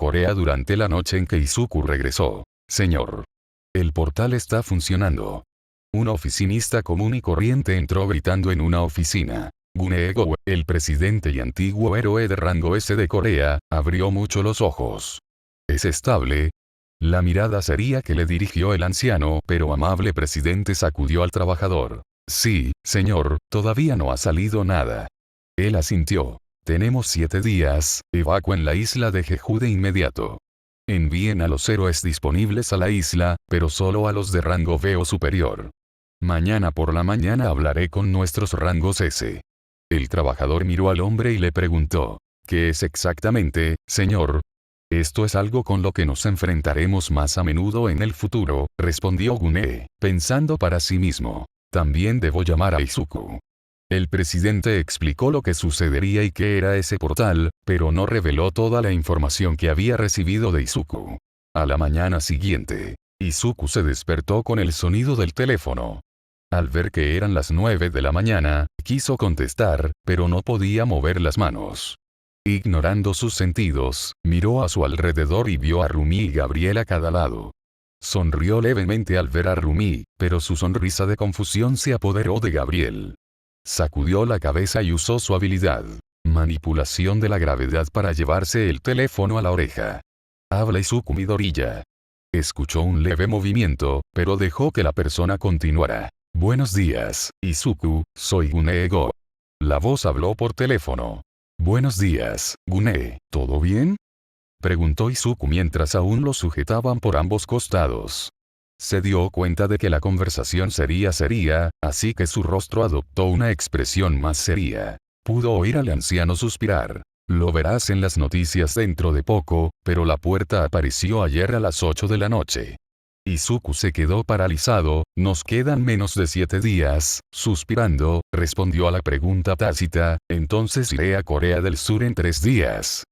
Corea durante la noche en que Izuku regresó. Señor. El portal está funcionando. Un oficinista común y corriente entró gritando en una oficina. Gunee Go, el presidente y antiguo héroe de rango S de Corea, abrió mucho los ojos. ¿Es estable? La mirada seria que le dirigió el anciano pero amable presidente sacudió al trabajador. Sí, señor, todavía no ha salido nada. Él asintió. Tenemos 7 días, evacúen la isla de Jeju de inmediato. Envíen a los héroes disponibles a la isla, pero solo a los de rango B o superior. Mañana por la mañana hablaré con nuestros rangos S. El trabajador miró al hombre y le preguntó. ¿Qué es exactamente, señor? Esto es algo con lo que nos enfrentaremos más a menudo en el futuro, respondió Gunee, pensando para sí mismo. También debo llamar a Izuku. El presidente explicó lo que sucedería y qué era ese portal, pero no reveló toda la información que había recibido de Izuku. A la mañana siguiente, Izuku se despertó con el sonido del teléfono. Al ver que eran las 9 de la mañana, quiso contestar, pero no podía mover las manos. Ignorando sus sentidos, miró a su alrededor y vio a Rumi y Gabriel a cada lado. Sonrió levemente al ver a Rumi, pero su sonrisa de confusión se apoderó de Gabriel. Sacudió la cabeza y usó su habilidad. Manipulación de la gravedad para llevarse el teléfono a la oreja. Habla Izuku Midoriya. Escuchó un leve movimiento, pero dejó que la persona continuara. Buenos días, Izuku, soy Gunee Go. La voz habló por teléfono. Buenos días, Gunee, ¿todo bien? Preguntó Izuku mientras aún lo sujetaban por ambos costados. Se dio cuenta de que la conversación sería seria, así que su rostro adoptó una expresión más seria. Pudo oír al anciano suspirar. Lo verás en las noticias dentro de poco, pero la puerta apareció ayer a las 8 de la noche. Izuku se quedó paralizado. Nos quedan menos de 7 días, suspirando, respondió a la pregunta tácita, entonces iré a Corea del Sur en 3 días.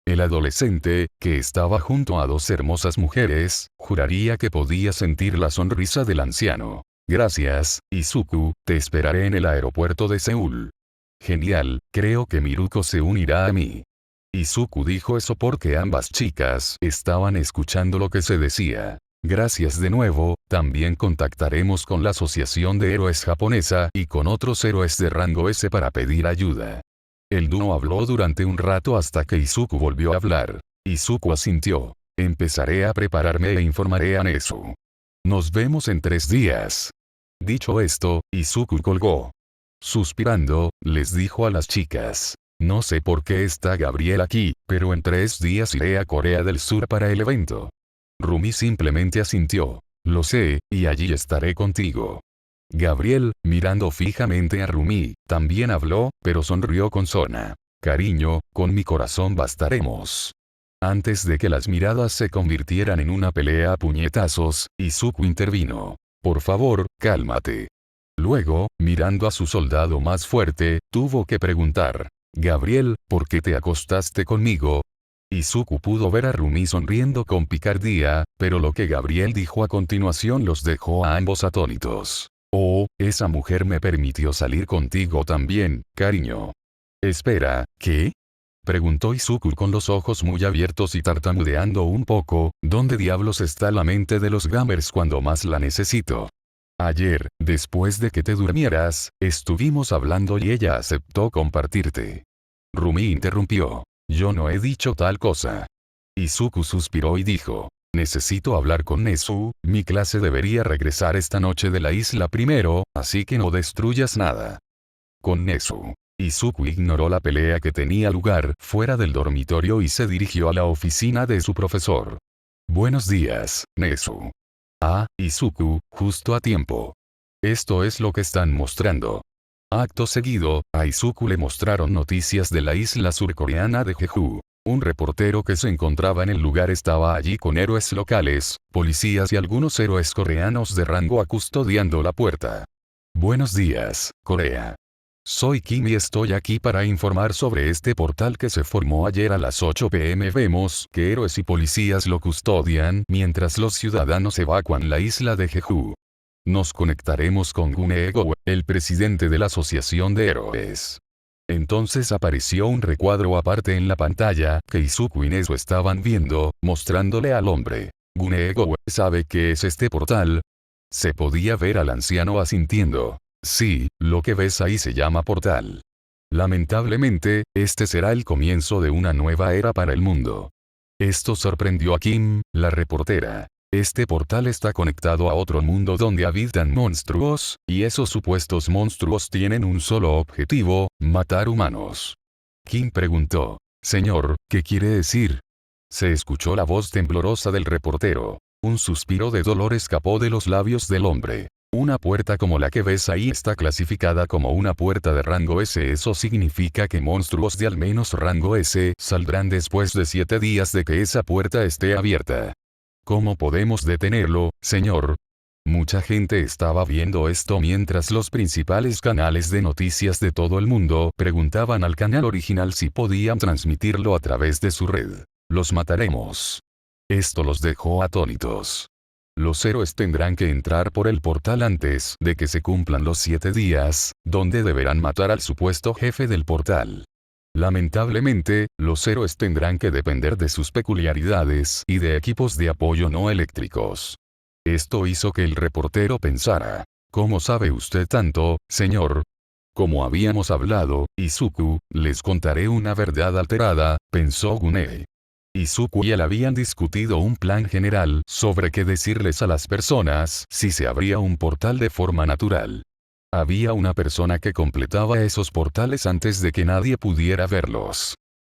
El adolescente, que estaba junto a 2 hermosas mujeres, juraría que podía sentir la sonrisa del anciano. Gracias, Izuku, te esperaré en el aeropuerto de Seúl. Genial, creo que Miruko se unirá a mí. Izuku dijo eso porque ambas chicas estaban escuchando lo que se decía. Gracias de nuevo, también contactaremos con la Asociación de Héroes Japonesa y con otros héroes de rango S para pedir ayuda. El dúo habló durante un rato hasta que Izuku volvió a hablar. Izuku asintió. Empezaré a prepararme e informaré a Nezu. Nos vemos en 3 días. Dicho esto, Izuku colgó. Suspirando, les dijo a las chicas. No sé por qué está Gabriel aquí, pero en 3 días iré a Corea del Sur para el evento. Rumi simplemente asintió. Lo sé, y allí estaré contigo. Gabriel, mirando fijamente a Rumi, también habló, pero sonrió con Sona. Cariño, con mi corazón bastaremos. Antes de que las miradas se convirtieran en una pelea a puñetazos, Izuku intervino. Por favor, cálmate. Luego, mirando a su soldado más fuerte, tuvo que preguntar. Gabriel, ¿por qué te acostaste conmigo? Izuku pudo ver a Rumi sonriendo con picardía, pero lo que Gabriel dijo a continuación los dejó a ambos atónitos. Oh, esa mujer me permitió salir contigo también, cariño. Espera, ¿qué? Preguntó Izuku con los ojos muy abiertos y tartamudeando un poco. ¿Dónde diablos está la mente de los gamers cuando más la necesito? Ayer, después de que te durmieras, estuvimos hablando y ella aceptó compartirte. Rumi interrumpió. Yo no he dicho tal cosa. Izuku suspiró y dijo. Necesito hablar con Nezu, mi clase debería regresar esta noche de la isla primero, así que no destruyas nada. Con Nezu. Izuku ignoró la pelea que tenía lugar fuera del dormitorio y se dirigió a la oficina de su profesor. Buenos días, Nezu. Ah, Izuku, justo a tiempo. Esto es lo que están mostrando. Acto seguido, a Izuku le mostraron noticias de la isla surcoreana de Jeju. Un reportero que se encontraba en el lugar estaba allí con héroes locales, policías y algunos héroes coreanos de rango custodiando la puerta. Buenos días, Corea. Soy Kim y estoy aquí para informar sobre este portal que se formó ayer a las 8 p.m. Vemos que héroes y policías lo custodian mientras los ciudadanos evacúan la isla de Jeju. Nos conectaremos con Gunee Go, el presidente de la Asociación de Héroes. Entonces apareció un recuadro aparte en la pantalla que Izuku y Nezu estaban viendo, mostrándole al hombre. Guneo, ¿sabe qué es este portal? Se podía ver al anciano asintiendo. Sí, lo que ves ahí se llama portal. Lamentablemente, este será el comienzo de una nueva era para el mundo. Esto sorprendió a Kim, la reportera. Este portal está conectado a otro mundo donde habitan monstruos, y esos supuestos monstruos tienen un solo objetivo, matar humanos. Kim preguntó. Señor, ¿qué quiere decir? Se escuchó la voz temblorosa del reportero. Un suspiro de dolor escapó de los labios del hombre. Una puerta como la que ves ahí está clasificada como una puerta de rango S. Eso significa que monstruos de al menos rango S saldrán después de 7 días de que esa puerta esté abierta. ¿Cómo podemos detenerlo, señor? Mucha gente estaba viendo esto mientras los principales canales de noticias de todo el mundo preguntaban al canal original si podían transmitirlo a través de su red. Los mataremos. Esto los dejó atónitos. Los héroes tendrán que entrar por el portal antes de que se cumplan los 7 días, donde deberán matar al supuesto jefe del portal. Lamentablemente, los héroes tendrán que depender de sus peculiaridades y de equipos de apoyo no eléctricos. Esto hizo que el reportero pensara. ¿Cómo sabe usted tanto, señor? Como habíamos hablado, Izuku, les contaré una verdad alterada, pensó Gunei. Izuku y él habían discutido un plan general sobre qué decirles a las personas si se abría un portal de forma natural. Había una persona que completaba esos portales antes de que nadie pudiera verlos.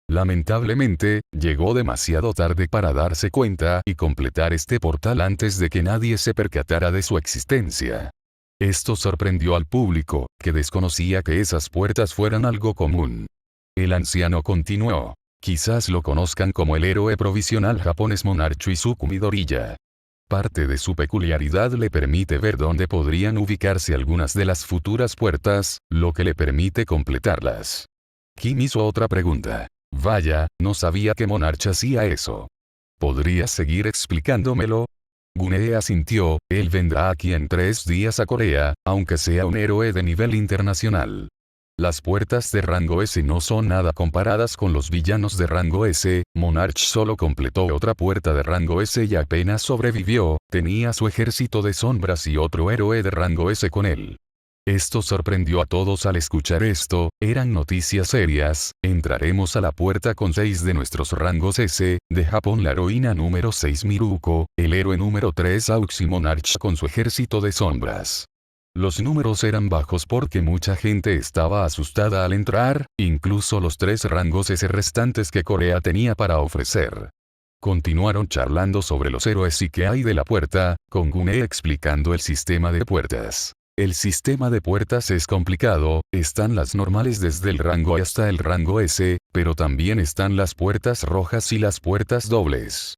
Lamentablemente, llegó demasiado tarde para darse cuenta y completar este portal antes de que nadie se percatara de su existencia. Esto sorprendió al público, que desconocía que esas puertas fueran algo común. El anciano continuó. Quizás lo conozcan como el héroe provisional japonés Monarch Izuku Midoriya. Parte de su peculiaridad le permite ver dónde podrían ubicarse algunas de las futuras puertas, lo que le permite completarlas. Kim hizo otra pregunta. Vaya, no sabía que Monarch hacía eso. ¿Podrías seguir explicándomelo? Gunei asintió, él vendrá aquí en 3 días a Corea, aunque sea un héroe de nivel internacional. Las puertas de rango S no son nada comparadas con los villanos de rango S, Monarch solo completó otra puerta de rango S y apenas sobrevivió, tenía su ejército de sombras y otro héroe de rango S con él. Esto sorprendió a todos al escuchar esto, eran noticias serias, entraremos a la puerta con 6 de nuestros rangos S, de Japón la heroína número 6 Miruko, el héroe número 3 Aux y Monarch con su ejército de sombras. Los números eran bajos porque mucha gente estaba asustada al entrar, incluso los 3 rangos S restantes que Corea tenía para ofrecer. Continuaron charlando sobre los héroes y qué hay de la puerta, con Gunei explicando el sistema de puertas. El sistema de puertas es complicado, están las normales desde el rango A hasta el rango S, pero también están las puertas rojas y las puertas dobles.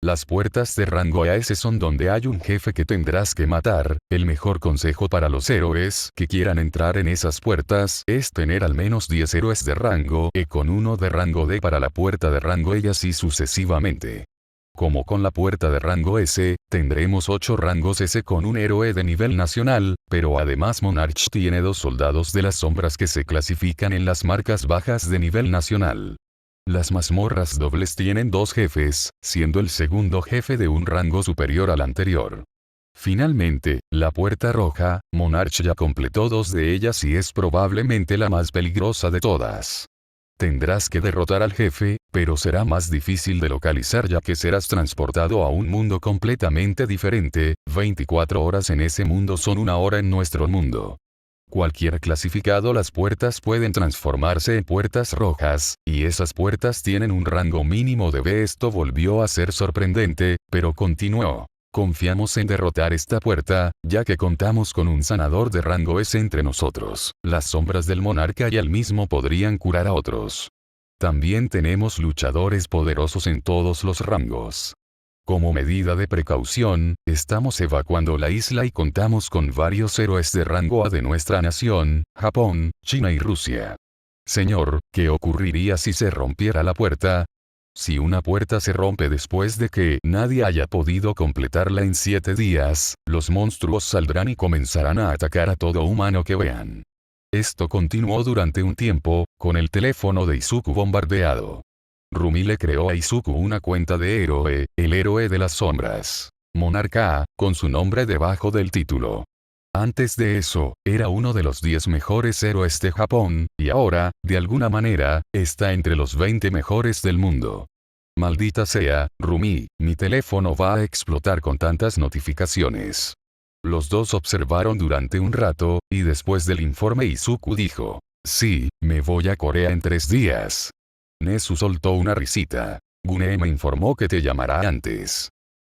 Las puertas de rango AS son donde hay un jefe que tendrás que matar. El mejor consejo para los héroes que quieran entrar en esas puertas es tener al menos 10 héroes de rango E con uno de rango D para la puerta de rango E y así sucesivamente. Como con la puerta de rango S, tendremos 8 rangos S con un héroe de nivel nacional, pero además Monarch tiene 2 soldados de las sombras que se clasifican en las marcas bajas de nivel nacional. Las mazmorras dobles tienen 2 jefes, siendo el segundo jefe de un rango superior al anterior. Finalmente, la puerta roja, Monarch ya completó 2 de ellas y es probablemente la más peligrosa de todas. Tendrás que derrotar al jefe, pero será más difícil de localizar ya que serás transportado a un mundo completamente diferente, 24 horas en ese mundo son 1 hora en nuestro mundo. Cualquier clasificado las puertas pueden transformarse en puertas rojas, y esas puertas tienen un rango mínimo de B. Esto volvió a ser sorprendente, pero continuó. Confiamos en derrotar esta puerta, ya que contamos con un sanador de rango S entre nosotros. Las sombras del monarca y él mismo podrían curar a otros. También tenemos luchadores poderosos en todos los rangos. Como medida de precaución, estamos evacuando la isla y contamos con varios héroes de rango A de nuestra nación, Japón, China y Rusia. Señor, ¿qué ocurriría si se rompiera la puerta? Si una puerta se rompe después de que nadie haya podido completarla en 7 días, los monstruos saldrán y comenzarán a atacar a todo humano que vean. Esto continuó durante un tiempo, con el teléfono de Izuku bombardeado. Rumi le creó a Izuku una cuenta de héroe, el héroe de las sombras. Monarca, con su nombre debajo del título. Antes de eso, era uno de los 10 mejores héroes de Japón, y ahora, de alguna manera, está entre los 20 mejores del mundo. Maldita sea, Rumi, mi teléfono va a explotar con tantas notificaciones. Los dos observaron durante un rato, y después del informe Izuku dijo, sí, me voy a Corea en 3 días. Nezu soltó una risita. Gunei me informó que te llamará antes.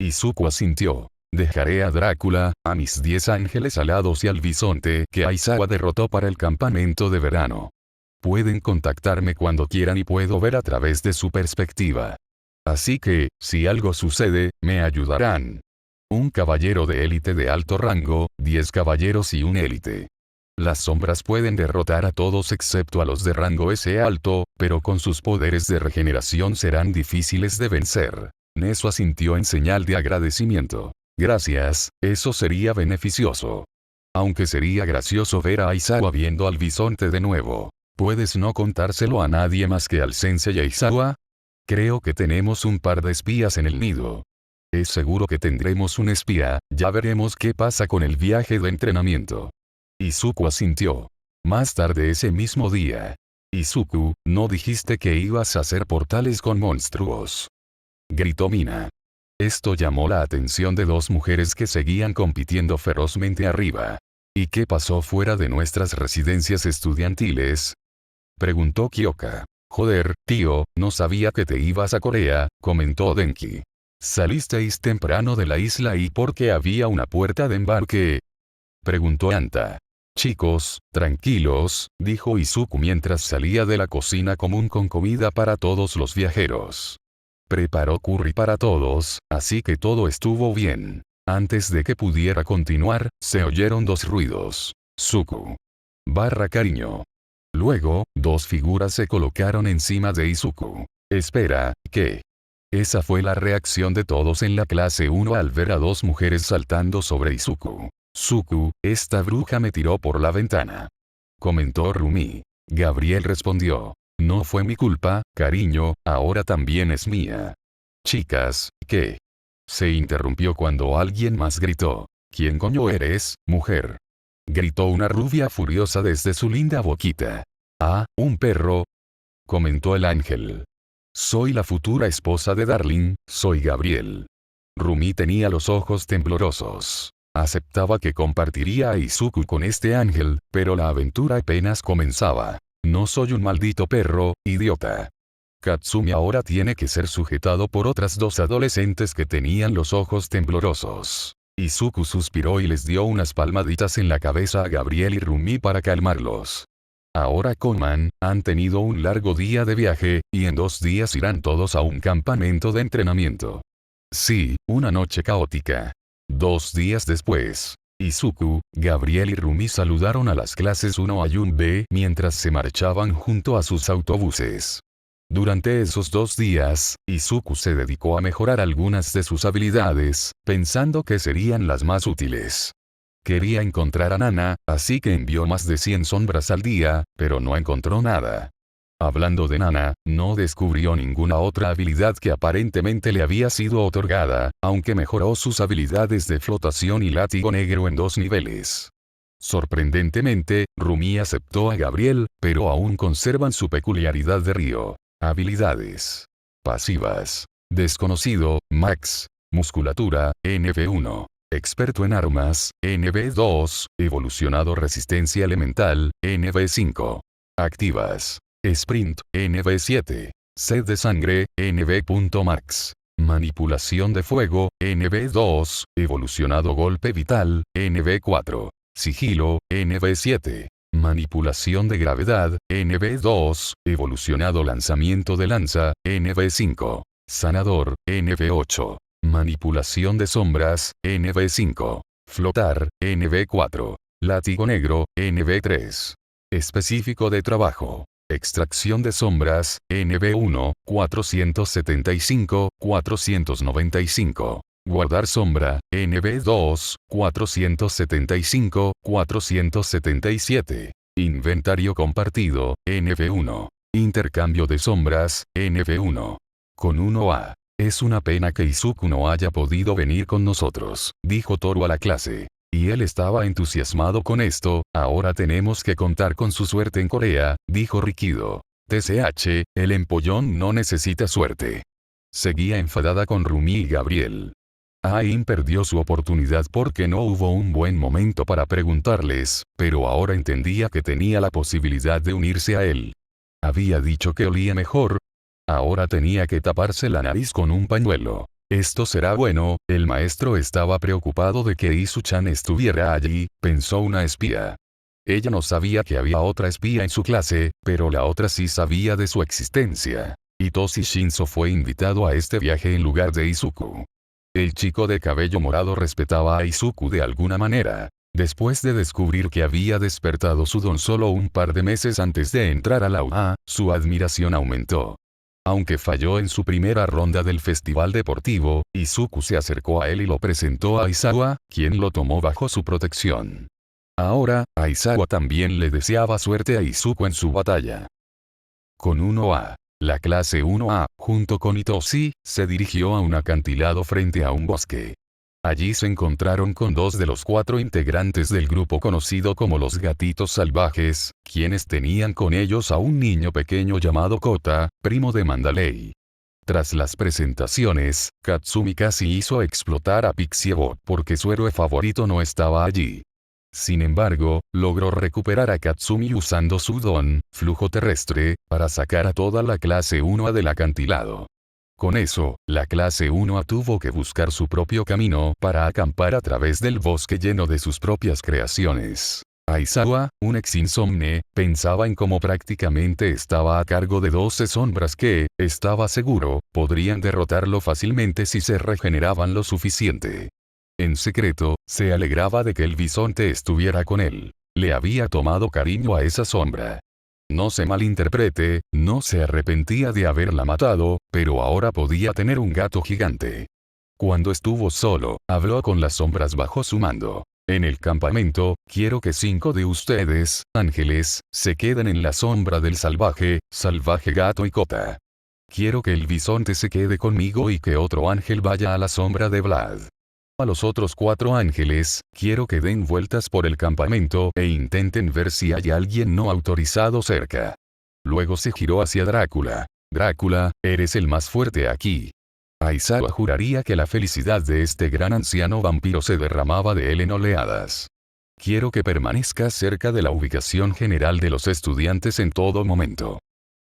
Izuku asintió. Dejaré a Drácula, a mis 10 ángeles alados y al bisonte que Aizawa derrotó para el campamento de verano. Pueden contactarme cuando quieran y puedo ver a través de su perspectiva. Así que, si algo sucede, me ayudarán. Un caballero de élite de alto rango, 10 caballeros y un élite. Las sombras pueden derrotar a todos excepto a los de rango S alto, pero con sus poderes de regeneración serán difíciles de vencer. Nezu asintió en señal de agradecimiento. Gracias, eso sería beneficioso. Aunque sería gracioso ver a Aizawa viendo al bisonte de nuevo. ¿Puedes no contárselo a nadie más que al sensei Aizawa? Creo que tenemos un par de espías en el nido. Es seguro que tendremos un espía, ya veremos qué pasa con el viaje de entrenamiento. Izuku asintió. Más tarde ese mismo día. Izuku, ¿no dijiste que ibas a hacer portales con monstruos? Gritó Mina. Esto llamó la atención de 2 mujeres que seguían compitiendo ferozmente arriba. ¿Y qué pasó fuera de nuestras residencias estudiantiles? Preguntó Kyoka. Joder, tío, no sabía que te ibas a Corea, comentó Denki. ¿Salisteis temprano de la isla y por qué había una puerta de embarque? Preguntó Anta. Chicos, tranquilos, dijo Izuku mientras salía de la cocina común con comida para todos los viajeros. Preparó curry para todos, así que todo estuvo bien. Antes de que pudiera continuar, se oyeron 2 ruidos. Suku. / cariño. Luego, 2 figuras se colocaron encima de Izuku. Espera, ¿qué? Esa fue la reacción de todos en la clase 1 al ver a 2 mujeres saltando sobre Izuku. Suku, esta bruja me tiró por la ventana. Comentó Rumi. Gabriel respondió. No fue mi culpa, cariño, ahora también es mía. Chicas, ¿qué? Se interrumpió cuando alguien más gritó. ¿Quién coño eres, mujer? Gritó una rubia furiosa desde su linda boquita. Ah, un perro. Comentó el ángel. Soy la futura esposa de Darling, soy Gabriel. Rumi tenía los ojos temblorosos. Aceptaba que compartiría a Izuku con este ángel, pero la aventura apenas comenzaba. No soy un maldito perro, idiota. Katsumi ahora tiene que ser sujetado por otras 2 adolescentes que tenían los ojos temblorosos. Izuku suspiró y les dio unas palmaditas en la cabeza a Gabriel y Rumi para calmarlos. Ahora coman, han tenido un largo día de viaje, y en 2 días irán todos a un campamento de entrenamiento. Sí, una noche caótica. 2 días después. Izuku, Gabriel y Rumi saludaron a las clases 1A y 1B mientras se marchaban junto a sus autobuses. Durante esos 2 días, Izuku se dedicó a mejorar algunas de sus habilidades, pensando que serían las más útiles. Quería encontrar a Nana, así que envió más de 100 sombras al día, pero no encontró nada. Hablando de Nana, no descubrió ninguna otra habilidad que aparentemente le había sido otorgada, aunque mejoró sus habilidades de flotación y látigo negro en 2 niveles. Sorprendentemente, Rumi aceptó a Gabriel, pero aún conservan su peculiaridad de río. Habilidades. Pasivas. Desconocido, Max. Musculatura, NV1. Experto en armas, NV2. Evolucionado resistencia elemental, NV5. Activas. Sprint, NV7. Sed de sangre, NV.max. Manipulación de fuego, NV2. Evolucionado golpe vital, NV4. Sigilo, NV7. Manipulación de gravedad, NV2. Evolucionado lanzamiento de lanza, NV5. Sanador, NV8. Manipulación de sombras, NV5. Flotar, NV4. Látigo negro, NV3. Específico de trabajo. Extracción de sombras, NV1, 475, 495. Guardar sombra, NV2, 475, 477. Inventario compartido, NF1. Intercambio de sombras, NF1. Con 1A. Es una pena que Izuku no haya podido venir con nosotros, dijo Toru a la clase. Y él estaba entusiasmado con esto. Ahora tenemos que contar con su suerte en Corea, dijo Rikido. TCH, el empollón no necesita suerte. Seguía enfadada con Rumi y Gabriel. Ain perdió su oportunidad porque no hubo un buen momento para preguntarles, pero ahora entendía que tenía la posibilidad de unirse a él. Había dicho que olía mejor. Ahora tenía que taparse la nariz con un pañuelo. Esto será bueno. El maestro estaba preocupado de que Izu-chan estuviera allí, pensó una espía. Ella no sabía que había otra espía en su clase, pero la otra sí sabía de su existencia. Hitoshi Shinzo fue invitado a este viaje en lugar de Izuku. El chico de cabello morado respetaba a Izuku de alguna manera. Después de descubrir que había despertado su don solo un par de meses antes de entrar a la UA, su admiración aumentó. Aunque falló en su primera ronda del festival deportivo, Izuku se acercó a él y lo presentó a Aizawa, quien lo tomó bajo su protección. Ahora, Aizawa también le deseaba suerte a Izuku en su batalla. Con 1A. La clase 1A, junto con Hitoshi, se dirigió a un acantilado frente a un bosque. Allí se encontraron con 2 de los 4 integrantes del grupo conocido como los Gatitos Salvajes, quienes tenían con ellos a un niño pequeño llamado Kota, primo de Mandalay. Tras las presentaciones, Katsumi casi hizo explotar a Pixiebot porque su héroe favorito no estaba allí. Sin embargo, logró recuperar a Katsumi usando su don, flujo terrestre, para sacar a toda la clase 1A del acantilado. Con eso, la clase 1A tuvo que buscar su propio camino para acampar a través del bosque lleno de sus propias creaciones. Aizawa, un ex-insomne, pensaba en cómo prácticamente estaba a cargo de 12 sombras que, estaba seguro, podrían derrotarlo fácilmente si se regeneraban lo suficiente. En secreto, se alegraba de que el bisonte estuviera con él. Le había tomado cariño a esa sombra. No se malinterprete, no se arrepentía de haberla matado, pero ahora podía tener un gato gigante. Cuando estuvo solo, habló con las sombras bajo su mando. En el campamento, quiero que 5 de ustedes, ángeles, se queden en la sombra del salvaje gato y Kota. Quiero que el bisonte se quede conmigo y que otro ángel vaya a la sombra de Vlad. A los otros 4 ángeles, quiero que den vueltas por el campamento e intenten ver si hay alguien no autorizado cerca. Luego se giró hacia Drácula. Drácula, eres el más fuerte aquí. Aizawa juraría que la felicidad de este gran anciano vampiro se derramaba de él en oleadas. Quiero que permanezcas cerca de la ubicación general de los estudiantes en todo momento.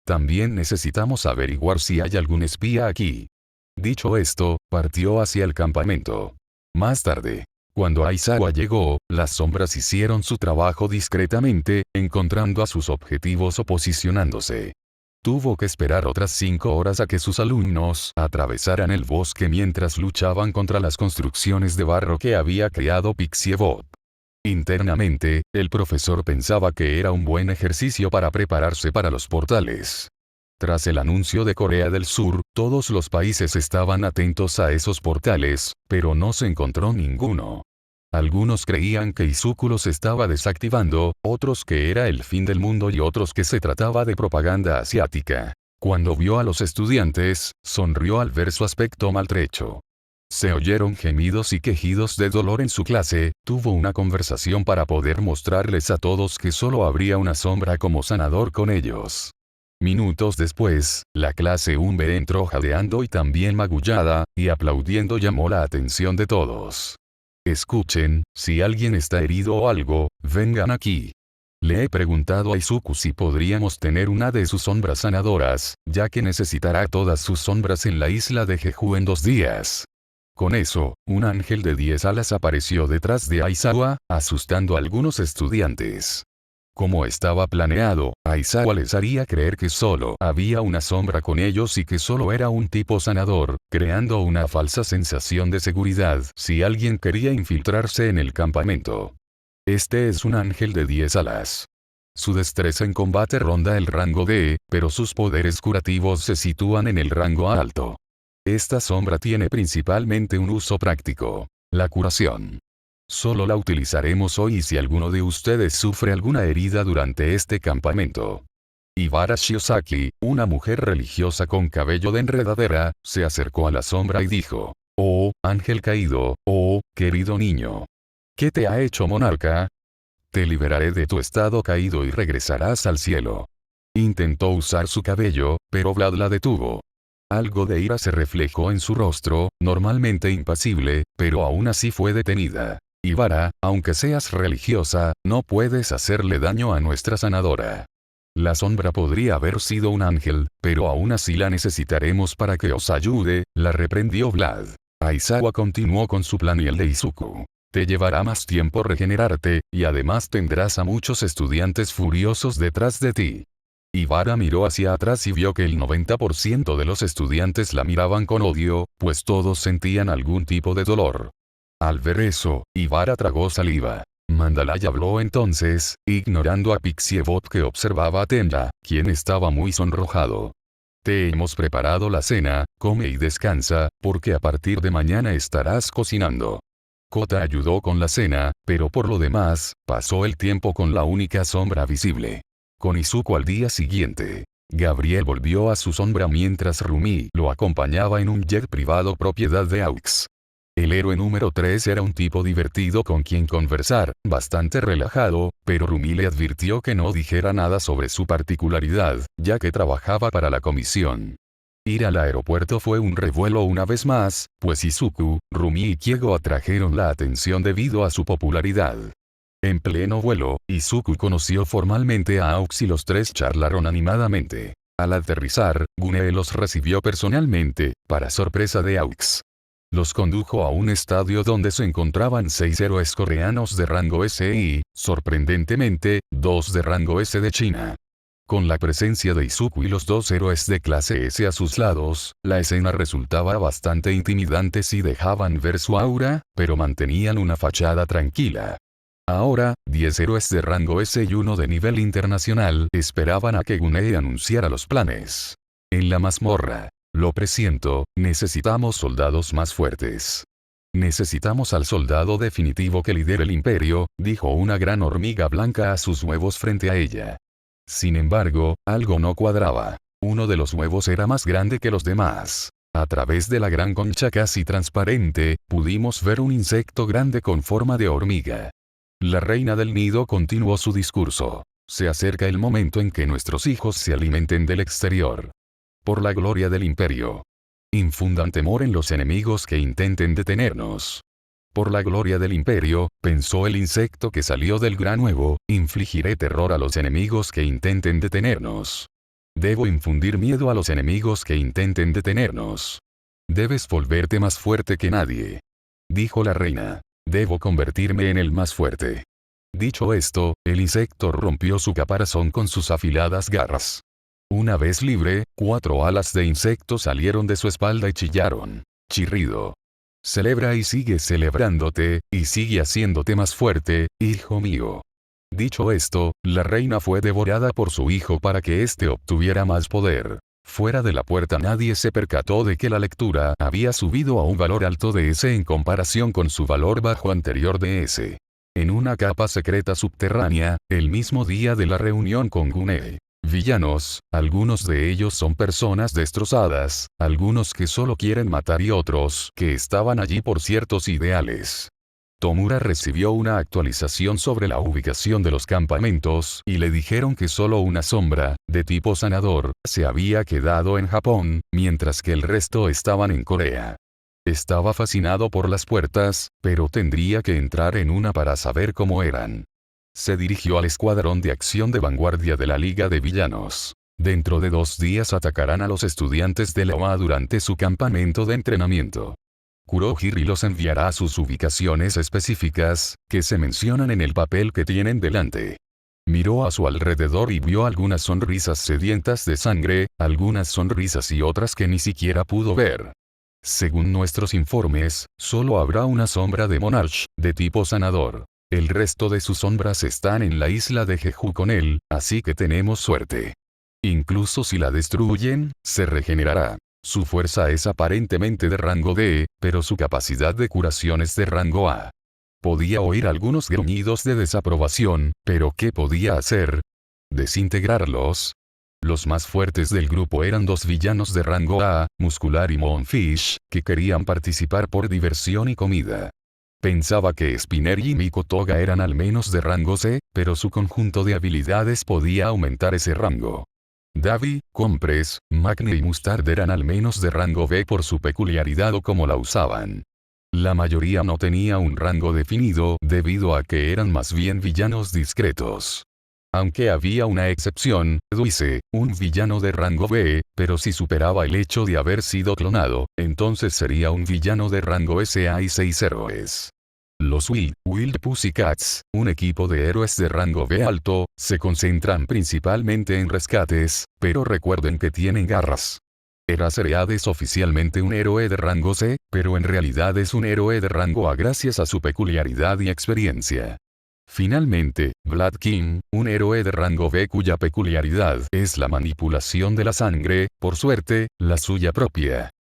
También necesitamos averiguar si hay algún espía aquí. Dicho esto, partió hacia el campamento. Más tarde, cuando Aizawa llegó, las sombras hicieron su trabajo discretamente, encontrando a sus objetivos o posicionándose. Tuvo que esperar otras 5 horas a que sus alumnos atravesaran el bosque mientras luchaban contra las construcciones de barro que había creado Pixiebot. Internamente, el profesor pensaba que era un buen ejercicio para prepararse para los portales. Tras el anuncio de Corea del Sur, todos los países estaban atentos a esos portales, pero no se encontró ninguno. Algunos creían que Izuku los estaba desactivando, otros que era el fin del mundo y otros que se trataba de propaganda asiática. Cuando vio a los estudiantes, sonrió al ver su aspecto maltrecho. Se oyeron gemidos y quejidos de dolor en su clase. Tuvo una conversación para poder mostrarles a todos que solo habría una sombra como sanador con ellos. Minutos después, la clase 1B entró jadeando y también magullada, y aplaudiendo llamó la atención de todos. Escuchen, si alguien está herido o algo, vengan aquí. Le he preguntado a Izuku si podríamos tener una de sus sombras sanadoras, ya que necesitará todas sus sombras en la isla de Jeju en 2 días. Con eso, un ángel de 10 alas apareció detrás de Aizawa, asustando a algunos estudiantes. Como estaba planeado, Aizawa les haría creer que solo había una sombra con ellos y que solo era un tipo sanador, creando una falsa sensación de seguridad si alguien quería infiltrarse en el campamento. Este es un ángel de 10 alas. Su destreza en combate ronda el rango D, pero sus poderes curativos se sitúan en el rango alto. Esta sombra tiene principalmente un uso práctico: la curación. Solo la utilizaremos hoy y si alguno de ustedes sufre alguna herida durante este campamento. Ibara Shiozaki, una mujer religiosa con cabello de enredadera, se acercó a la sombra y dijo: «Oh, ángel caído, oh, querido niño. ¿Qué te ha hecho monarca? Te liberaré de tu estado caído y regresarás al cielo». Intentó usar su cabello, pero Vlad la detuvo. Algo de ira se reflejó en su rostro, normalmente impasible, pero aún así fue detenida. Ibara, aunque seas religiosa, no puedes hacerle daño a nuestra sanadora. La sombra podría haber sido un ángel, pero aún así la necesitaremos para que os ayude, la reprendió Vlad. Aizawa continuó con su plan y el de Izuku. Te llevará más tiempo regenerarte, y además tendrás a muchos estudiantes furiosos detrás de ti. Ibara miró hacia atrás y vio que el 90% de los estudiantes la miraban con odio, pues todos sentían algún tipo de dolor. Al ver eso, Ibara tragó saliva. Mandalay habló entonces, ignorando a Pixiebot que observaba a Tenla, quien estaba muy sonrojado. Te hemos preparado la cena, come y descansa, porque a partir de mañana estarás cocinando. Kota ayudó con la cena, pero por lo demás, pasó el tiempo con la única sombra visible. Con Izuku al día siguiente. Gabriel volvió a su sombra mientras Rumi lo acompañaba en un jet privado propiedad de Aux. El héroe número 3 era un tipo divertido con quien conversar, bastante relajado, pero Rumi le advirtió que no dijera nada sobre su particularidad, ya que trabajaba para la comisión. Ir al aeropuerto fue un revuelo una vez más, pues Izuku, Rumi y Kiego atrajeron la atención debido a su popularidad. En pleno vuelo, Izuku conoció formalmente a Aux y los tres charlaron animadamente. Al aterrizar, Gunee los recibió personalmente, para sorpresa de Aux. Los condujo a un estadio donde se encontraban 6 héroes coreanos de rango S y, sorprendentemente, 2 de rango S de China. Con la presencia de Izuku y los 2 héroes de clase S a sus lados, la escena resultaba bastante intimidante si dejaban ver su aura, pero mantenían una fachada tranquila. Ahora, 10 héroes de rango S y 1 de nivel internacional esperaban a que Gunee anunciara los planes. En la mazmorra. Lo presiento, necesitamos soldados más fuertes. Necesitamos al soldado definitivo que lidere el imperio, dijo una gran hormiga blanca a sus huevos frente a ella. Sin embargo, algo no cuadraba. Uno de los huevos era más grande que los demás. A través de la gran concha casi transparente, pudimos ver un insecto grande con forma de hormiga. La reina del nido continuó su discurso. Se acerca el momento en que nuestros hijos se alimenten del exterior. Por la gloria del imperio. Infundan temor en los enemigos que intenten detenernos. Por la gloria del imperio, pensó el insecto que salió del gran huevo, infligiré terror a los enemigos que intenten detenernos. Debo infundir miedo a los enemigos que intenten detenernos. Debes volverte más fuerte que nadie. Dijo la reina. Debo convertirme en el más fuerte. Dicho esto, el insecto rompió su caparazón con sus afiladas garras. Una vez libre, 4 alas de insecto salieron de su espalda y chillaron. Chirrido. Celebra y sigue celebrándote, y sigue haciéndote más fuerte, hijo mío. Dicho esto, la reina fue devorada por su hijo para que éste obtuviera más poder. Fuera de la puerta nadie se percató de que la lectura había subido a un valor alto de S en comparación con su valor bajo anterior de S. En una capa secreta subterránea, el mismo día de la reunión con Gunee. Villanos, algunos de ellos son personas destrozadas, algunos que solo quieren matar y otros que estaban allí por ciertos ideales. Tomura recibió una actualización sobre la ubicación de los campamentos y le dijeron que solo una sombra, de tipo sanador, se había quedado en Japón, mientras que el resto estaban en Corea. Estaba fascinado por las puertas, pero tendría que entrar en una para saber cómo eran. Se dirigió al escuadrón de acción de vanguardia de la Liga de Villanos. Dentro de 2 días atacarán a los estudiantes de la OA durante su campamento de entrenamiento. Kurohiri los enviará a sus ubicaciones específicas, que se mencionan en el papel que tienen delante. Miró a su alrededor y vio algunas sonrisas sedientas de sangre, algunas sonrisas y otras que ni siquiera pudo ver. Según nuestros informes, solo habrá una sombra de Monarch, de tipo sanador. El resto de sus sombras están en la isla de Jeju con él, así que tenemos suerte. Incluso si la destruyen, se regenerará. Su fuerza es aparentemente de rango D, pero su capacidad de curación es de rango A. Podía oír algunos gruñidos de desaprobación, pero ¿qué podía hacer? ¿Desintegrarlos? Los más fuertes del grupo eran dos villanos de rango A, Muscular y Moonfish, que querían participar por diversión y comida. Pensaba que Spinner y Mikotoga eran al menos de rango C, pero su conjunto de habilidades podía aumentar ese rango. Davi, Compress, Magni y Mustard eran al menos de rango B por su peculiaridad o como la usaban. La mayoría no tenía un rango definido debido a que eran más bien villanos discretos. Aunque había una excepción, Duise, un villano de rango B, pero si superaba el hecho de haber sido clonado, entonces sería un villano de rango S. Hay 6 héroes. Los Wild Pussycats, un equipo de héroes de rango B alto, se concentran principalmente en rescates, pero recuerden que tienen garras. Eraserhead es oficialmente un héroe de rango C, pero en realidad es un héroe de rango A gracias a su peculiaridad y experiencia. Finalmente, Blood King, un héroe de rango B cuya peculiaridad es la manipulación de la sangre, por suerte, la suya propia.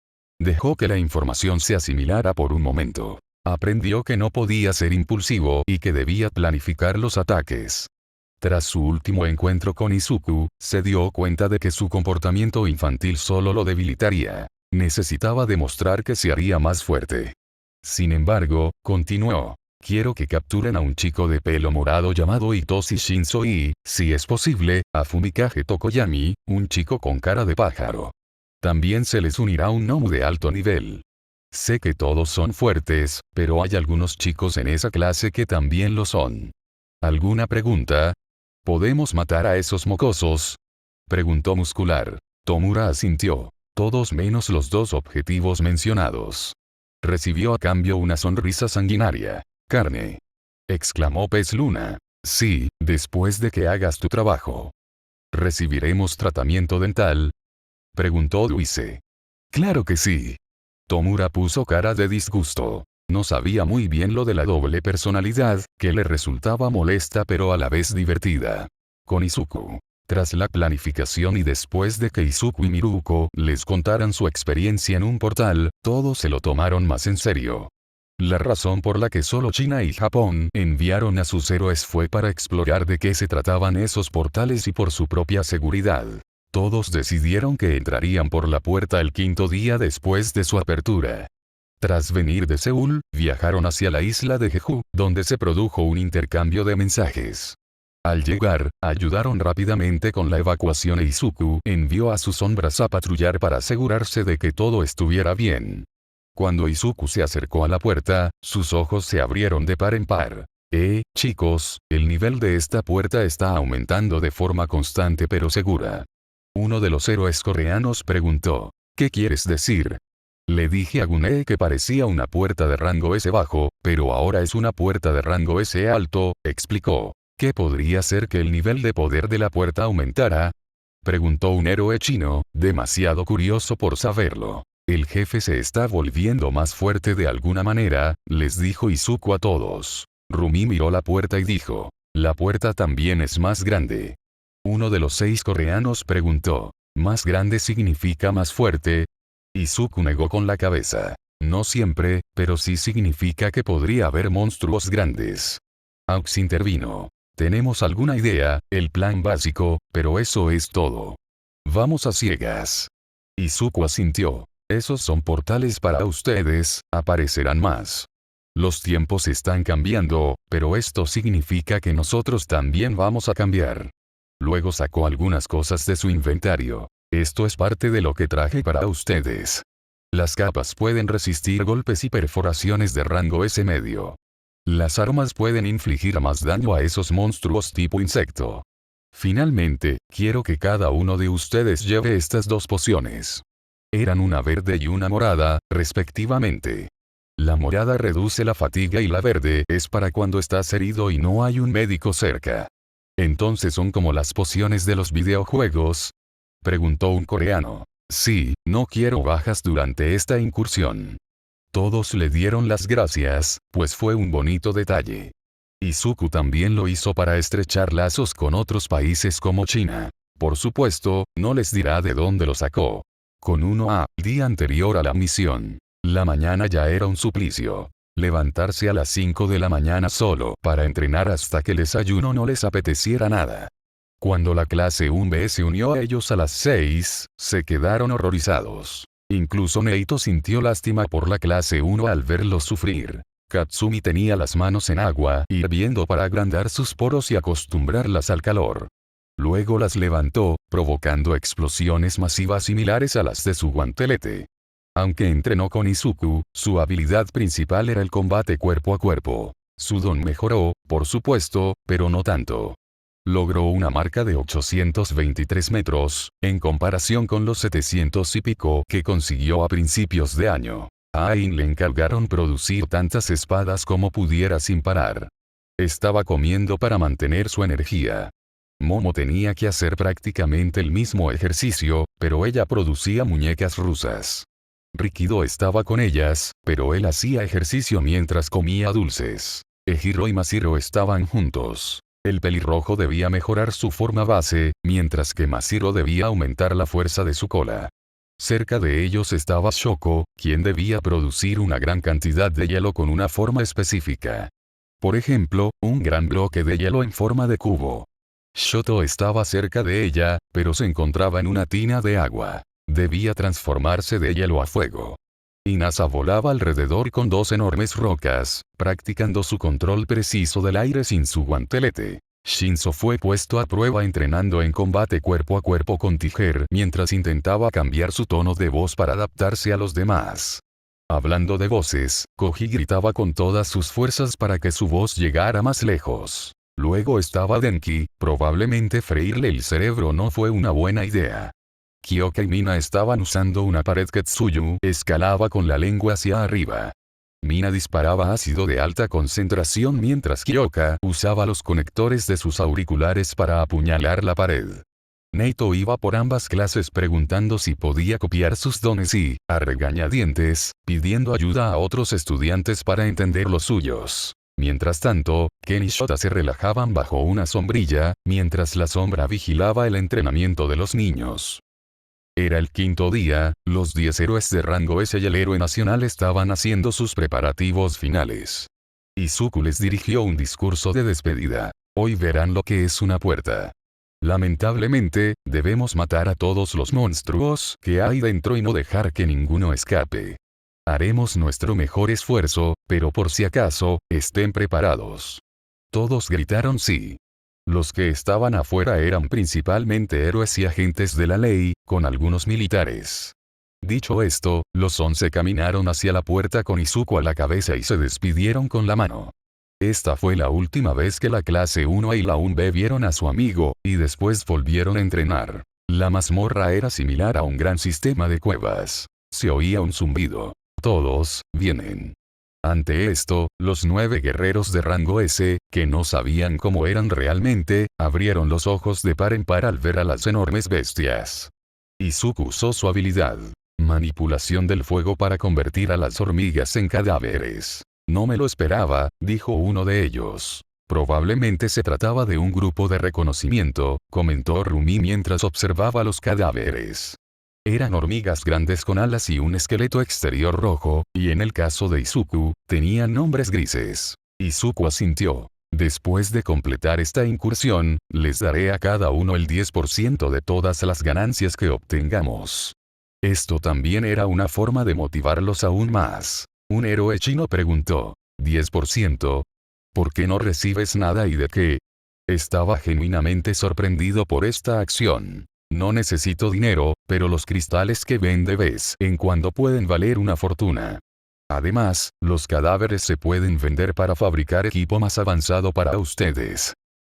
Dejó que la información se asimilara por un momento. Aprendió que no podía ser impulsivo y que debía planificar los ataques. Tras su último encuentro con Izuku, se dio cuenta de que su comportamiento infantil solo lo debilitaría. Necesitaba demostrar que se haría más fuerte. Sin embargo, continuó. Quiero que capturen a un chico de pelo morado llamado Hitoshi Shinzo y, si es posible, a Fumikage Tokoyami, un chico con cara de pájaro. También se les unirá un gnomo de alto nivel. Sé que todos son fuertes, pero hay algunos chicos en esa clase que también lo son. ¿Alguna pregunta? ¿Podemos matar a esos mocosos? Preguntó Muscular. Tomura asintió. Todos menos los dos objetivos mencionados. Recibió a cambio una sonrisa sanguinaria. Carne. Exclamó Pez Luna. Sí, después de que hagas tu trabajo. ¿Recibiremos tratamiento dental? Preguntó Duise. Claro que sí. Tomura puso cara de disgusto. No sabía muy bien lo de la doble personalidad, que le resultaba molesta pero a la vez divertida. Con Izuku. Tras la planificación y después de que Izuku y Miruko les contaran su experiencia en un portal, todos se lo tomaron más en serio. La razón por la que solo China y Japón enviaron a sus héroes fue para explorar de qué se trataban esos portales y por su propia seguridad. Todos decidieron que entrarían por la puerta el quinto día después de su apertura. Tras venir de Seúl, viajaron hacia la isla de Jeju, donde se produjo un intercambio de mensajes. Al llegar, ayudaron rápidamente con la evacuación e Izuku envió a sus sombras a patrullar para asegurarse de que todo estuviera bien. Cuando Izuku se acercó a la puerta, sus ojos se abrieron de par en par. Chicos, el nivel de esta puerta está aumentando de forma constante pero segura. Uno de los héroes coreanos preguntó, ¿qué quieres decir? Le dije a Gunee que parecía una puerta de rango S bajo, pero ahora es una puerta de rango S alto, explicó. ¿Qué podría ser que el nivel de poder de la puerta aumentara? Preguntó un héroe chino, demasiado curioso por saberlo. El jefe se está volviendo más fuerte de alguna manera, les dijo Izuku a todos. Rumi miró la puerta y dijo, la puerta también es más grande. Uno de los 6 coreanos preguntó, ¿más grande significa más fuerte? Izuku negó con la cabeza. No siempre, pero sí significa que podría haber monstruos grandes. Aux intervino. Tenemos alguna idea, el plan básico, pero eso es todo. Vamos a ciegas. Izuku asintió. Esos son portales para ustedes, aparecerán más. Los tiempos están cambiando, pero esto significa que nosotros también vamos a cambiar. Luego sacó algunas cosas de su inventario. Esto es parte de lo que traje para ustedes. Las capas pueden resistir golpes y perforaciones de rango S medio. Las armas pueden infligir más daño a esos monstruos tipo insecto. Finalmente, quiero que cada uno de ustedes lleve estas 2 pociones. Eran una verde y una morada, respectivamente. La morada reduce la fatiga y la verde es para cuando estás herido y no hay un médico cerca. ¿Entonces son como las pociones de los videojuegos? Preguntó un coreano. Sí, no quiero bajas durante esta incursión. Todos le dieron las gracias, pues fue un bonito detalle. Izuku también lo hizo para estrechar lazos con otros países como China. Por supuesto, no les dirá de dónde lo sacó. Con uno al día anterior a la misión. La mañana ya era un suplicio. levantarse a las 5 de la mañana solo para entrenar hasta que el desayuno no les apeteciera nada. Cuando la clase 1B se unió a ellos a las 6, se quedaron horrorizados. Incluso Neito sintió lástima por la clase 1 al verlos sufrir. Katsumi tenía las manos en agua hirviendo para agrandar sus poros y acostumbrarlas al calor. Luego las levantó, provocando explosiones masivas similares a las de su guantelete. Aunque entrenó con Izuku, su habilidad principal era el combate cuerpo a cuerpo. Su don mejoró, por supuesto, pero no tanto. Logró una marca de 823 metros, en comparación con los 700 y pico que consiguió a principios de año. A Ain le encargaron producir tantas espadas como pudiera sin parar. Estaba comiendo para mantener su energía. Momo tenía que hacer prácticamente el mismo ejercicio, pero ella producía muñecas rusas. Rikido estaba con ellas, pero él hacía ejercicio mientras comía dulces. Ejiro y Masiro estaban juntos. El pelirrojo debía mejorar su forma base, mientras que Masiro debía aumentar la fuerza de su cola. Cerca de ellos estaba Shoko, quien debía producir una gran cantidad de hielo con una forma específica. Por ejemplo, un gran bloque de hielo en forma de cubo. Shoto estaba cerca de ella, pero se encontraba en una tina de agua. Debía transformarse de hielo a fuego. Inasa volaba alrededor con dos enormes rocas, practicando su control preciso del aire sin su guantelete. Shinzo fue puesto a prueba entrenando en combate cuerpo a cuerpo con Tiger mientras intentaba cambiar su tono de voz para adaptarse a los demás. Hablando de voces, Koji gritaba con todas sus fuerzas para que su voz llegara más lejos. Luego estaba Denki, probablemente freírle el cerebro no fue una buena idea. Kyoka y Mina estaban usando una pared que Tsuyu escalaba con la lengua hacia arriba. Mina disparaba ácido de alta concentración mientras Kyoka usaba los conectores de sus auriculares para apuñalar la pared. Neito iba por ambas clases preguntando si podía copiar sus dones y, a regañadientes, pidiendo ayuda a otros estudiantes para entender los suyos. Mientras tanto, Ken y Shota se relajaban bajo una sombrilla, mientras la sombra vigilaba el entrenamiento de los niños. Era el quinto día, los 10 héroes de rango S y el héroe nacional estaban haciendo sus preparativos finales. Izuku les dirigió un discurso de despedida. Hoy verán lo que es una puerta. Lamentablemente, debemos matar a todos los monstruos que hay dentro y no dejar que ninguno escape. Haremos nuestro mejor esfuerzo, pero por si acaso, estén preparados. Todos gritaron sí. Los que estaban afuera eran principalmente héroes y agentes de la ley, con algunos militares. Dicho esto, los 11 caminaron hacia la puerta con Izuku a la cabeza y se despidieron con la mano. Esta fue la última vez que la clase 1A y la 1B vieron a su amigo, y después volvieron a entrenar. La mazmorra era similar a un gran sistema de cuevas. Se oía un zumbido. Todos, vienen. Ante esto, los 9 guerreros de rango S, que no sabían cómo eran realmente, abrieron los ojos de par en par al ver a las enormes bestias. Izuku usó su habilidad, manipulación del fuego para convertir a las hormigas en cadáveres. No me lo esperaba, dijo uno de ellos. Probablemente se trataba de un grupo de reconocimiento, comentó Rumi mientras observaba los cadáveres. Eran hormigas grandes con alas y un esqueleto exterior rojo, y en el caso de Izuku, tenían nombres grises. Izuku asintió. Después de completar esta incursión, les daré a cada uno el 10% de todas las ganancias que obtengamos. Esto también era una forma de motivarlos aún más. Un héroe chino preguntó, ¿10%? ¿Por qué no recibes nada y de qué? Estaba genuinamente sorprendido por esta acción. No necesito dinero, pero los cristales que ven de vez en cuando pueden valer una fortuna. Además, los cadáveres se pueden vender para fabricar equipo más avanzado para ustedes.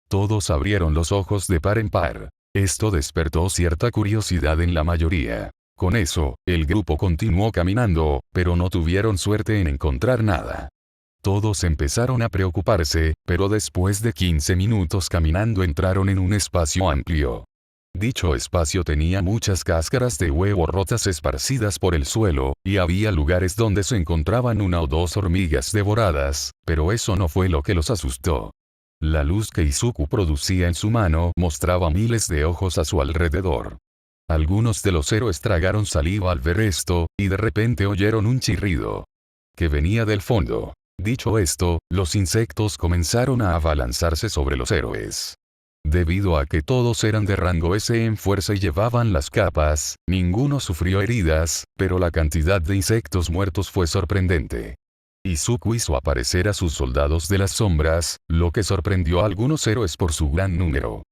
Todos abrieron los ojos de par en par. Esto despertó cierta curiosidad en la mayoría. Con eso, el grupo continuó caminando, pero no tuvieron suerte en encontrar nada. Todos empezaron a preocuparse, pero después de 15 minutos caminando entraron en un espacio amplio. Dicho espacio tenía muchas cáscaras de huevo rotas esparcidas por el suelo, y había lugares donde se encontraban una o dos hormigas devoradas, pero eso no fue lo que los asustó. La luz que Izuku producía en su mano mostraba miles de ojos a su alrededor. Algunos de los héroes tragaron saliva al ver esto, y de repente oyeron un chirrido que venía del fondo. Dicho esto, los insectos comenzaron a abalanzarse sobre los héroes. Debido a que todos eran de rango S en fuerza y llevaban las capas, ninguno sufrió heridas, pero la cantidad de insectos muertos fue sorprendente. Izuku hizo aparecer a sus soldados de las sombras, lo que sorprendió a algunos héroes por su gran número.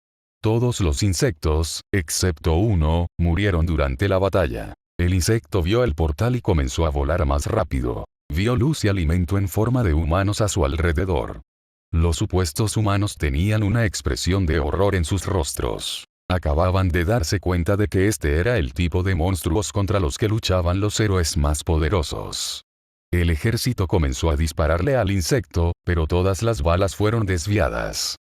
Todos los insectos, excepto uno, murieron durante la batalla. El insecto vio el portal y comenzó a volar más rápido. Vio luz y alimento en forma de humanos a su alrededor. Los supuestos humanos tenían una expresión de horror en sus rostros. Acababan de darse cuenta de que este era el tipo de monstruos contra los que luchaban los héroes más poderosos. El ejército comenzó a dispararle al insecto, pero todas las balas fueron desviadas.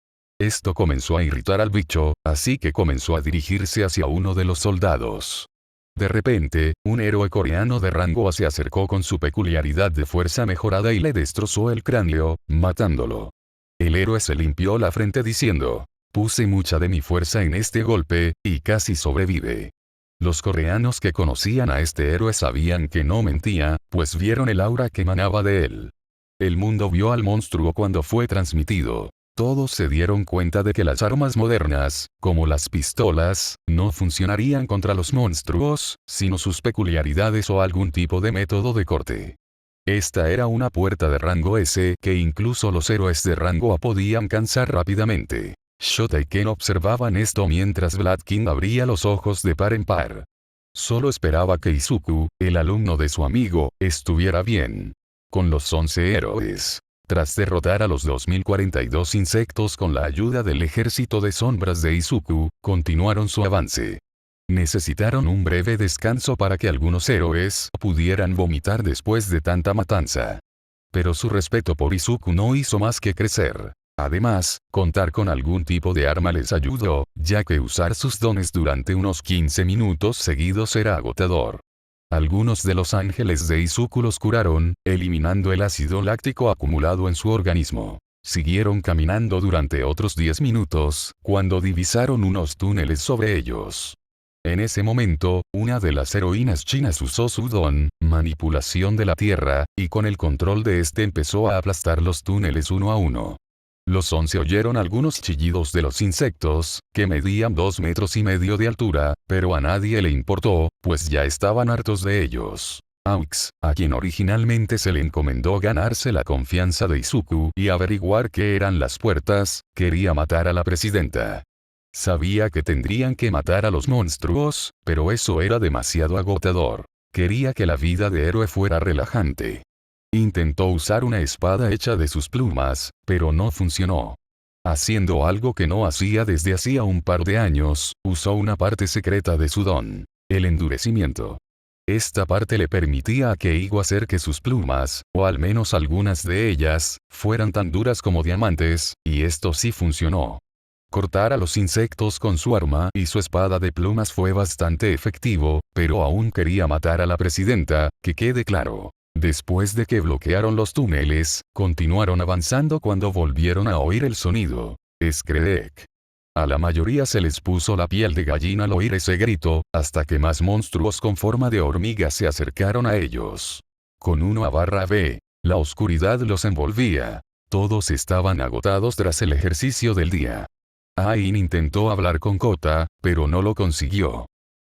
Esto comenzó a irritar al bicho, así que comenzó a dirigirse hacia uno de los soldados. De repente, un héroe coreano de rango A se acercó con su peculiaridad de fuerza mejorada y le destrozó el cráneo, matándolo. El héroe se limpió la frente diciendo: "Puse mucha de mi fuerza en este golpe, y casi sobrevive". Los coreanos que conocían a este héroe sabían que no mentía, pues vieron el aura que emanaba de él. El mundo vio al monstruo cuando fue transmitido. Todos se dieron cuenta de que las armas modernas, como las pistolas, no funcionarían contra los monstruos, sino sus peculiaridades o algún tipo de método de corte. Esta era una puerta de rango S que incluso los héroes de rango A podían cansar rápidamente. Shota y Ken observaban esto mientras Vladkin abría los ojos de par en par. Solo esperaba que Izuku, el alumno de su amigo, estuviera bien. Con los 11 héroes. Tras derrotar a los 2042 insectos con la ayuda del ejército de sombras de Izuku, continuaron su avance. Necesitaron un breve descanso para que algunos héroes pudieran vomitar después de tanta matanza. Pero su respeto por Izuku no hizo más que crecer. Además, contar con algún tipo de arma les ayudó, ya que usar sus dones durante unos 15 minutos seguidos era agotador. Algunos de los ángeles de Izuku los curaron, eliminando el ácido láctico acumulado en su organismo. Siguieron caminando durante otros 10 minutos, cuando divisaron unos túneles sobre ellos. En ese momento, una de las heroínas chinas usó su don, manipulación de la tierra, y con el control de este empezó a aplastar los túneles uno a uno. Los 11 oyeron algunos chillidos de los insectos, que medían 2,5 metros de altura, pero a nadie le importó, pues ya estaban hartos de ellos. Aux, a quien originalmente se le encomendó ganarse la confianza de Izuku y averiguar qué eran las puertas, quería matar a la presidenta. Sabía que tendrían que matar a los monstruos, pero eso era demasiado agotador. Quería que la vida de héroe fuera relajante. Intentó usar una espada hecha de sus plumas, pero no funcionó. Haciendo algo que no hacía desde hacía un par de años, usó una parte secreta de su don, el endurecimiento. Esta parte le permitía a Keigo hacer que sus plumas, o al menos algunas de ellas, fueran tan duras como diamantes, y esto sí funcionó. Cortar a los insectos con su arma y su espada de plumas fue bastante efectivo, pero aún quería matar a la presidenta, que quede claro. Después de que bloquearon los túneles, continuaron avanzando cuando volvieron a oír el sonido. Skreek. A la mayoría se les puso la piel de gallina al oír ese grito, hasta que más monstruos con forma de hormiga se acercaron a ellos. Con 1/B, la oscuridad los envolvía. Todos estaban agotados tras el ejercicio del día. Ain intentó hablar con Kota, pero no lo consiguió.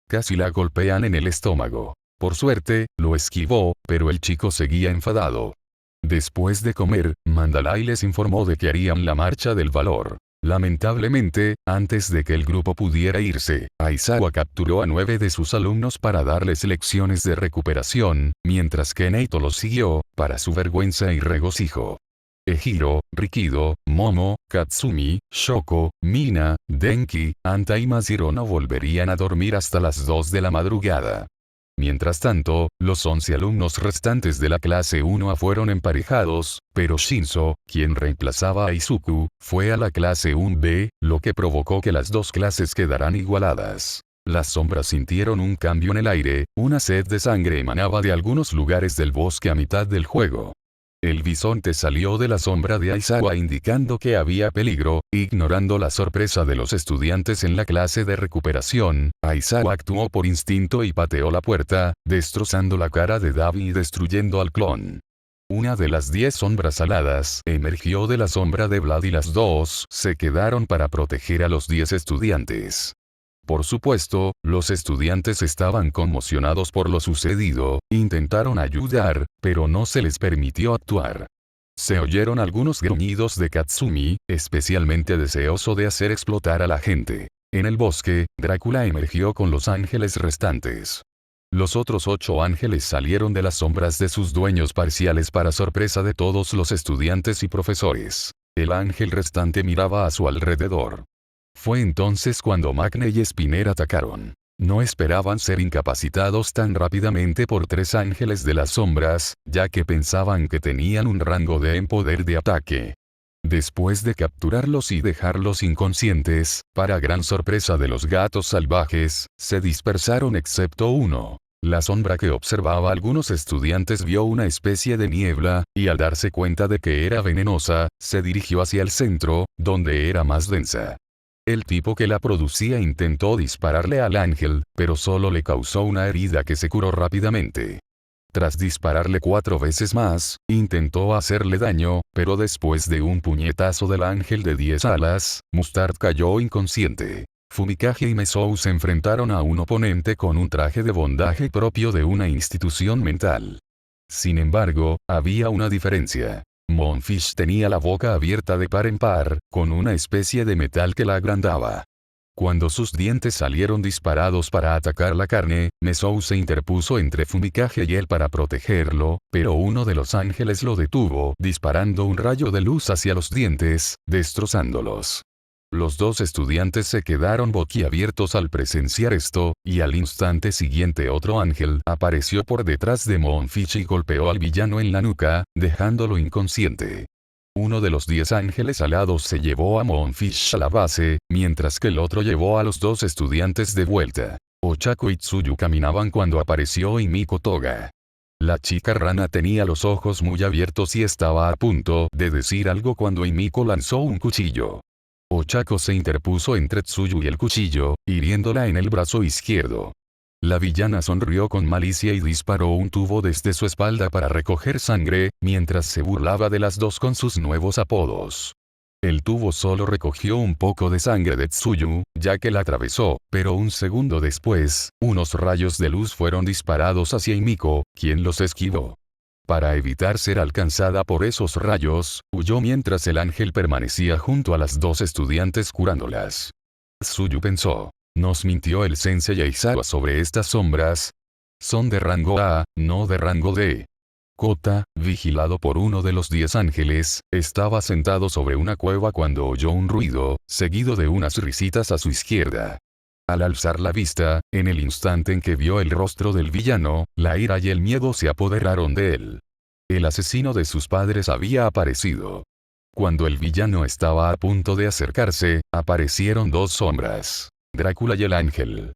Casi la golpean en el estómago. Por suerte, lo esquivó, pero el chico seguía enfadado. Después de comer, Mandalay les informó de que harían la marcha del valor. Lamentablemente, antes de que el grupo pudiera irse, Aizawa capturó a 9 de sus alumnos para darles lecciones de recuperación, mientras que Neito los siguió, para su vergüenza y regocijo. Ejiro, Rikido, Momo, Katsumi, Shoko, Mina, Denki, Anta y Masiro no volverían a dormir hasta las 2 de la madrugada. Mientras tanto, los 11 alumnos restantes de la clase 1A fueron emparejados, pero Shinzo, quien reemplazaba a Izuku, fue a la clase 1B, lo que provocó que las dos clases quedaran igualadas. Las sombras sintieron un cambio en el aire, una sed de sangre emanaba de algunos lugares del bosque a mitad del juego. El bisonte salió de la sombra de Aizawa indicando que había peligro, ignorando la sorpresa de los estudiantes en la clase de recuperación. Aizawa actuó por instinto y pateó la puerta, destrozando la cara de Davi y destruyendo al clon. Una de las 10 sombras aladas emergió de la sombra de Vlad y las dos se quedaron para proteger a los 10 estudiantes. Por supuesto, los estudiantes estaban conmocionados por lo sucedido, intentaron ayudar, pero no se les permitió actuar. Se oyeron algunos gruñidos de Katsumi, especialmente deseoso de hacer explotar a la gente. En el bosque, Drácula emergió con los ángeles restantes. Los otros 8 ángeles salieron de las sombras de sus dueños parciales para sorpresa de todos los estudiantes y profesores. El ángel restante miraba a su alrededor. Fue entonces cuando Magne y Spinner atacaron. No esperaban ser incapacitados tan rápidamente por 3 ángeles de las sombras, ya que pensaban que tenían un rango en poder de ataque. Después de capturarlos y dejarlos inconscientes, para gran sorpresa de los gatos salvajes, se dispersaron excepto uno. La sombra que observaba a algunos estudiantes vio una especie de niebla, y al darse cuenta de que era venenosa, se dirigió hacia el centro, donde era más densa. El tipo que la producía intentó dispararle al ángel, pero solo le causó una herida que se curó rápidamente. Tras dispararle 4 veces más, intentó hacerle daño, pero después de un puñetazo del ángel de 10 alas, Mustard cayó inconsciente. Fumikage y Mesou se enfrentaron a un oponente con un traje de bondaje propio de una institución mental. Sin embargo, había una diferencia. Moonfish tenía la boca abierta de par en par, con una especie de metal que la agrandaba. Cuando sus dientes salieron disparados para atacar la carne, Mesou se interpuso entre Fumikage y él para protegerlo, pero uno de los ángeles lo detuvo, disparando un rayo de luz hacia los dientes, destrozándolos. Los 2 estudiantes se quedaron boquiabiertos al presenciar esto, y al instante siguiente otro ángel apareció por detrás de Moonfish y golpeó al villano en la nuca, dejándolo inconsciente. Uno de los 10 ángeles alados se llevó a Moonfish a la base, mientras que el otro llevó a los 2 estudiantes de vuelta. Ochako y Tsuyu caminaban cuando apareció Himiko Toga. La chica rana tenía los ojos muy abiertos y estaba a punto de decir algo cuando Himiko lanzó un cuchillo. Ochako se interpuso entre Tsuyu y el cuchillo, hiriéndola en el brazo izquierdo. La villana sonrió con malicia y disparó un tubo desde su espalda para recoger sangre, mientras se burlaba de las dos con sus nuevos apodos. El tubo solo recogió un poco de sangre de Tsuyu, ya que la atravesó, pero un segundo después, unos rayos de luz fueron disparados hacia Himiko, quien los esquivó. Para evitar ser alcanzada por esos rayos, huyó mientras el ángel permanecía junto a las 2 estudiantes curándolas. Tsuyu pensó. Nos mintió el sensei Aizawa sobre estas sombras. Son de rango A, no de rango D. Kota, vigilado por uno de los 10 ángeles, estaba sentado sobre una cueva cuando oyó un ruido, seguido de unas risitas a su izquierda. Al alzar la vista, en el instante en que vio el rostro del villano, la ira y el miedo se apoderaron de él. El asesino de sus padres había aparecido. Cuando el villano estaba a punto de acercarse, aparecieron 2 sombras. Drácula y el ángel.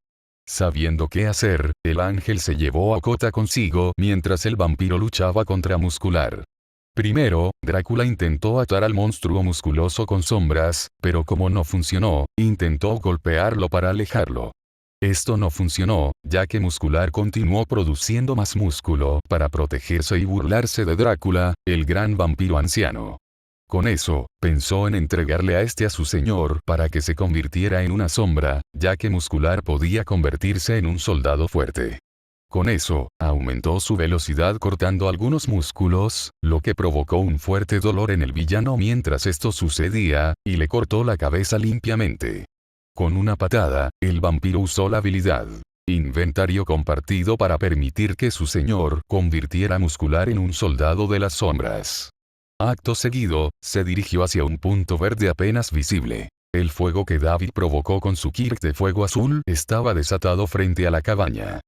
Sabiendo qué hacer, el ángel se llevó a Kota consigo mientras el vampiro luchaba contra Muscular. Primero, Drácula intentó atar al monstruo musculoso con sombras, pero como no funcionó, intentó golpearlo para alejarlo. Esto no funcionó, ya que Muscular continuó produciendo más músculo para protegerse y burlarse de Drácula, el gran vampiro anciano. Con eso, pensó en entregarle a este a su señor para que se convirtiera en una sombra, ya que Muscular podía convertirse en un soldado fuerte. Con eso, aumentó su velocidad cortando algunos músculos, lo que provocó un fuerte dolor en el villano mientras esto sucedía, y le cortó la cabeza limpiamente. Con una patada, el vampiro usó la habilidad Inventario compartido para permitir que su señor convirtiera a Muscular en un soldado de las sombras. Acto seguido, se dirigió hacia un punto verde apenas visible. El fuego que David provocó con su Kirk de fuego azul estaba desatado frente a la cabaña.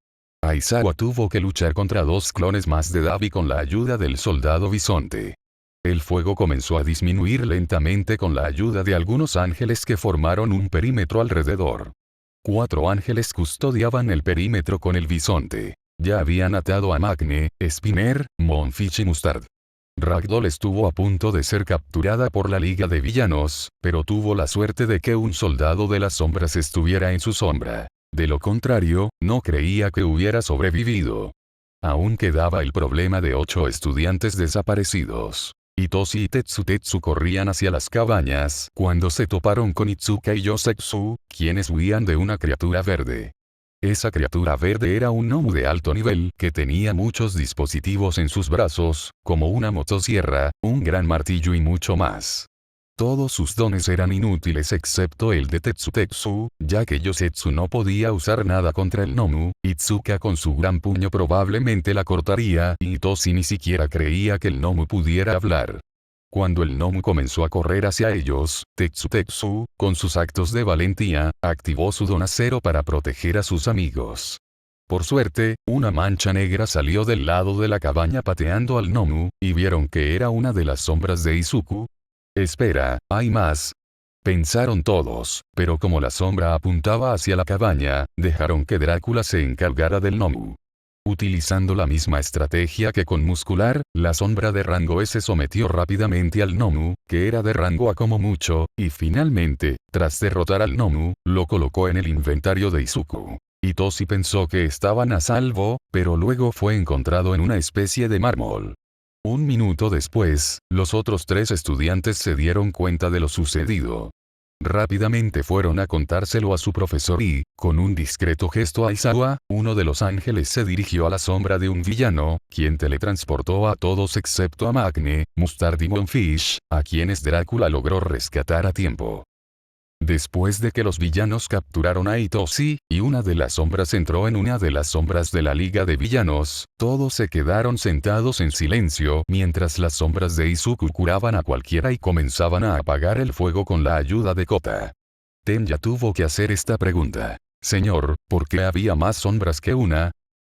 Aizawa tuvo que luchar contra 2 clones más de Davi con la ayuda del soldado bisonte. El fuego comenzó a disminuir lentamente con la ayuda de algunos ángeles que formaron un perímetro alrededor. 4 ángeles custodiaban el perímetro con el bisonte. Ya habían atado a Magne, Spinner, Moonfish y Mustard. Ragdoll estuvo a punto de ser capturada por la Liga de Villanos, pero tuvo la suerte de que un soldado de las sombras estuviera en su sombra. De lo contrario, no creía que hubiera sobrevivido. Aún quedaba el problema de 8 estudiantes desaparecidos. Hitoshi y Tetsu corrían hacia las cabañas cuando se toparon con Itsuka y Yosetsu, quienes huían de una criatura verde. Esa criatura verde era un gnomo de alto nivel que tenía muchos dispositivos en sus brazos, como una motosierra, un gran martillo y mucho más. Todos sus dones eran inútiles excepto el de Tetsu, ya que Yosetsu no podía usar nada contra el gnomo, Itsuka con su gran puño probablemente la cortaría y Hitoshi ni siquiera creía que el gnomo pudiera hablar. Cuando el gnomo comenzó a correr hacia ellos, Tetsu, con sus actos de valentía, activó su don acero para proteger a sus amigos. Por suerte, una mancha negra salió del lado de la cabaña pateando al gnomo, y vieron que era una de las sombras de Izuku. Espera, hay más. Pensaron todos, pero como la sombra apuntaba hacia la cabaña, dejaron que Drácula se encargara del gnomo. Utilizando la misma estrategia que con Muscular, la sombra de rango S sometió rápidamente al gnomo, que era de rango A como mucho, y finalmente, tras derrotar al gnomo, lo colocó en el inventario de Izuku. Hitoshi pensó que estaban a salvo, pero luego fue encontrado en una especie de mármol. Un minuto después, los otros 3 estudiantes se dieron cuenta de lo sucedido. Rápidamente fueron a contárselo a su profesor y, con un discreto gesto a Aizawa, uno de los ángeles se dirigió a la sombra de un villano, quien teletransportó a todos excepto a Magne, Mustard y Moonfish, a quienes Drácula logró rescatar a tiempo. Después de que los villanos capturaron a Hitoshi, y una de las sombras entró en una de las sombras de la Liga de Villanos, todos se quedaron sentados en silencio mientras las sombras de Izuku curaban a cualquiera y comenzaban a apagar el fuego con la ayuda de Kota. Tenya tuvo que hacer esta pregunta. Señor, ¿por qué había más sombras que una?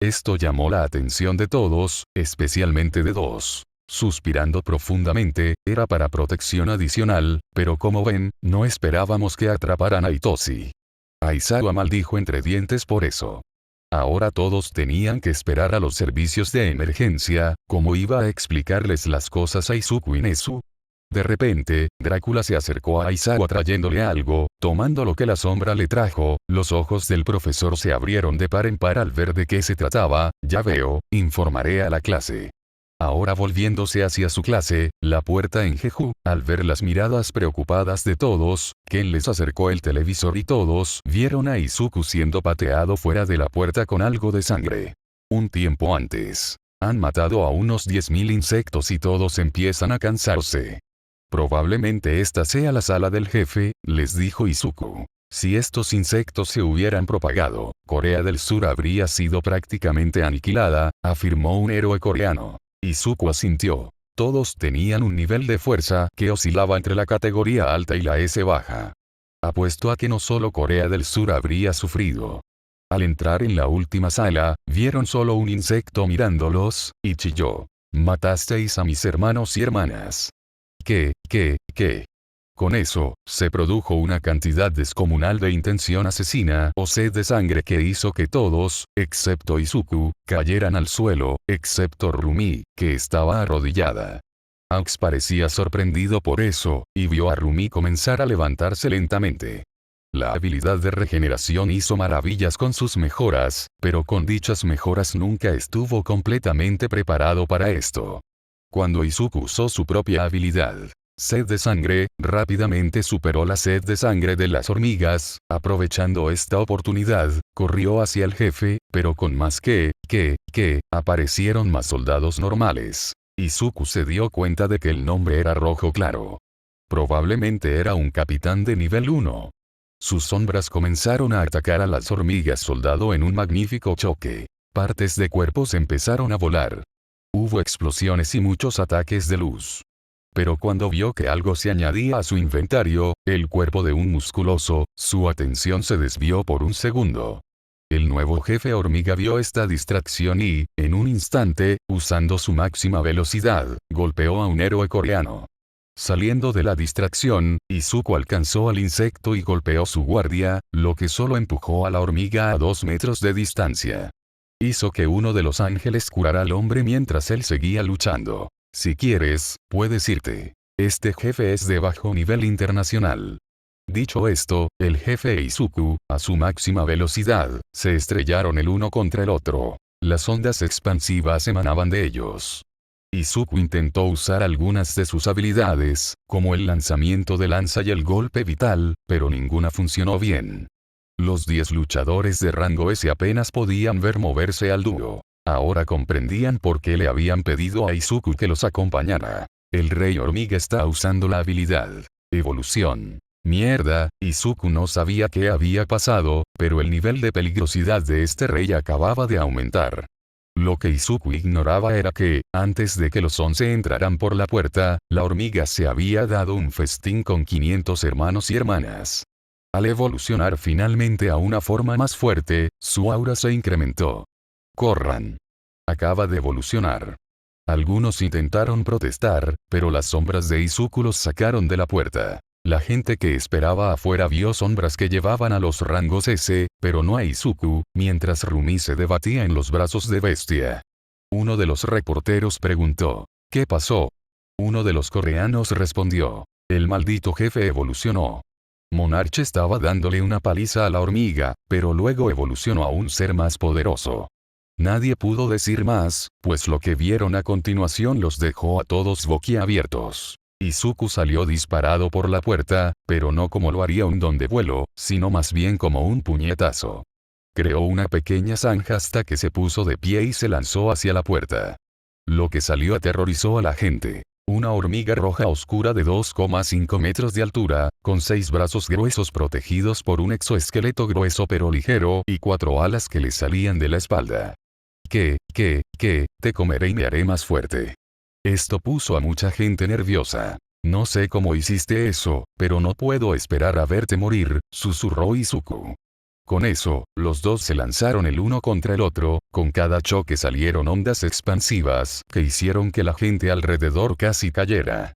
Esto llamó la atención de todos, especialmente de 2. Suspirando profundamente, era para protección adicional, pero como ven, no esperábamos que atraparan a Hitoshi. Aizawa maldijo entre dientes por eso. Ahora todos tenían que esperar a los servicios de emergencia, ¿cómo iba a explicarles las cosas a Izuku y Nezu? De repente, Drácula se acercó a Aizawa trayéndole algo, tomando lo que la sombra le trajo, los ojos del profesor se abrieron de par en par al ver de qué se trataba, ya veo, informaré a la clase. Ahora volviéndose hacia su clase, la puerta en Jeju, al ver las miradas preocupadas de todos, Ken les acercó el televisor y todos vieron a Izuku siendo pateado fuera de la puerta con algo de sangre. Un tiempo antes. Han matado a unos 10.000 insectos y todos empiezan a cansarse. Probablemente esta sea la sala del jefe, les dijo Izuku. Si estos insectos se hubieran propagado, Corea del Sur habría sido prácticamente aniquilada, afirmó un héroe coreano. Izuku asintió. Todos tenían un nivel de fuerza que oscilaba entre la categoría alta y la S baja. Apuesto a que no solo Corea del Sur habría sufrido. Al entrar en la última sala, vieron solo un insecto mirándolos, y chilló. Matasteis a mis hermanos y hermanas. ¿Qué? Con eso, se produjo una cantidad descomunal de intención asesina o sed de sangre que hizo que todos, excepto Izuku, cayeran al suelo, excepto Rumi, que estaba arrodillada. Aux parecía sorprendido por eso, y vio a Rumi comenzar a levantarse lentamente. La habilidad de regeneración hizo maravillas con sus mejoras, pero con dichas mejoras nunca estuvo completamente preparado para esto. Cuando Izuku usó su propia habilidad, sed de sangre, rápidamente superó la sed de sangre de las hormigas, aprovechando esta oportunidad, corrió hacia el jefe, pero con más aparecieron más soldados normales. Izuku se dio cuenta de que el nombre era rojo claro. Probablemente era un capitán de nivel 1. Sus sombras comenzaron a atacar a las hormigas soldado en un magnífico choque. Partes de cuerpos empezaron a volar. Hubo explosiones y muchos ataques de luz. Pero cuando vio que algo se añadía a su inventario, el cuerpo de un musculoso, su atención se desvió por un segundo. El nuevo jefe hormiga vio esta distracción y, en un instante, usando su máxima velocidad, golpeó a un héroe coreano. Saliendo de la distracción, Izuku alcanzó al insecto y golpeó su guardia, lo que solo empujó a la hormiga a 2 metros de distancia. Hizo que uno de los ángeles curara al hombre mientras él seguía luchando. Si quieres, puedes irte. Este jefe es de bajo nivel internacional. Dicho esto, el jefe e Izuku, a su máxima velocidad, se estrellaron el uno contra el otro. Las ondas expansivas emanaban de ellos. Izuku intentó usar algunas de sus habilidades, como el lanzamiento de lanza y el golpe vital, pero ninguna funcionó bien. Los 10 luchadores de rango S apenas podían ver moverse al dúo. Ahora comprendían por qué le habían pedido a Izuku que los acompañara. El rey hormiga está usando la habilidad evolución. Mierda, Izuku no sabía qué había pasado, pero el nivel de peligrosidad de este rey acababa de aumentar. Lo que Izuku ignoraba era que, antes de que los 11 entraran por la puerta, la hormiga se había dado un festín con 500 hermanos y hermanas. Al evolucionar finalmente a una forma más fuerte, su aura se incrementó. ¡Corran! Acaba de evolucionar. Algunos intentaron protestar, pero las sombras de Izuku los sacaron de la puerta. La gente que esperaba afuera vio sombras que llevaban a los rangos S, pero no a Izuku, mientras Rumi se debatía en los brazos de Bestia. Uno de los reporteros preguntó, ¿qué pasó? Uno de los coreanos respondió, el maldito jefe evolucionó. Monarch estaba dándole una paliza a la hormiga, pero luego evolucionó a un ser más poderoso. Nadie pudo decir más, pues lo que vieron a continuación los dejó a todos boquiabiertos. Izuku salió disparado por la puerta, pero no como lo haría un don de vuelo, sino más bien como un puñetazo. Creó una pequeña zanja hasta que se puso de pie y se lanzó hacia la puerta. Lo que salió aterrorizó a la gente. Una hormiga roja oscura de 2,5 metros de altura, con 6 brazos gruesos protegidos por un exoesqueleto grueso pero ligero y 4 alas que le salían de la espalda. Te comeré y me haré más fuerte. Esto puso a mucha gente nerviosa. No sé cómo hiciste eso, pero no puedo esperar a verte morir, susurró Izuku. Con eso, los dos se lanzaron el uno contra el otro, con cada choque salieron ondas expansivas, que hicieron que la gente alrededor casi cayera.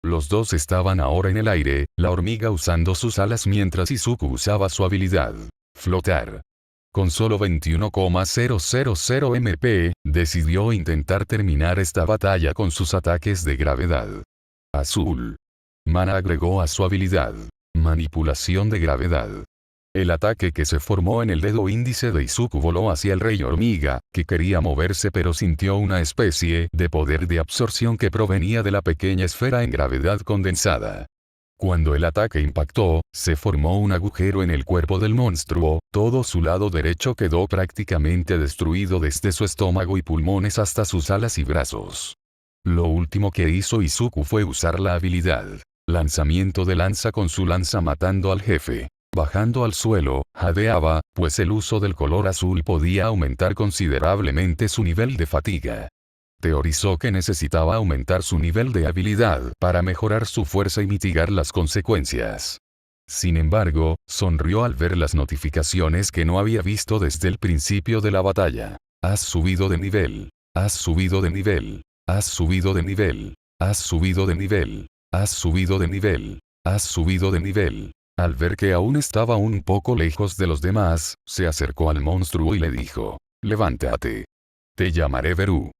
Los dos estaban ahora en el aire, la hormiga usando sus alas mientras Izuku usaba su habilidad, flotar. Con solo 21,000 MP, decidió intentar terminar esta batalla con sus ataques de gravedad. Azul. Mana agregó a su habilidad, manipulación de gravedad. El ataque que se formó en el dedo índice de Izuku voló hacia el rey hormiga, que quería moverse pero sintió una especie de poder de absorción que provenía de la pequeña esfera en gravedad condensada. Cuando el ataque impactó, se formó un agujero en el cuerpo del monstruo, todo su lado derecho quedó prácticamente destruido desde su estómago y pulmones hasta sus alas y brazos. Lo último que hizo Izuku fue usar la habilidad, lanzamiento de lanza con su lanza matando al jefe. Bajando al suelo, jadeaba, pues el uso del color azul podía aumentar considerablemente su nivel de fatiga. Teorizó que necesitaba aumentar su nivel de habilidad para mejorar su fuerza y mitigar las consecuencias. Sin embargo, sonrió al ver las notificaciones que no había visto desde el principio de la batalla. Has subido de nivel. Has subido de nivel. Has subido de nivel. Has subido de nivel. Has subido de nivel. Has subido de nivel. Al ver que aún estaba un poco lejos de los demás, se acercó al monstruo y le dijo, levántate. Te llamaré Beru.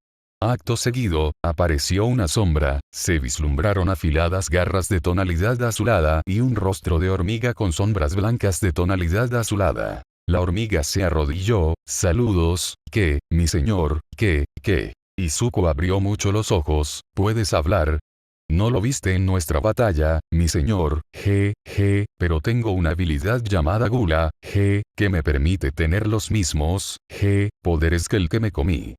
Acto seguido, apareció una sombra, se vislumbraron afiladas garras de tonalidad azulada y un rostro de hormiga con sombras blancas de tonalidad azulada. La hormiga se arrodilló, saludos, mi señor, Izuku abrió mucho los ojos, ¿puedes hablar? No lo viste en nuestra batalla, mi señor, pero tengo una habilidad llamada Gula, que me permite tener los mismos, poderes que el que me comí.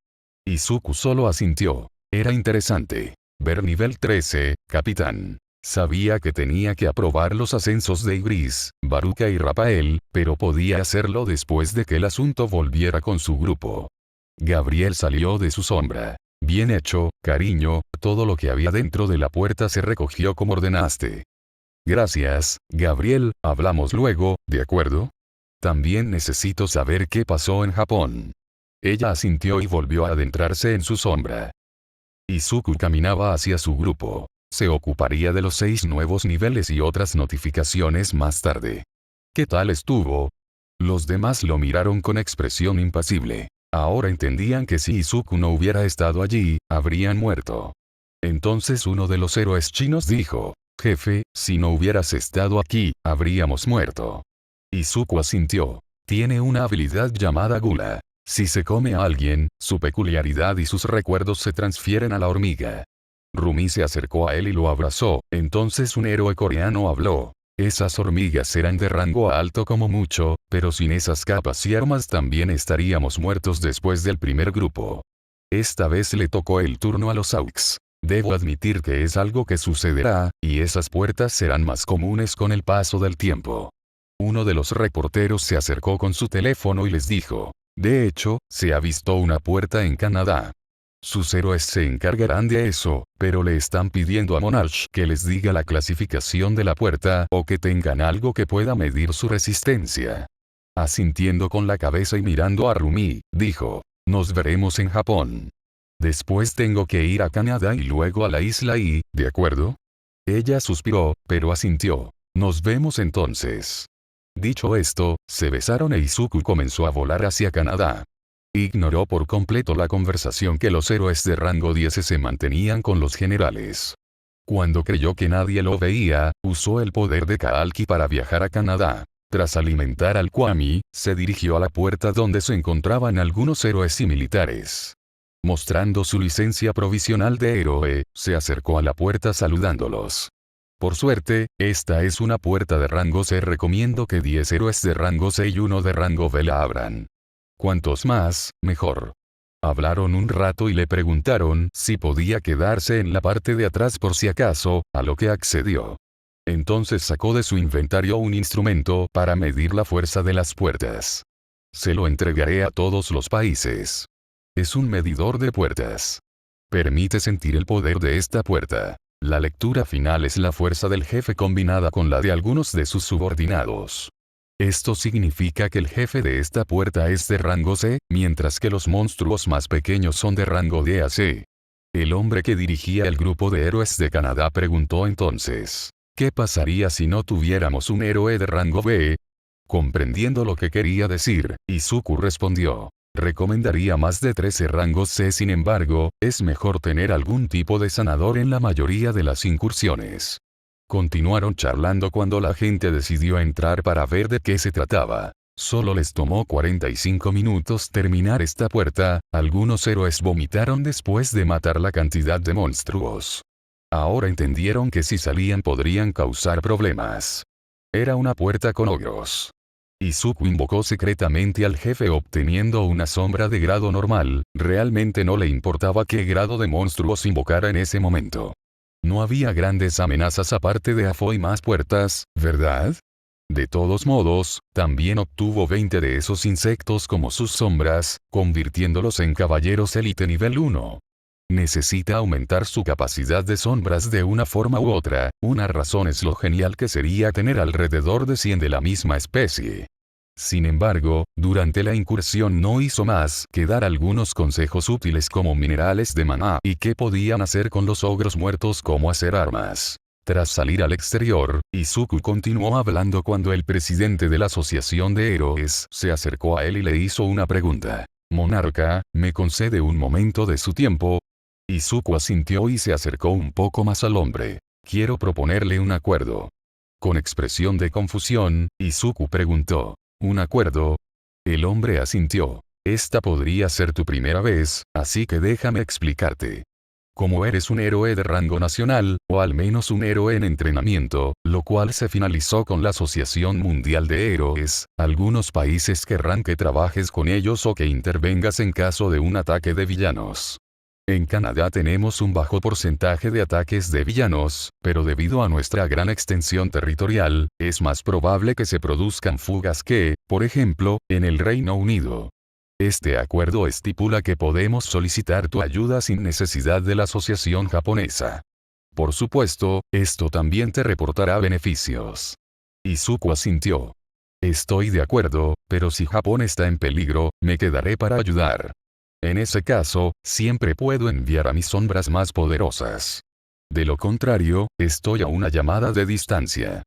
Izuku solo asintió. Era interesante. Ver nivel 13, capitán. Sabía que tenía que aprobar los ascensos de Ibris, Baruka y Rafael, pero podía hacerlo después de que el asunto volviera con su grupo. Gabriel salió de su sombra. Bien hecho, cariño, todo lo que había dentro de la puerta se recogió como ordenaste. Gracias, Gabriel, hablamos luego, ¿de acuerdo? También necesito saber qué pasó en Japón. Ella asintió y volvió a adentrarse en su sombra. Izuku caminaba hacia su grupo. Se ocuparía de los 6 nuevos niveles y otras notificaciones más tarde. ¿Qué tal estuvo? Los demás lo miraron con expresión impasible. Ahora entendían que si Izuku no hubiera estado allí, habrían muerto. Entonces uno de los héroes chinos dijo, jefe, si no hubieras estado aquí, habríamos muerto. Izuku asintió. Tiene una habilidad llamada Gula. Si se come a alguien, su peculiarizar y sus recuerdos se transfieren a la hormiga. Rumi se acercó a él y lo abrazó. Entonces un héroe coreano habló. Esas hormigas eran de rango alto como mucho, pero sin esas capas y armas también estaríamos muertos después del primer grupo. Esta vez le tocó el turno a los AUX. Debo admitir que es algo que sucederá, y esas puertas serán más comunes con el paso del tiempo. Uno de los reporteros se acercó con su teléfono y les dijo. De hecho, se ha visto una puerta en Canadá. Sus héroes se encargarán de eso, pero le están pidiendo a Monarch que les diga la clasificación de la puerta o que tengan algo que pueda medir su resistencia. Asintiendo con la cabeza y mirando a Rumi, dijo, nos veremos en Japón. Después tengo que ir a Canadá y luego a la isla y, ¿de acuerdo? Ella suspiró, pero asintió. Nos vemos entonces. Dicho esto, se besaron e Izuku comenzó a volar hacia Canadá. Ignoró por completo la conversación que los héroes de rango 10 se mantenían con los generales. Cuando creyó que nadie lo veía, usó el poder de Kaalki para viajar a Canadá. Tras alimentar al Kwami, se dirigió a la puerta donde se encontraban algunos héroes y militares. Mostrando su licencia provisional de héroe, se acercó a la puerta saludándolos. Por suerte, esta es una puerta de rango C. Recomiendo que 10 héroes de rango C y 1 de rango B la abran. Cuantos más, mejor. Hablaron un rato y le preguntaron si podía quedarse en la parte de atrás por si acaso, a lo que accedió. Entonces sacó de su inventario un instrumento para medir la fuerza de las puertas. Se lo entregaré a todos los países. Es un medidor de puertas. Permite sentir el poder de esta puerta. La lectura final es la fuerza del jefe combinada con la de algunos de sus subordinados. Esto significa que el jefe de esta puerta es de rango C, mientras que los monstruos más pequeños son de rango D a C. El hombre que dirigía el grupo de héroes de Canadá preguntó entonces, ¿qué pasaría si no tuviéramos un héroe de rango B? Comprendiendo lo que quería decir, Izuku respondió, recomendaría más de 13 rangos C. Sin embargo, es mejor tener algún tipo de sanador en la mayoría de las incursiones. Continuaron charlando cuando la gente decidió entrar para ver de qué se trataba. Solo les tomó 45 minutos terminar esta puerta, algunos héroes vomitaron después de matar la cantidad de monstruos. Ahora entendieron que si salían podrían causar problemas. Era una puerta con ogros. Izuku invocó secretamente al jefe obteniendo una sombra de grado normal, realmente no le importaba qué grado de monstruos invocara en ese momento. No había grandes amenazas aparte de Afo y más puertas, ¿verdad? De todos modos, también obtuvo 20 de esos insectos como sus sombras, convirtiéndolos en caballeros élite nivel 1. Necesita aumentar su capacidad de sombras de una forma u otra, una razón es lo genial que sería tener alrededor de 100 de la misma especie. Sin embargo, durante la incursión no hizo más que dar algunos consejos útiles como minerales de maná y qué podían hacer con los ogros muertos como hacer armas. Tras salir al exterior, Izuku continuó hablando cuando el presidente de la Asociación de Héroes se acercó a él y le hizo una pregunta. Monarca, ¿me concede un momento de su tiempo? Izuku asintió y se acercó un poco más al hombre. Quiero proponerle un acuerdo. Con expresión de confusión, Izuku preguntó. ¿Un acuerdo? El hombre asintió. Esta podría ser tu primera vez, así que déjame explicarte. Como eres un héroe de rango nacional, o al menos un héroe en entrenamiento, lo cual se finalizó con la Asociación Mundial de Héroes, algunos países querrán que trabajes con ellos o que intervengas en caso de un ataque de villanos. En Canadá tenemos un bajo porcentaje de ataques de villanos, pero debido a nuestra gran extensión territorial, es más probable que se produzcan fugas que, por ejemplo, en el Reino Unido. Este acuerdo estipula que podemos solicitar tu ayuda sin necesidad de la asociación japonesa. Por supuesto, esto también te reportará beneficios. Izuku asintió. Estoy de acuerdo, pero si Japón está en peligro, me quedaré para ayudar. En ese caso, siempre puedo enviar a mis sombras más poderosas. De lo contrario, estoy a una llamada de distancia.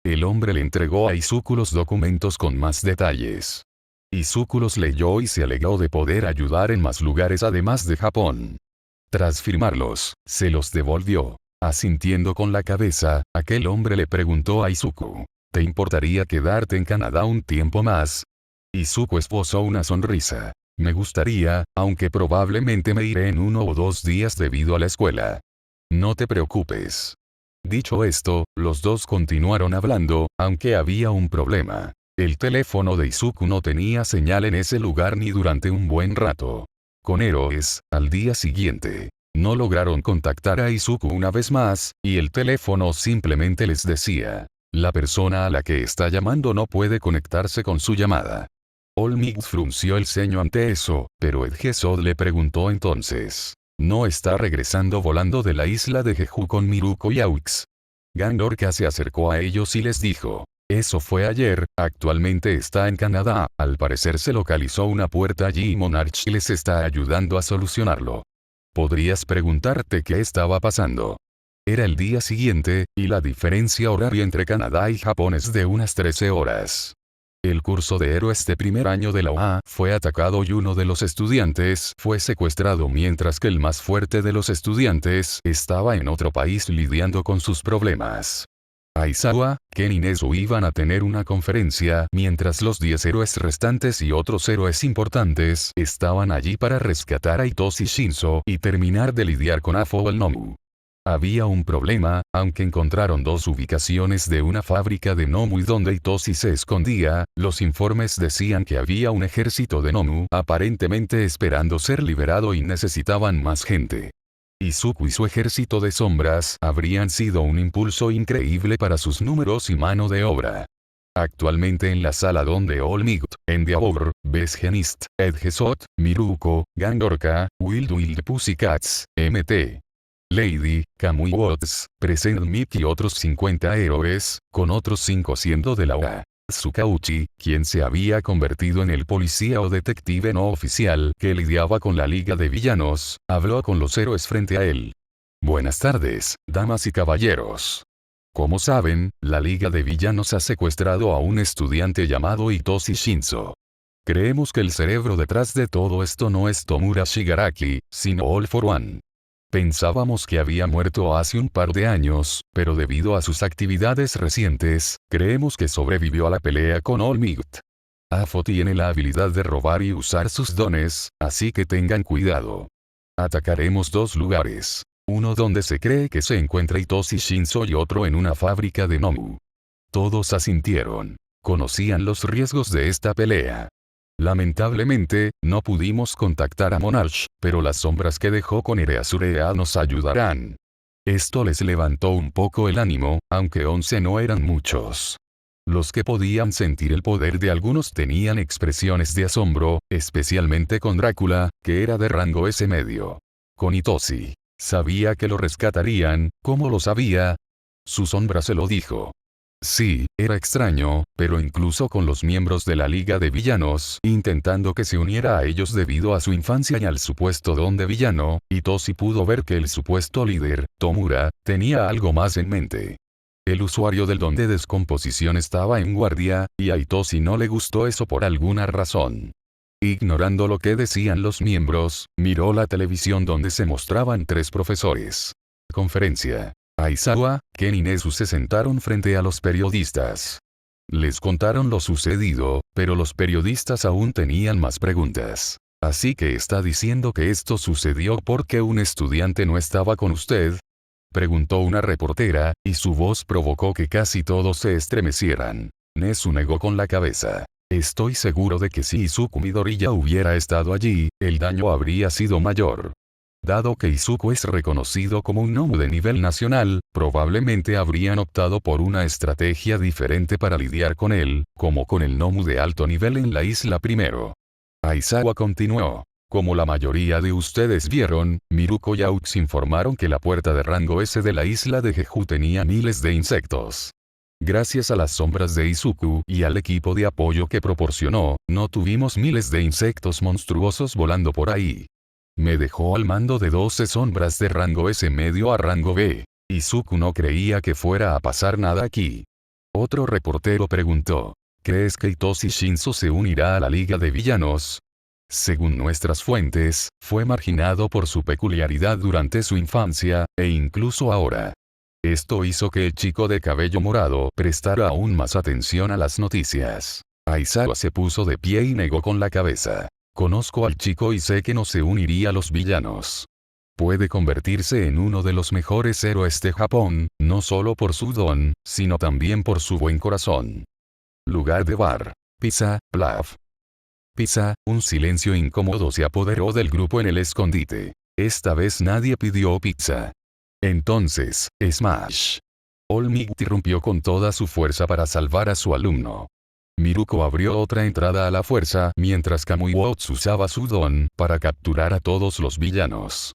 El hombre le entregó a Izuku los documentos con más detalles. Izuku los leyó y se alegró de poder ayudar en más lugares además de Japón. Tras firmarlos, se los devolvió. Asintiendo con la cabeza, aquel hombre le preguntó a Izuku, ¿te importaría quedarte en Canadá un tiempo más? Izuku esbozó una sonrisa. Me gustaría, aunque probablemente me iré en 1 o 2 días debido a la escuela. No te preocupes. Dicho esto, los dos continuaron hablando, aunque había un problema. El teléfono de Izuku no tenía señal en ese lugar ni durante un buen rato. Con Héroes, al día siguiente, no lograron contactar a Izuku una vez más, y el teléfono simplemente les decía: la persona a la que está llamando no puede conectarse con su llamada. All Might frunció el ceño ante eso, pero Edgesod le preguntó entonces: ¿no está regresando volando de la isla de Jeju con Miruko y Aux? Gandorka se acercó a ellos y les dijo: eso fue ayer, actualmente está en Canadá, al parecer se localizó una puerta allí y Monarch les está ayudando a solucionarlo. Podrías preguntarte qué estaba pasando. Era el día siguiente, y la diferencia horaria entre Canadá y Japón es de unas 13 horas. El curso de héroes de primer año de la UA fue atacado y uno de los estudiantes fue secuestrado mientras que el más fuerte de los estudiantes estaba en otro país lidiando con sus problemas. Aizawa, Ken y Nezu iban a tener una conferencia mientras los 10 héroes restantes y otros héroes importantes estaban allí para rescatar a Itoshi Shinzo y terminar de lidiar con Afo el Nomu. Había un problema, aunque encontraron 2 ubicaciones de una fábrica de Nomu y donde Itoshi se escondía, los informes decían que había un ejército de Nomu aparentemente esperando ser liberado y necesitaban más gente. Izuku y su ejército de sombras habrían sido un impulso increíble para sus números y mano de obra. Actualmente en la sala donde All Might, Endeavor, Besgenist, Edgesod, Miruko, Gandorka, Wild Pussycats, Mt. Lady, Kamui Watts, Present Mick y otros 50 héroes, con otros 5 siendo de la OA. Tsukauchi, quien se había convertido en el policía o detective no oficial que lidiaba con la Liga de Villanos, habló con los héroes frente a él. Buenas tardes, damas y caballeros. Como saben, la Liga de Villanos ha secuestrado a un estudiante llamado Itoshi Shinzo. Creemos que el cerebro detrás de todo esto no es Tomura Shigaraki, sino All for One. Pensábamos que había muerto hace un par de años, pero debido a sus actividades recientes, creemos que sobrevivió a la pelea con All Might. Afo tiene la habilidad de robar y usar sus dones, así que tengan cuidado. Atacaremos 2 lugares. Uno donde se cree que se encuentra Itoshi Shinzo y otro en una fábrica de Nomu. Todos asintieron. Conocían los riesgos de esta pelea. Lamentablemente, no pudimos contactar a Monarch, pero las sombras que dejó con Ireasurea nos ayudarán. Esto les levantó un poco el ánimo, aunque 11 no eran muchos. Los que podían sentir el poder de algunos tenían expresiones de asombro, especialmente con Drácula, que era de rango S medio. Con Itoshi. Sabía que lo rescatarían, ¿cómo lo sabía? Su sombra se lo dijo. Sí, era extraño, pero incluso con los miembros de la Liga de Villanos intentando que se uniera a ellos debido a su infancia y al supuesto don de villano, Itoshi pudo ver que el supuesto líder, Tomura, tenía algo más en mente. El usuario del don de descomposición estaba en guardia, y a Itoshi no le gustó eso por alguna razón. Ignorando lo que decían los miembros, miró la televisión donde se mostraban 3 profesores. Conferencia. Aizawa, Ken y Nezu se sentaron frente a los periodistas. Les contaron lo sucedido, pero los periodistas aún tenían más preguntas. ¿Así que está diciendo que esto sucedió porque un estudiante no estaba con usted? Preguntó una reportera, y su voz provocó que casi todos se estremecieran. Nezu negó con la cabeza. Estoy seguro de que si Izuku Midoriya hubiera estado allí, el daño habría sido mayor. Dado que Izuku es reconocido como un Nomu de nivel nacional, probablemente habrían optado por una estrategia diferente para lidiar con él, como con el Nomu de alto nivel en la isla primero. Aizawa continuó. Como la mayoría de ustedes vieron, Miruko y Aux informaron que la puerta de rango S de la isla de Jeju tenía miles de insectos. Gracias a las sombras de Izuku y al equipo de apoyo que proporcionó, no tuvimos miles de insectos monstruosos volando por ahí. Me dejó al mando de 12 sombras de rango S medio a rango B. Izuku no creía que fuera a pasar nada aquí. Otro reportero preguntó. ¿Crees que Itoshi Shinzo se unirá a la Liga de Villanos? Según nuestras fuentes, fue marginado por su peculiaridad durante su infancia, e incluso ahora. Esto hizo que el chico de cabello morado prestara aún más atención a las noticias. Aizawa se puso de pie y negó con la cabeza. Conozco al chico y sé que no se uniría a los villanos. Puede convertirse en uno de los mejores héroes de Japón, no solo por su don, sino también por su buen corazón. Lugar de bar. Pizza, Plav. Pizza, un silencio incómodo se apoderó del grupo en el escondite. Esta vez nadie pidió pizza. Entonces, Smash. All-Might irrumpió con toda su fuerza para salvar a su alumno. Miruko abrió otra entrada a la fuerza mientras Kamui Watts usaba su don para capturar a todos los villanos.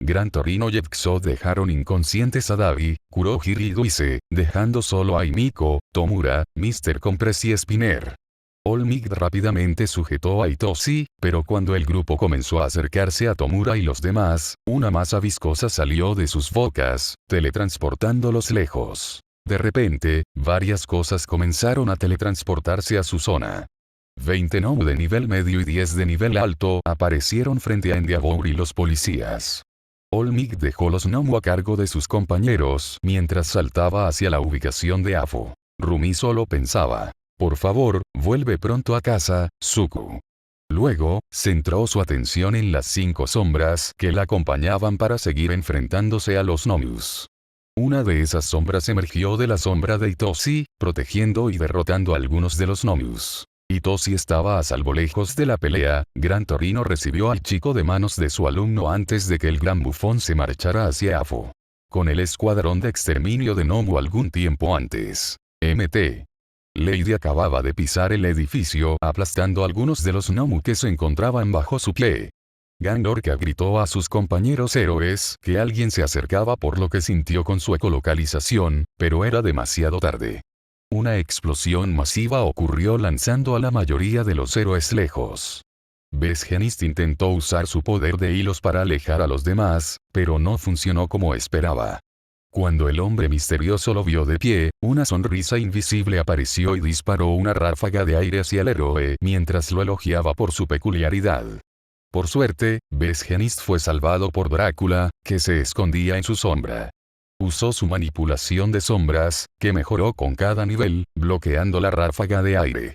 Gran Torino y Exo dejaron inconscientes a Dabi, Kurohiri y Guise, dejando solo a Himiko, Tomura, Mr. Compress y Spinner. All-Might rápidamente sujetó a Itoshi, pero cuando el grupo comenzó a acercarse a Tomura y los demás, una masa viscosa salió de sus bocas, teletransportándolos lejos. De repente, varias cosas comenzaron a teletransportarse a su zona. 20 Nomu de nivel medio y 10 de nivel alto aparecieron frente a Endeavor y los policías. All-Might dejó los Nomu a cargo de sus compañeros mientras saltaba hacia la ubicación de Afo. Rumi solo pensaba: por favor, vuelve pronto a casa, Suku. Luego, centró su atención en las 5 sombras que la acompañaban para seguir enfrentándose a los Nomus. Una de esas sombras emergió de la sombra de Itoshi, protegiendo y derrotando a algunos de los Nomus. Itoshi estaba a salvo lejos de la pelea. Gran Torino recibió al chico de manos de su alumno antes de que el gran bufón se marchara hacia Afo. Con el escuadrón de exterminio de Nomu algún tiempo antes. Mt. Lady acababa de pisar el edificio aplastando a algunos de los Nomu que se encontraban bajo su pie. Gandorka gritó a sus compañeros héroes que alguien se acercaba por lo que sintió con su ecolocalización, pero era demasiado tarde. Una explosión masiva ocurrió lanzando a la mayoría de los héroes lejos. Besgenist intentó usar su poder de hilos para alejar a los demás, pero no funcionó como esperaba. Cuando el hombre misterioso lo vio de pie, una sonrisa invisible apareció y disparó una ráfaga de aire hacia el héroe mientras lo elogiaba por su peculiaridad. Por suerte, Besgenist fue salvado por Drácula, que se escondía en su sombra. Usó su manipulación de sombras, que mejoró con cada nivel, bloqueando la ráfaga de aire.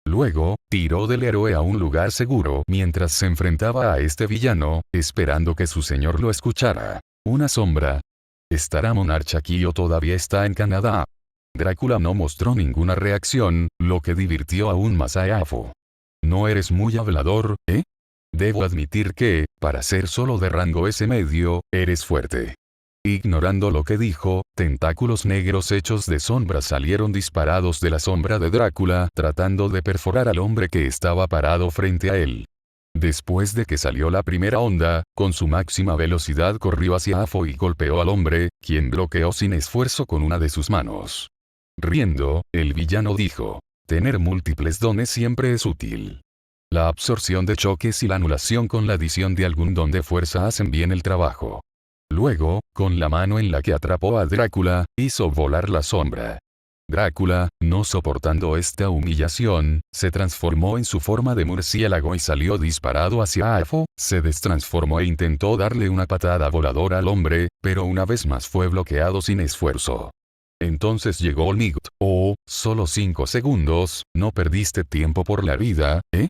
Luego, tiró del héroe a un lugar seguro mientras se enfrentaba a este villano, esperando que su señor lo escuchara. Una sombra. ¿Estará Monarch aquí o todavía está en Canadá? Drácula no mostró ninguna reacción, lo que divirtió aún más a Afo. No eres muy hablador, ¿eh? Debo admitir que, para ser solo de rango S medio, eres fuerte. Ignorando lo que dijo, tentáculos negros hechos de sombra salieron disparados de la sombra de Drácula, tratando de perforar al hombre que estaba parado frente a él. Después de que salió la primera onda, con su máxima velocidad corrió hacia Afo y golpeó al hombre, quien bloqueó sin esfuerzo con una de sus manos. Riendo, el villano dijo: tener múltiples dones siempre es útil. La absorción de choques y la anulación con la adición de algún don de fuerza hacen bien el trabajo. Luego, con la mano en la que atrapó a Drácula, hizo volar la sombra. Drácula, no soportando esta humillación, se transformó en su forma de murciélago y salió disparado hacia Afo, se destransformó e intentó darle una patada voladora al hombre, pero una vez más fue bloqueado sin esfuerzo. Entonces llegó All-Might. Oh, solo 5 segundos, ¿no perdiste tiempo por la vida, eh?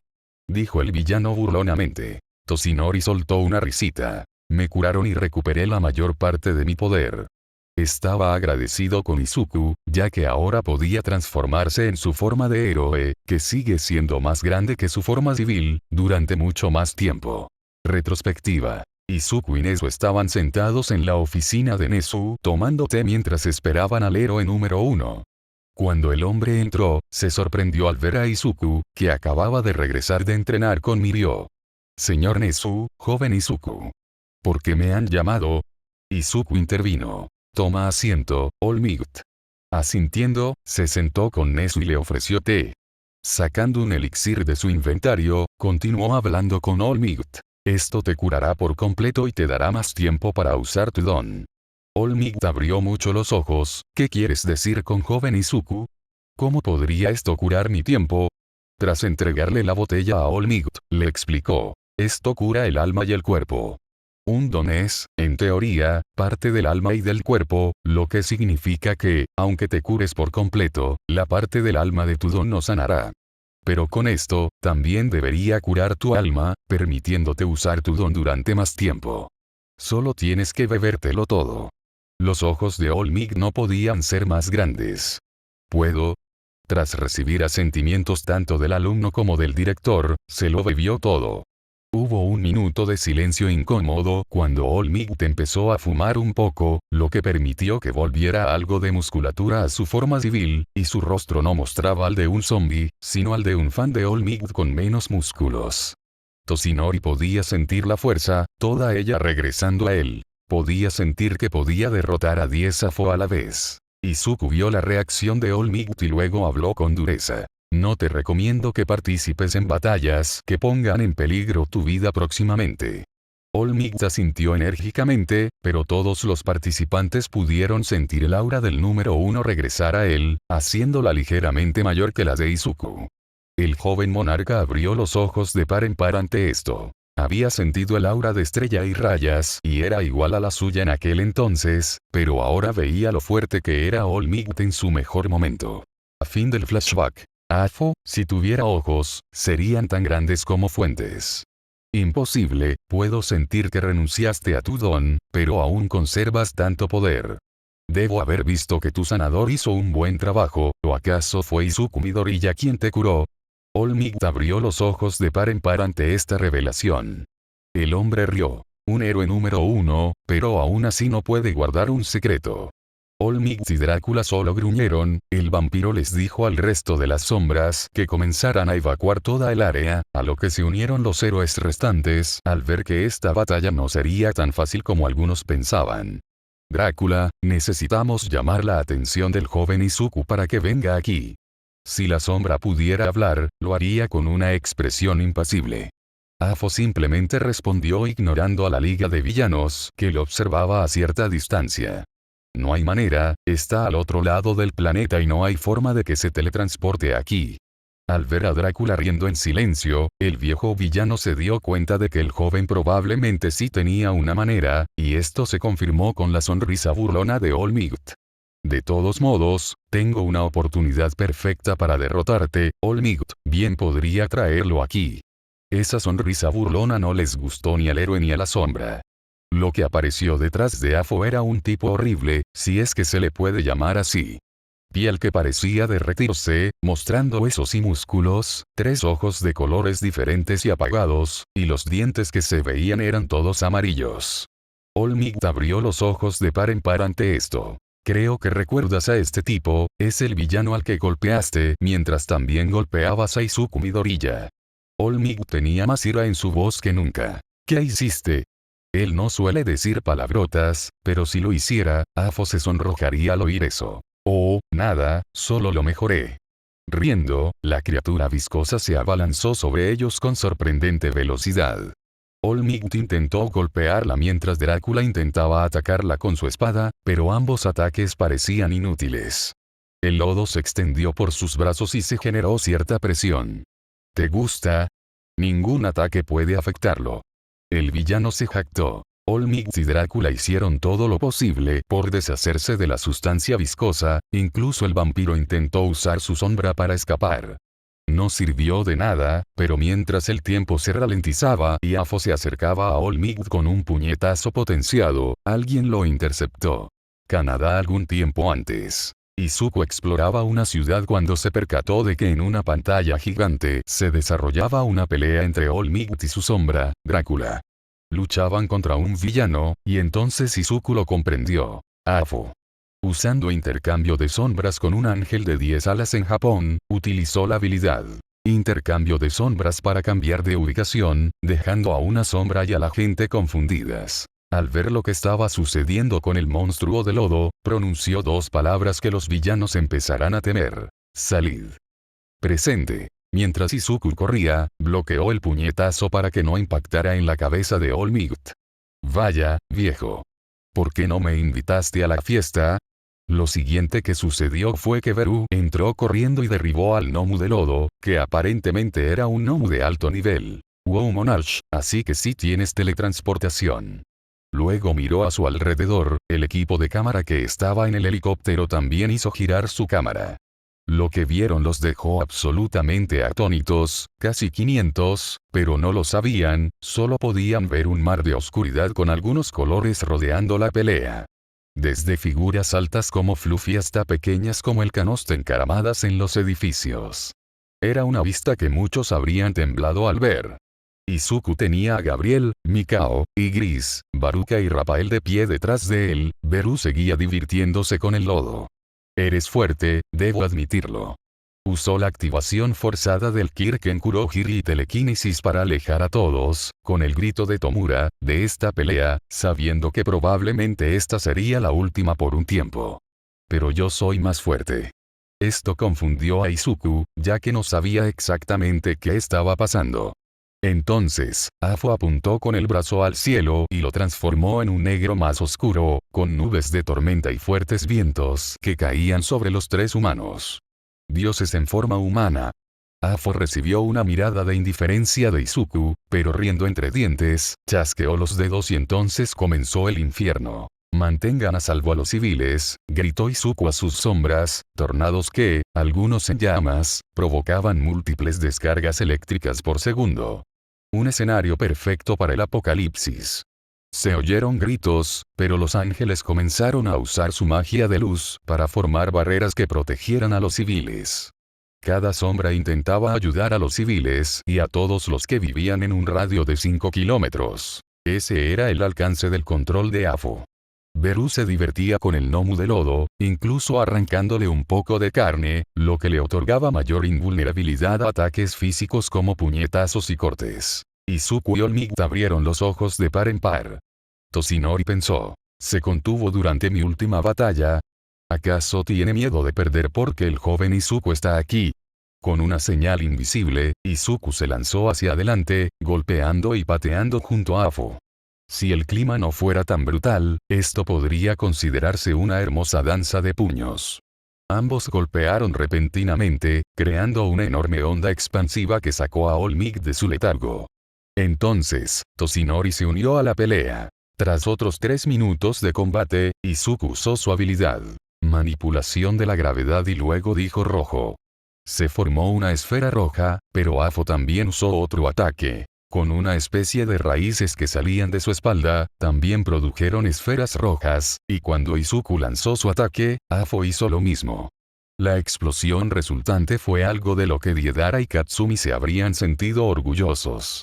Dijo el villano burlonamente. Toshinori soltó una risita. Me curaron y recuperé la mayor parte de mi poder. Estaba agradecido con Izuku, ya que ahora podía transformarse en su forma de héroe, que sigue siendo más grande que su forma civil, durante mucho más tiempo. Retrospectiva. Izuku y Nezu estaban sentados en la oficina de Nezu tomando té mientras esperaban al héroe número 1. Cuando el hombre entró, se sorprendió al ver a Izuku, que acababa de regresar de entrenar con Mirio. Señor Nezu, joven Izuku. ¿Por qué me han llamado? Izuku intervino. Toma asiento, All-Might. Asintiendo, se sentó con Nezu y le ofreció té. Sacando un elixir de su inventario, continuó hablando con All-Might. Esto te curará por completo y te dará más tiempo para usar tu don. All-Might abrió mucho los ojos. ¿Qué quieres decir con joven Izuku? ¿Cómo podría esto curar mi tiempo? Tras entregarle la botella a All-Might, le explicó. Esto cura el alma y el cuerpo. Un don es, en teoría, parte del alma y del cuerpo, lo que significa que, aunque te cures por completo, la parte del alma de tu don no sanará. Pero con esto, también debería curar tu alma, permitiéndote usar tu don durante más tiempo. Solo tienes que bebértelo todo. Los ojos de Olmec no podían ser más grandes. ¿Puedo? Tras recibir asentimientos tanto del alumno como del director, se lo bebió todo. Hubo un minuto de silencio incómodo cuando Olmec empezó a fumar un poco, lo que permitió que volviera algo de musculatura a su forma civil, y su rostro no mostraba al de un zombie, sino al de un fan de Olmec con menos músculos. Toshinori podía sentir la fuerza, toda ella regresando a él. Podía sentir que podía derrotar a 10 AFO a la vez. Izuku vio la reacción de Olmec y luego habló con dureza. No te recomiendo que participes en batallas que pongan en peligro tu vida próximamente. Olmec asintió enérgicamente, pero todos los participantes pudieron sentir el aura del número 1 regresar a él, haciéndola ligeramente mayor que la de Izuku. El joven monarca abrió los ojos de par en par ante esto. Había sentido el aura de estrella y rayas y era igual a la suya en aquel entonces, pero ahora veía lo fuerte que era Olmec en su mejor momento. A fin del flashback. Afo, si tuviera ojos, serían tan grandes como fuentes. Imposible, puedo sentir que renunciaste a tu don, pero aún conservas tanto poder. Debo haber visto que tu sanador hizo un buen trabajo, ¿o acaso fue Izuku Midoriya quien te curó? Olmec abrió los ojos de par en par ante esta revelación. El hombre rió. Un héroe número 1, pero aún así no puede guardar un secreto. Olmec y Drácula solo gruñeron, el vampiro les dijo al resto de las sombras que comenzaran a evacuar toda el área, a lo que se unieron los héroes restantes al ver que esta batalla no sería tan fácil como algunos pensaban. Drácula, necesitamos llamar la atención del joven Izuku para que venga aquí. Si la sombra pudiera hablar, lo haría con una expresión impasible. Afo simplemente respondió ignorando a la liga de villanos que lo observaba a cierta distancia. No hay manera, está al otro lado del planeta y no hay forma de que se teletransporte aquí. Al ver a Drácula riendo en silencio, el viejo villano se dio cuenta de que el joven probablemente sí tenía una manera, y esto se confirmó con la sonrisa burlona de Olmec. De todos modos, tengo una oportunidad perfecta para derrotarte, Olmec, bien podría traerlo aquí. Esa sonrisa burlona no les gustó ni al héroe ni a la sombra. Lo que apareció detrás de Afo era un tipo horrible, si es que se le puede llamar así. Piel que parecía derretirse, mostrando huesos y músculos, 3 ojos de colores diferentes y apagados, y los dientes que se veían eran todos amarillos. Olmec abrió los ojos de par en par ante esto. Creo que recuerdas a este tipo, es el villano al que golpeaste mientras también golpeabas a Izuku Midoriya. Olmec tenía más ira en su voz que nunca. ¿Qué hiciste? Él no suele decir palabrotas, pero si lo hiciera, Afo se sonrojaría al oír eso. Oh, nada, solo lo mejoré. Riendo, la criatura viscosa se abalanzó sobre ellos con sorprendente velocidad. Olmec intentó golpearla mientras Drácula intentaba atacarla con su espada, pero ambos ataques parecían inútiles. El lodo se extendió por sus brazos y se generó cierta presión. ¿Te gusta? Ningún ataque puede afectarlo. El villano se jactó. Olmec y Drácula hicieron todo lo posible por deshacerse de la sustancia viscosa, incluso el vampiro intentó usar su sombra para escapar. No sirvió de nada, pero mientras el tiempo se ralentizaba y Afo se acercaba a Olmec con un puñetazo potenciado, alguien lo interceptó. Canadá algún tiempo antes. Izuku exploraba una ciudad cuando se percató de que en una pantalla gigante se desarrollaba una pelea entre Olmec y su sombra, Drácula. Luchaban contra un villano, y entonces Izuku lo comprendió. Afo. Usando intercambio de sombras con un ángel de 10 alas en Japón, utilizó la habilidad intercambio de sombras para cambiar de ubicación, dejando a una sombra y a la gente confundidas. Al ver lo que estaba sucediendo con el monstruo de lodo, pronunció 2 palabras que los villanos empezarán a temer. Salid. Presente. Mientras Izuku corría, bloqueó el puñetazo para que no impactara en la cabeza de Olmec. Vaya, viejo. ¿Por qué no me invitaste a la fiesta? Lo siguiente que sucedió fue que Beru entró corriendo y derribó al gnomo de lodo, que aparentemente era un gnomo de alto nivel. Wow Monarch, así que sí tienes teletransportación. Luego miró a su alrededor, el equipo de cámara que estaba en el helicóptero también hizo girar su cámara. Lo que vieron los dejó absolutamente atónitos, casi 500, pero no lo sabían, solo podían ver un mar de oscuridad con algunos colores rodeando la pelea. Desde figuras altas como Fluffy hasta pequeñas como el canosto encaramadas en los edificios. Era una vista que muchos habrían temblado al ver. Izuku tenía a Gabriel, Mikao, y Gris, Baruka y Rafael de pie detrás de él. Beru seguía divirtiéndose con el lodo. Eres fuerte, debo admitirlo. Usó la activación forzada del Kirken Kurohiri y telequinesis para alejar a todos, con el grito de Tomura, de esta pelea, sabiendo que probablemente esta sería la última por un tiempo. Pero yo soy más fuerte. Esto confundió a Izuku, ya que no sabía exactamente qué estaba pasando. Entonces, Afo apuntó con el brazo al cielo y lo transformó en un negro más oscuro, con nubes de tormenta y fuertes vientos que caían sobre los tres humanos. Dioses en forma humana. Afo recibió una mirada de indiferencia de Izuku, pero riendo entre dientes, chasqueó los dedos y entonces comenzó el infierno. Mantengan a salvo a los civiles, gritó Izuku a sus sombras, tornados que, algunos en llamas, provocaban múltiples descargas eléctricas por segundo. Un escenario perfecto para el apocalipsis. Se oyeron gritos, pero los ángeles comenzaron a usar su magia de luz para formar barreras que protegieran a los civiles. Cada sombra intentaba ayudar a los civiles y a todos los que vivían en un radio de 5 kilómetros. Ese era el alcance del control de Afo. Beru se divertía con el Nomu de lodo, incluso arrancándole un poco de carne, lo que le otorgaba mayor invulnerabilidad a ataques físicos como puñetazos y cortes. Izuku y All Might abrieron los ojos de par en par. Toshinori pensó. ¿Se contuvo durante mi última batalla? ¿Acaso tiene miedo de perder porque el joven Izuku está aquí? Con una señal invisible, Izuku se lanzó hacia adelante, golpeando y pateando junto a Afo. Si el clima no fuera tan brutal, esto podría considerarse una hermosa danza de puños. Ambos golpearon repentinamente, creando una enorme onda expansiva que sacó a All Might de su letargo. Entonces, Toshinori se unió a la pelea. Tras otros 3 minutos de combate, Izuku usó su habilidad, manipulación de la gravedad y luego dijo rojo. Se formó una esfera roja, pero Afo también usó otro ataque. Con una especie de raíces que salían de su espalda, también produjeron esferas rojas, y cuando Izuku lanzó su ataque, Afo hizo lo mismo. La explosión resultante fue algo de lo que Deidara y Katsumi se habrían sentido orgullosos.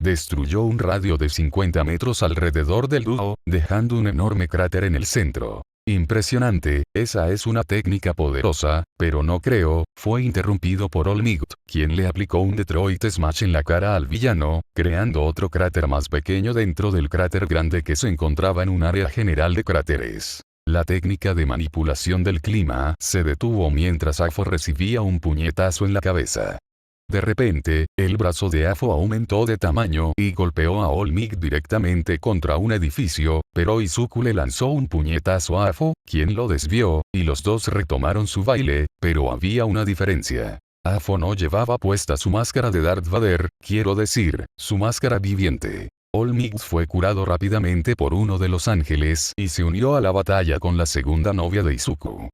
Destruyó un radio de 50 metros alrededor del dúo, dejando un enorme cráter en el centro. Impresionante, esa es una técnica poderosa, pero no creo, fue interrumpido por All Might, quien le aplicó un Detroit Smash en la cara al villano, creando otro cráter más pequeño dentro del cráter grande que se encontraba en un área general de cráteres. La técnica de manipulación del clima se detuvo mientras Afo recibía un puñetazo en la cabeza. De repente, el brazo de Afo aumentó de tamaño y golpeó a All Might directamente contra un edificio, pero Izuku le lanzó un puñetazo a Afo, quien lo desvió, y los dos retomaron su baile, pero había una diferencia. Afo no llevaba puesta su máscara de Darth Vader, quiero decir, su máscara viviente. All Might fue curado rápidamente por uno de los ángeles y se unió a la batalla con la segunda novia de Izuku.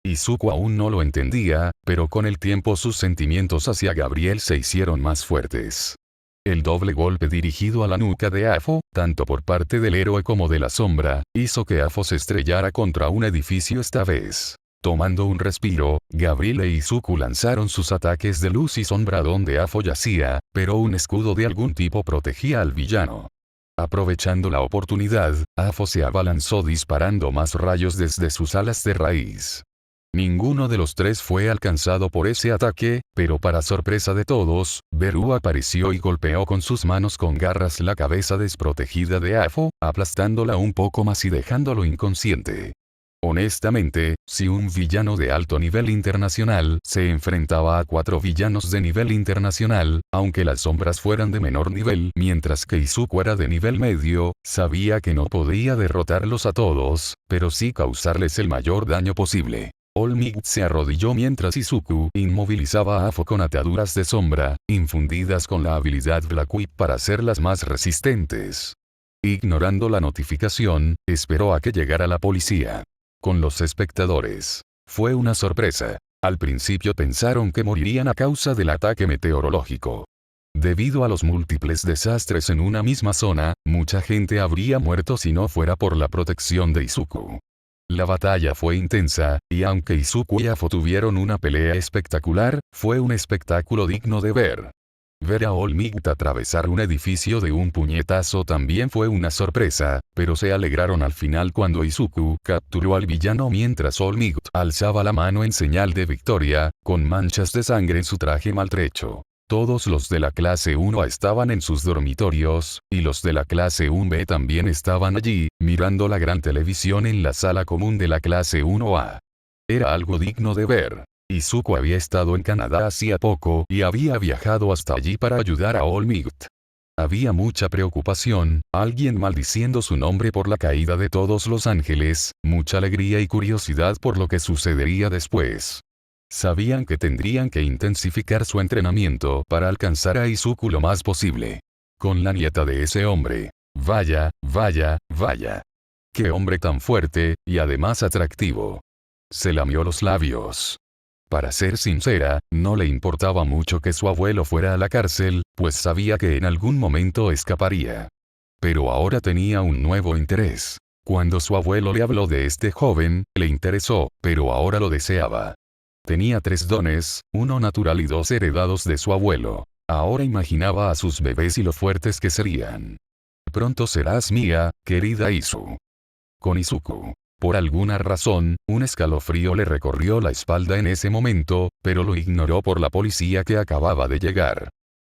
Izuku aún no lo entendía, pero con el tiempo sus sentimientos hacia Gabriel se hicieron más fuertes. El doble golpe dirigido a la nuca de Afo, tanto por parte del héroe como de la sombra, hizo que Afo se estrellara contra un edificio esta vez. Tomando un respiro, Gabriel e Izuku lanzaron sus ataques de luz y sombra donde Afo yacía, pero un escudo de algún tipo protegía al villano. Aprovechando la oportunidad, Afo se abalanzó disparando más rayos desde sus alas de raíz. Ninguno de los tres fue alcanzado por ese ataque, pero para sorpresa de todos, Beru apareció y golpeó con sus manos con garras la cabeza desprotegida de Afo, aplastándola un poco más y dejándolo inconsciente. Honestamente, si un villano de alto nivel internacional se enfrentaba a 4 villanos de nivel internacional, aunque las sombras fueran de menor nivel mientras que Izuku era de nivel medio, sabía que no podía derrotarlos a todos, pero sí causarles el mayor daño posible. All Might se arrodilló mientras Izuku inmovilizaba a Afo con ataduras de sombra, infundidas con la habilidad Black Whip para hacerlas más resistentes. Ignorando la notificación, esperó a que llegara la policía. Con los espectadores. Fue una sorpresa. Al principio pensaron que morirían a causa del ataque meteorológico. Debido a los múltiples desastres en una misma zona, mucha gente habría muerto si no fuera por la protección de Izuku. La batalla fue intensa, y aunque Izuku y Afo tuvieron una pelea espectacular, fue un espectáculo digno de ver. Ver a All Might atravesar un edificio de un puñetazo también fue una sorpresa, pero se alegraron al final cuando Izuku capturó al villano mientras All Might alzaba la mano en señal de victoria, con manchas de sangre en su traje maltrecho. Todos los de la clase 1A estaban en sus dormitorios, y los de la clase 1B también estaban allí, mirando la gran televisión en la sala común de la clase 1A. Era algo digno de ver. Izuku había estado en Canadá hacía poco y había viajado hasta allí para ayudar a All Might. Había mucha preocupación, alguien maldiciendo su nombre por la caída de todos los ángeles, mucha alegría y curiosidad por lo que sucedería después. Sabían que tendrían que intensificar su entrenamiento para alcanzar a Izuku lo más posible. Con la nieta de ese hombre. Vaya, vaya, vaya. Qué hombre tan fuerte, y además atractivo. Se lamió los labios. Para ser sincera, no le importaba mucho que su abuelo fuera a la cárcel, pues sabía que en algún momento escaparía. Pero ahora tenía un nuevo interés. Cuando su abuelo le habló de este joven, le interesó, pero ahora lo deseaba. Tenía 3 dones, 1 natural y 2 heredados de su abuelo. Ahora imaginaba a sus bebés y lo fuertes que serían. Pronto serás mía, querida Izu. Con Izuku. Por alguna razón, un escalofrío le recorrió la espalda en ese momento, pero lo ignoró por la policía que acababa de llegar.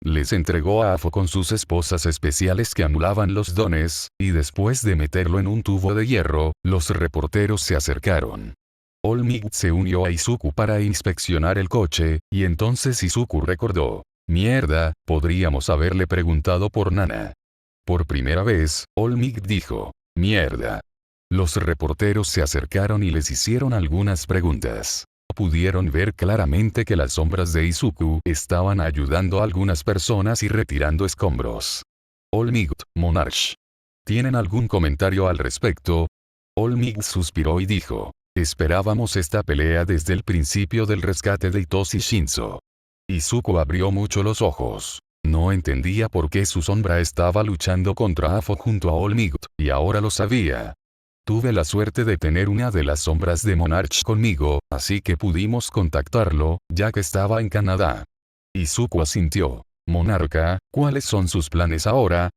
Les entregó a Afo con sus esposas especiales que anulaban los dones, y después de meterlo en un tubo de hierro, los reporteros se acercaron. All Might se unió a Izuku para inspeccionar el coche, y entonces Izuku recordó. Mierda, podríamos haberle preguntado por Nana. Por primera vez, All Might dijo. Mierda. Los reporteros se acercaron y les hicieron algunas preguntas. Pudieron ver claramente que las sombras de Izuku estaban ayudando a algunas personas y retirando escombros. All Might, Monarch. ¿Tienen algún comentario al respecto? All Might suspiró y dijo. Esperábamos esta pelea desde el principio del rescate de Itoshi Shinzo. Izuku abrió mucho los ojos. No entendía por qué su sombra estaba luchando contra Afo junto a All Might, y ahora lo sabía. Tuve la suerte de tener una de las sombras de Monarch conmigo, así que pudimos contactarlo, ya que estaba en Canadá. Izuku asintió. Monarca, ¿cuáles son sus planes ahora?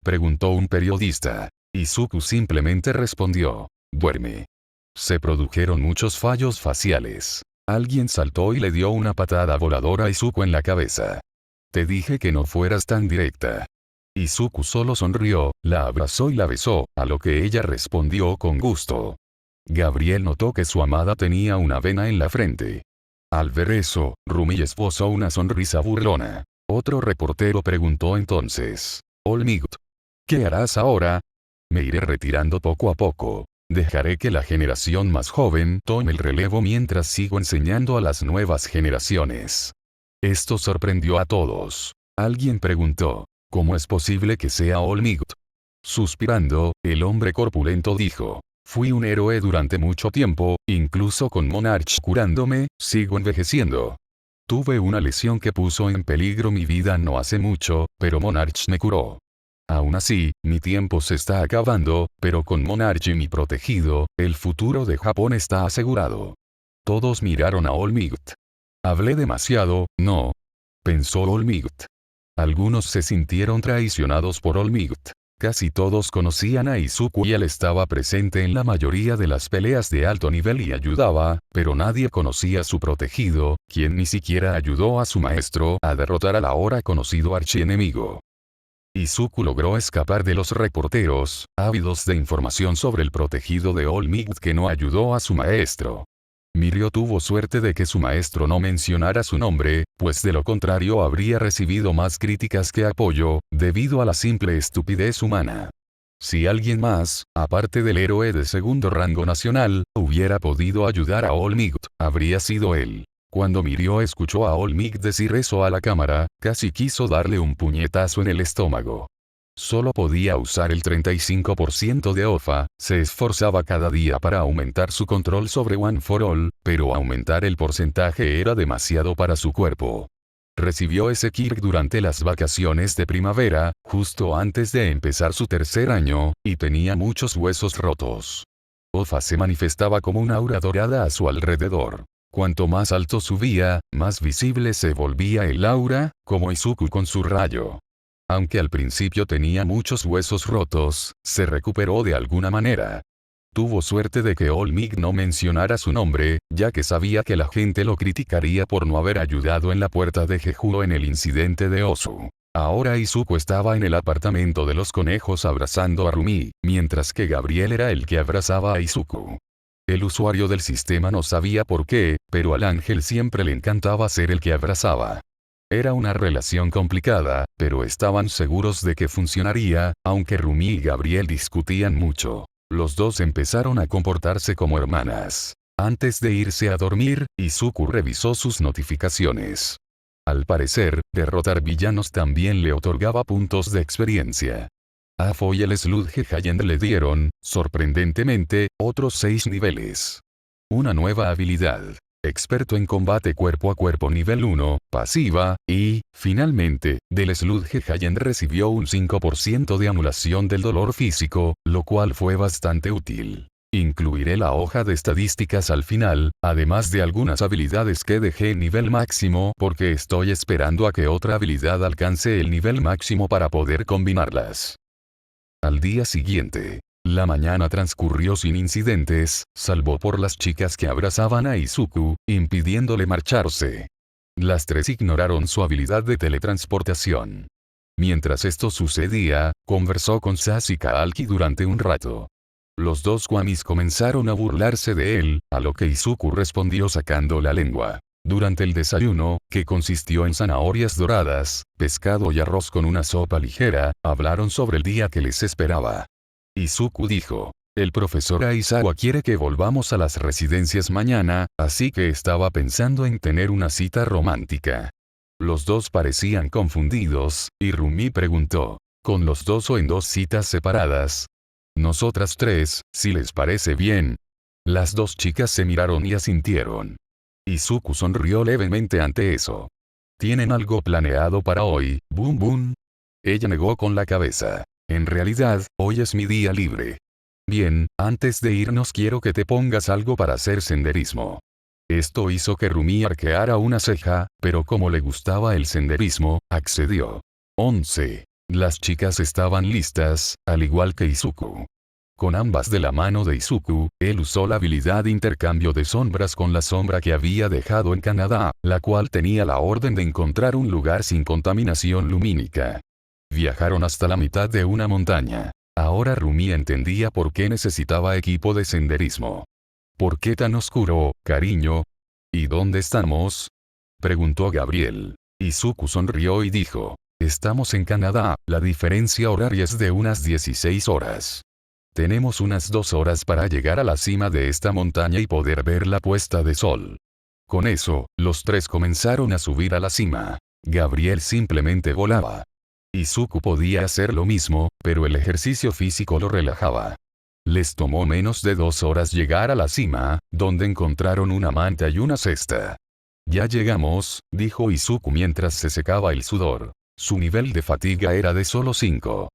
Preguntó un periodista. Izuku simplemente respondió. Duerme. Se produjeron muchos fallos faciales. Alguien saltó y le dio una patada voladora a Izuku en la cabeza. Te dije que no fueras tan directa. Izuku solo sonrió, la abrazó y la besó, a lo que ella respondió con gusto. Gabriel notó que su amada tenía una vena en la frente. Al ver eso, Rumi esbozó una sonrisa burlona. Otro reportero preguntó entonces. All Might. ¿Qué harás ahora? Me iré retirando poco a poco. Dejaré que la generación más joven tome el relevo mientras sigo enseñando a las nuevas generaciones. Esto sorprendió a todos. Alguien preguntó. ¿Cómo es posible que sea All Might? Suspirando, el hombre corpulento dijo. Fui un héroe durante mucho tiempo, incluso con Monarch curándome, sigo envejeciendo. Tuve una lesión que puso en peligro mi vida no hace mucho, pero Monarch me curó. Aún así, mi tiempo se está acabando, pero con Monarch y mi protegido, el futuro de Japón está asegurado. Todos miraron a All Might. Hablé demasiado, ¿no? Pensó All Might. Algunos se sintieron traicionados por All Might. Casi todos conocían a Izuku y él estaba presente en la mayoría de las peleas de alto nivel y ayudaba, pero nadie conocía a su protegido, quien ni siquiera ayudó a su maestro a derrotar al ahora conocido archienemigo. Izuku logró escapar de los reporteros, ávidos de información sobre el protegido de All Might que no ayudó a su maestro. Mirio tuvo suerte de que su maestro no mencionara su nombre, pues de lo contrario habría recibido más críticas que apoyo, debido a la simple estupidez humana. Si alguien más, aparte del héroe de segundo rango nacional, hubiera podido ayudar a All Might, habría sido él. Cuando Mirio escuchó a All Might decir eso a la cámara, casi quiso darle un puñetazo en el estómago. Solo podía usar el 35% de OFA, se esforzaba cada día para aumentar su control sobre One for All, pero aumentar el porcentaje era demasiado para su cuerpo. Recibió ese kit durante las vacaciones de primavera, justo antes de empezar su tercer año, y tenía muchos huesos rotos. OFA se manifestaba como una aura dorada a su alrededor. Cuanto más alto subía, más visible se volvía el aura, como Izuku con su rayo. Aunque al principio tenía muchos huesos rotos, se recuperó de alguna manera. Tuvo suerte de que All Might no mencionara su nombre, ya que sabía que la gente lo criticaría por no haber ayudado en la puerta de Jeju en el incidente de Osu. Ahora Izuku estaba en el apartamento de los conejos abrazando a Rumi, mientras que Gabriel era el que abrazaba a Izuku. El usuario del sistema no sabía por qué, pero al ángel siempre le encantaba ser el que abrazaba. Era una relación complicada, pero estaban seguros de que funcionaría, aunque Rumi y Gabriel discutían mucho. Los dos empezaron a comportarse como hermanas. Antes de irse a dormir, Izuku revisó sus notificaciones. Al parecer, derrotar villanos también le otorgaba puntos de experiencia. Afo y el Sludge Giant le dieron, sorprendentemente, otros 6 niveles. Una nueva habilidad. Experto en combate cuerpo a cuerpo nivel 1, pasiva, y, finalmente, del Sludge Giant recibió un 5% de anulación del dolor físico, lo cual fue bastante útil. Incluiré la hoja de estadísticas al final, además de algunas habilidades que dejé en nivel máximo porque estoy esperando a que otra habilidad alcance el nivel máximo para poder combinarlas. Al día siguiente. La mañana transcurrió sin incidentes, salvo por las chicas que abrazaban a Izuku, impidiéndole marcharse. Las tres ignoraron su habilidad de teletransportación. Mientras esto sucedía, conversó con Sasuke Alki durante un rato. Los dos Kwamis comenzaron a burlarse de él, a lo que Izuku respondió sacando la lengua. Durante el desayuno, que consistió en zanahorias doradas, pescado y arroz con una sopa ligera, hablaron sobre el día que les esperaba. Izuku dijo, el profesor Aizawa quiere que volvamos a las residencias mañana, así que estaba pensando en tener una cita romántica. Los dos parecían confundidos, y Rumi preguntó, ¿con los dos o en 2 citas separadas? Nosotras 3, si les parece bien. Las 2 chicas se miraron y asintieron. Izuku sonrió levemente ante eso. ¿Tienen algo planeado para hoy, Boom Boom? Ella negó con la cabeza. En realidad, hoy es mi día libre. Bien, antes de irnos quiero que te pongas algo para hacer senderismo. Esto hizo que Rumi arqueara una ceja, pero como le gustaba el senderismo, accedió. 11. Las chicas estaban listas, al igual que Izuku. Con ambas de la mano de Izuku, él usó la habilidad de intercambio de sombras con la sombra que había dejado en Canadá, la cual tenía la orden de encontrar un lugar sin contaminación lumínica. Viajaron hasta la mitad de una montaña. Ahora Rumi entendía por qué necesitaba equipo de senderismo. ¿Por qué tan oscuro, cariño? ¿Y dónde estamos? Preguntó Gabriel. Izuku sonrió y dijo, estamos en Canadá, la diferencia horaria es de unas 16 horas. Tenemos unas 2 horas para llegar a la cima de esta montaña y poder ver la puesta de sol. Con eso, los tres comenzaron a subir a la cima. Gabriel simplemente volaba. Izuku podía hacer lo mismo, pero el ejercicio físico lo relajaba. Les tomó menos de 2 horas llegar a la cima, donde encontraron una manta y una cesta. Ya llegamos, dijo Izuku mientras se secaba el sudor. Su nivel de fatiga era de solo 5.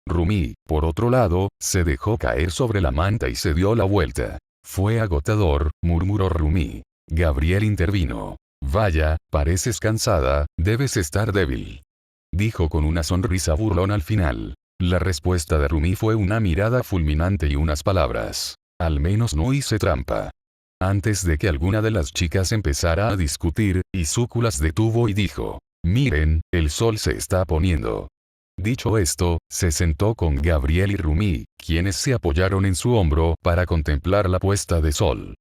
Rumi, por otro lado, se dejó caer sobre la manta y se dio la vuelta. Fue agotador, murmuró Rumi. Gabriel intervino. Vaya, pareces cansada, debes estar débil. Dijo con una sonrisa burlona al final. La respuesta de Rumi fue una mirada fulminante y unas palabras. Al menos no hice trampa. Antes de que alguna de las chicas empezara a discutir, Izuku las detuvo y dijo. Miren, el sol se está poniendo. Dicho esto, se sentó con Gabriel y Rumi, quienes se apoyaron en su hombro para contemplar la puesta de sol.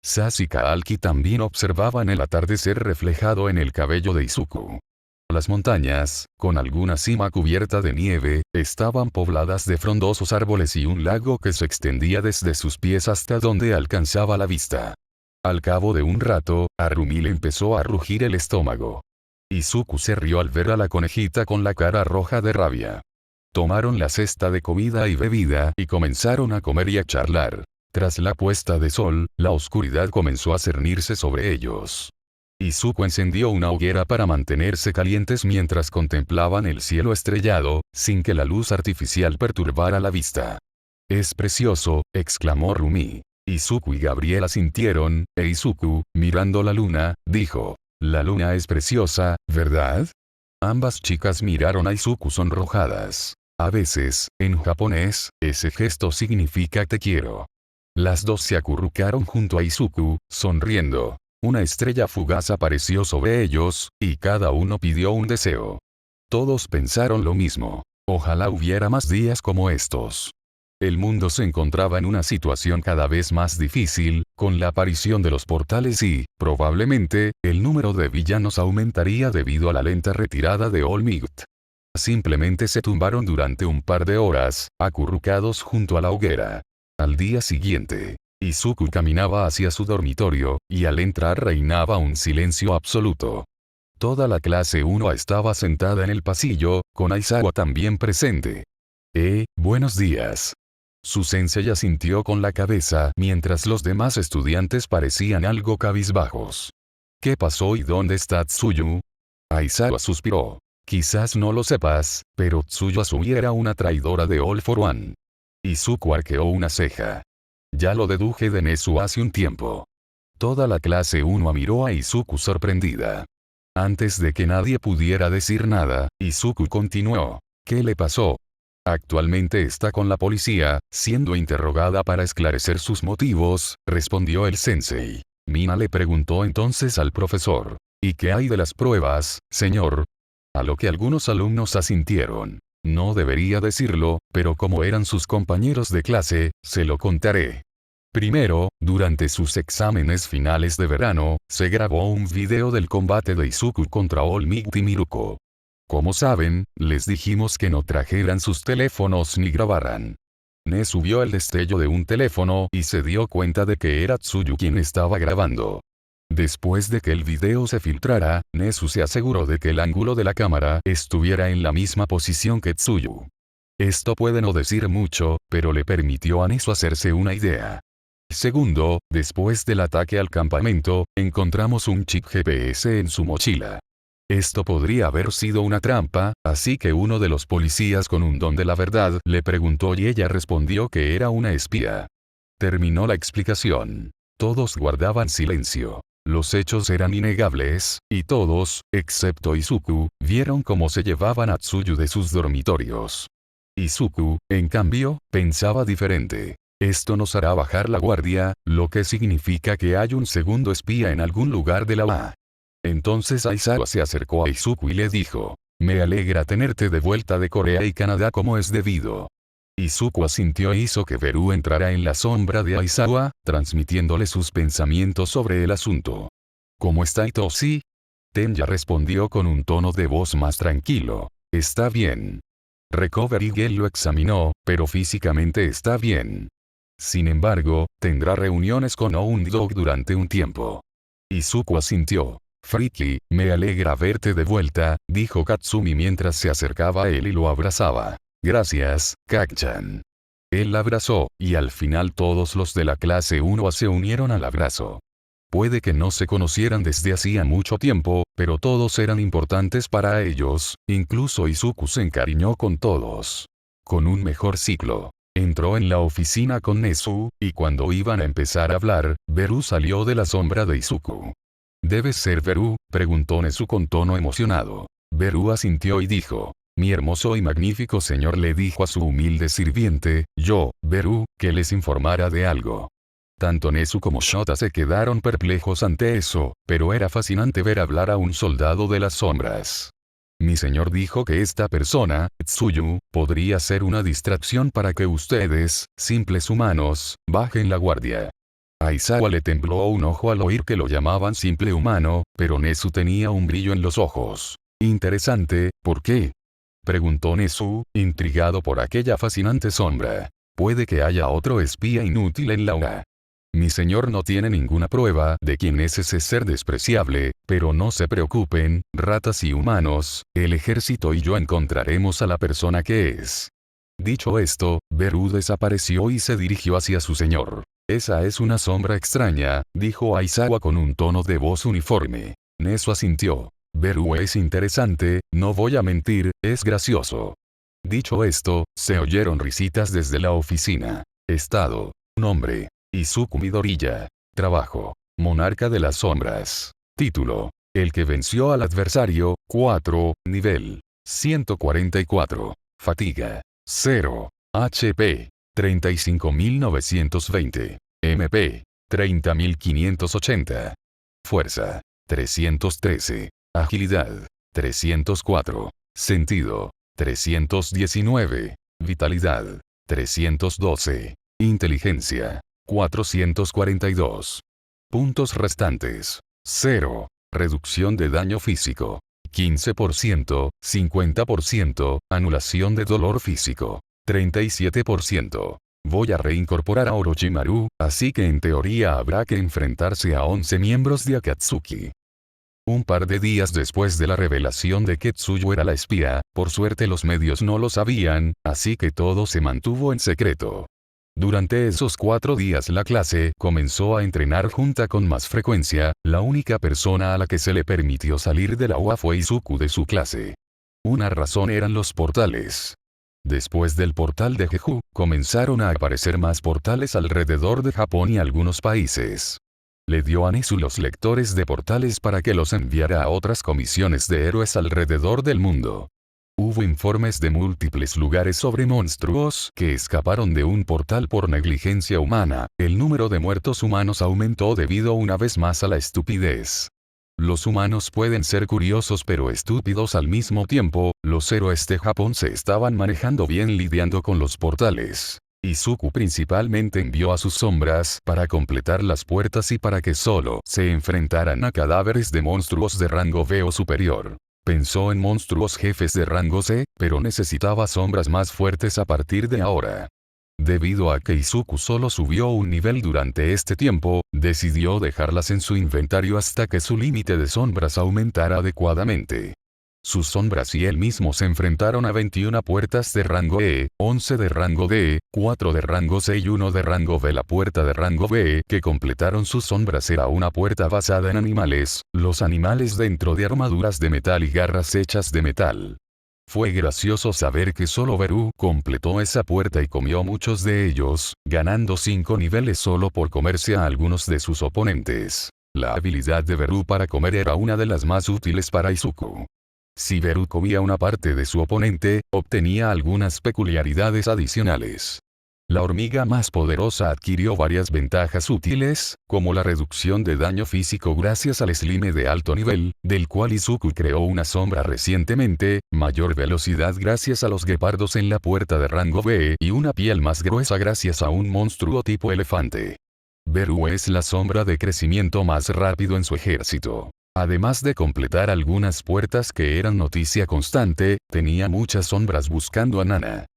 Sasuke Alki también observaban el atardecer reflejado en el cabello de Izuku. Las montañas, con alguna cima cubierta de nieve, estaban pobladas de frondosos árboles y un lago que se extendía desde sus pies hasta donde alcanzaba la vista. Al cabo de un rato, a Rumi le empezó a rugir el estómago. Izuku se rió al ver a la conejita con la cara roja de rabia. Tomaron la cesta de comida y bebida y comenzaron a comer y a charlar. Tras la puesta de sol, la oscuridad comenzó a cernirse sobre ellos. Izuku encendió una hoguera para mantenerse calientes mientras contemplaban el cielo estrellado, sin que la luz artificial perturbara la vista. «Es precioso», exclamó Rumi. Izuku y Gabriela sintieron, e Izuku, mirando la luna, dijo: «La luna es preciosa, ¿verdad?». Ambas chicas miraron a Izuku sonrojadas. A veces, en japonés, ese gesto significa te quiero. Las dos se acurrucaron junto a Izuku, sonriendo. Una estrella fugaz apareció sobre ellos, y cada uno pidió un deseo. Todos pensaron lo mismo. Ojalá hubiera más días como estos. El mundo se encontraba en una situación cada vez más difícil, con la aparición de los portales y, probablemente, el número de villanos aumentaría debido a la lenta retirada de All Might. Simplemente se tumbaron durante un par de horas, acurrucados junto a la hoguera. Al día siguiente, Izuku caminaba hacia su dormitorio, y al entrar reinaba un silencio absoluto. Toda la clase 1 estaba sentada en el pasillo, con Aizawa también presente. Buenos días. Su sensei asintió con la cabeza mientras los demás estudiantes parecían algo cabizbajos. ¿Qué pasó y dónde está Tsuyu? Aizawa suspiró. Quizás no lo sepas, pero Tsuyu Asumi era una traidora de All for One. Izuku arqueó una ceja. Ya lo deduje de Nezu hace un tiempo. Toda la clase 1 miró a Izuku sorprendida. Antes de que nadie pudiera decir nada, Izuku continuó. ¿Qué le pasó? Actualmente está con la policía, siendo interrogada para esclarecer sus motivos, respondió el sensei. Mina le preguntó entonces al profesor. ¿Y qué hay de las pruebas, señor? A lo que algunos alumnos asintieron. No debería decirlo, pero como eran sus compañeros de clase, se lo contaré. Primero, durante sus exámenes finales de verano, se grabó un video del combate de Izuku contra All Might y Miruko. Como saben, les dijimos que no trajeran sus teléfonos ni grabaran. Nezu vio el destello de un teléfono y se dio cuenta de que era Tsuyu quien estaba grabando. Después de que el video se filtrara, Nezu se aseguró de que el ángulo de la cámara estuviera en la misma posición que Tsuyu. Esto puede no decir mucho, pero le permitió a Nezu hacerse una idea. Segundo, después del ataque al campamento, encontramos un chip GPS en su mochila. Esto podría haber sido una trampa, así que uno de los policías con un don de la verdad le preguntó y ella respondió que era una espía. Terminó la explicación. Todos guardaban silencio. Los hechos eran innegables, y todos, excepto Izuku, vieron cómo se llevaban a Tsuyu de sus dormitorios. Izuku, en cambio, pensaba diferente. Esto nos hará bajar la guardia, lo que significa que hay un segundo espía en algún lugar de la UA. Entonces Aizawa se acercó a Izuku y le dijo: «Me alegra tenerte de vuelta de Corea y Canadá como es debido». Izuku asintió e hizo que Beru entrara en la sombra de Aizawa, transmitiéndole sus pensamientos sobre el asunto. ¿Cómo está Itoshi? Tenya respondió con un tono de voz más tranquilo. Está bien. Recovery Girl lo examinó, pero físicamente está bien. Sin embargo, tendrá reuniones con Hound-Dog durante un tiempo. Izuku asintió. Friki, me alegra verte de vuelta, dijo Katsumi mientras se acercaba a él y lo abrazaba. Gracias, Kak-chan. Él la abrazó, y al final todos los de la clase 1 se unieron al abrazo. Puede que no se conocieran desde hacía mucho tiempo, pero todos eran importantes para ellos, incluso Izuku se encariñó con todos. Con un mejor ciclo. Entró en la oficina con Nezu, y cuando iban a empezar a hablar, Beru salió de la sombra de Izuku. ¿Debes ser Beru?, preguntó Nezu con tono emocionado. Beru asintió y dijo. Mi hermoso y magnífico señor le dijo a su humilde sirviente, yo, Beru, que les informara de algo. Tanto Nezu como Shota se quedaron perplejos ante eso, pero era fascinante ver hablar a un soldado de las sombras. Mi señor dijo que esta persona, Tsuyu, podría ser una distracción para que ustedes, simples humanos, bajen la guardia. Aizawa le tembló un ojo al oír que lo llamaban simple humano, pero Nezu tenía un brillo en los ojos. Interesante, ¿por qué? Preguntó Nezu, intrigado por aquella fascinante sombra. Puede que haya otro espía inútil en la UA. Mi señor no tiene ninguna prueba de quién es ese ser despreciable, pero no se preocupen, ratas y humanos, el ejército y yo encontraremos a la persona que es. Dicho esto, Beru desapareció y se dirigió hacia su señor. Esa es una sombra extraña, dijo Aizawa con un tono de voz uniforme. Neso asintió. Beru es interesante, no voy a mentir, es gracioso. Dicho esto, se oyeron risitas desde la oficina. Estado. Nombre. Izuku Midoriya. Trabajo. Monarca de las sombras. Título. El que venció al adversario. 4. Nivel. 144. Fatiga. 0. HP. 35.920. MP. 30.580. Fuerza. 313. Agilidad. 304. Sentido. 319. Vitalidad. 312. Inteligencia. 442. Puntos restantes. 0. Reducción de daño físico. 15%, 50%, anulación de dolor físico. 37%. Voy a reincorporar a Orochimaru, así que en teoría habrá que enfrentarse a 11 miembros de Akatsuki. Un par de días después de la revelación de que Tsuyu era la espía, por suerte los medios no lo sabían, así que todo se mantuvo en secreto. Durante esos 4 días la clase comenzó a entrenar junta con más frecuencia, la única persona a la que se le permitió salir del agua fue Izuku de su clase. Una razón eran los portales. Después del portal de Jeju, comenzaron a aparecer más portales alrededor de Japón y algunos países. Le dio a Nezu los lectores de portales para que los enviara a otras comisiones de héroes alrededor del mundo. Hubo informes de múltiples lugares sobre monstruos que escaparon de un portal por negligencia humana. El número de muertos humanos aumentó debido una vez más a la estupidez. Los humanos pueden ser curiosos pero estúpidos al mismo tiempo. Los héroes de Japón se estaban manejando bien lidiando con los portales. Izuku principalmente envió a sus sombras para completar las puertas y para que solo se enfrentaran a cadáveres de monstruos de rango V o superior. Pensó en monstruos jefes de rango C, pero necesitaba sombras más fuertes a partir de ahora. Debido a que Izuku solo subió un nivel durante este tiempo, decidió dejarlas en su inventario hasta que su límite de sombras aumentara adecuadamente. Sus sombras y él mismo se enfrentaron a 21 puertas de rango E, 11 de rango D, 4 de rango C y 1 de rango B. La puerta de rango B que completaron sus sombras era una puerta basada en animales, los animales dentro de armaduras de metal y garras hechas de metal. Fue gracioso saber que solo Beru completó esa puerta y comió muchos de ellos, ganando 5 niveles solo por comerse a algunos de sus oponentes. La habilidad de Beru para comer era una de las más útiles para Izuku. Si Beru comía una parte de su oponente, obtenía algunas peculiaridades adicionales. La hormiga más poderosa adquirió varias ventajas útiles, como la reducción de daño físico gracias al slime de alto nivel, del cual Izuku creó una sombra recientemente, mayor velocidad gracias a los guepardos en la puerta de rango B y una piel más gruesa gracias a un monstruo tipo elefante. Beru es la sombra de crecimiento más rápido en su ejército. Además de completar algunas puertas que eran noticia constante, tenía muchas sombras buscando a Nana.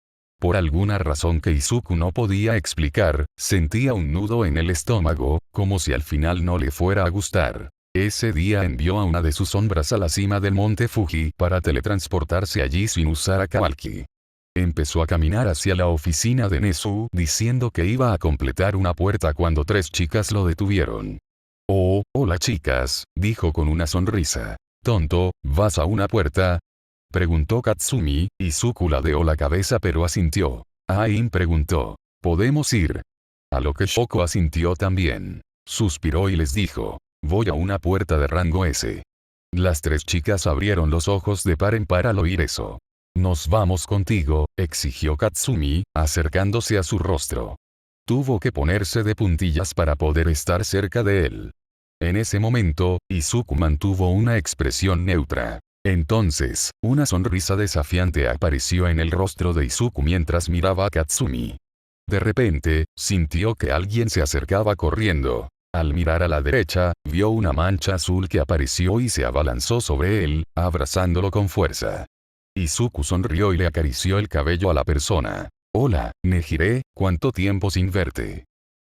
Por alguna razón que Izuku no podía explicar, sentía un nudo en el estómago, como si al final no le fuera a gustar. Ese día envió a una de sus sombras a la cima del monte Fuji para teletransportarse allí sin usar a Kabuki. Empezó a caminar hacia la oficina de Nezu diciendo que iba a completar una puerta cuando 3 chicas lo detuvieron. Oh, hola chicas, dijo con una sonrisa. Tonto, ¿vas a una puerta? Preguntó Katsumi. Izuku ladeó la cabeza pero asintió. Ain preguntó. ¿Podemos ir? A lo que Shoko asintió también. Suspiró y les dijo. Voy a una puerta de rango S. Las 3 chicas abrieron los ojos de par en par al oír eso. Nos vamos contigo, exigió Katsumi, acercándose a su rostro. Tuvo que ponerse de puntillas para poder estar cerca de él. En ese momento, Izuku mantuvo una expresión neutra. Entonces, una sonrisa desafiante apareció en el rostro de Izuku mientras miraba a Katsumi. De repente, sintió que alguien se acercaba corriendo. Al mirar a la derecha, vio una mancha azul que apareció y se abalanzó sobre él, abrazándolo con fuerza. Izuku sonrió y le acarició el cabello a la persona. Hola, Nejire, ¿cuánto tiempo sin verte?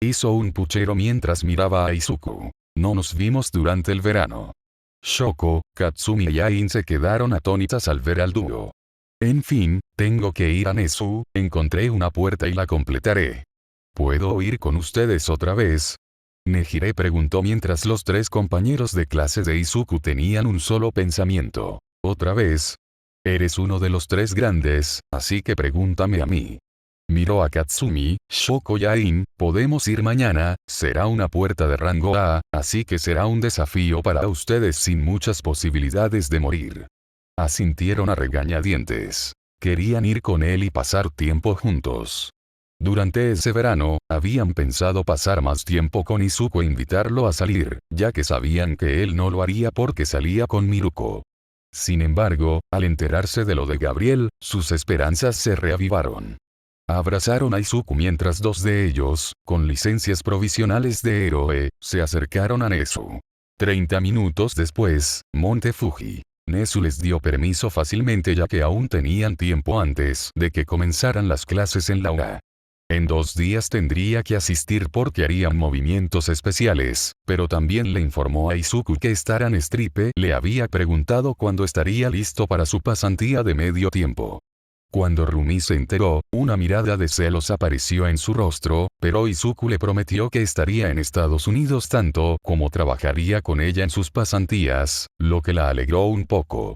Hizo un puchero mientras miraba a Izuku. No nos vimos durante el verano. Shoko, Katsumi y Ain se quedaron atónitas al ver al dúo. En fin, tengo que ir a Nezu, encontré una puerta y la completaré. ¿Puedo ir con ustedes otra vez? Nejire preguntó mientras los tres compañeros de clase de Izuku tenían un solo pensamiento. ¿Otra vez? Eres uno de los tres grandes, así que pregúntame a mí. Miró a Katsumi, Shoko y Ain, podemos ir mañana, será una puerta de rango A, así que será un desafío para ustedes sin muchas posibilidades de morir. Asintieron a regañadientes. Querían ir con él y pasar tiempo juntos. Durante ese verano, habían pensado pasar más tiempo con Izuku e invitarlo a salir, ya que sabían que él no lo haría porque salía con Miruko. Sin embargo, al enterarse de lo de Gabriel, sus esperanzas se reavivaron. Abrazaron a Izuku mientras dos de ellos, con licencias provisionales de héroe, se acercaron a Nezu. 30 minutos después, Monte Fuji. Nezu les dio permiso fácilmente ya que aún tenían tiempo antes de que comenzaran las clases en la UA. En 2 días tendría que asistir porque harían movimientos especiales, pero también le informó a Izuku que Staran Stripe le había preguntado cuándo estaría listo para su pasantía de medio tiempo. Cuando Rumi se enteró, una mirada de celos apareció en su rostro, pero Izuku le prometió que estaría en Estados Unidos tanto como trabajaría con ella en sus pasantías, lo que la alegró un poco.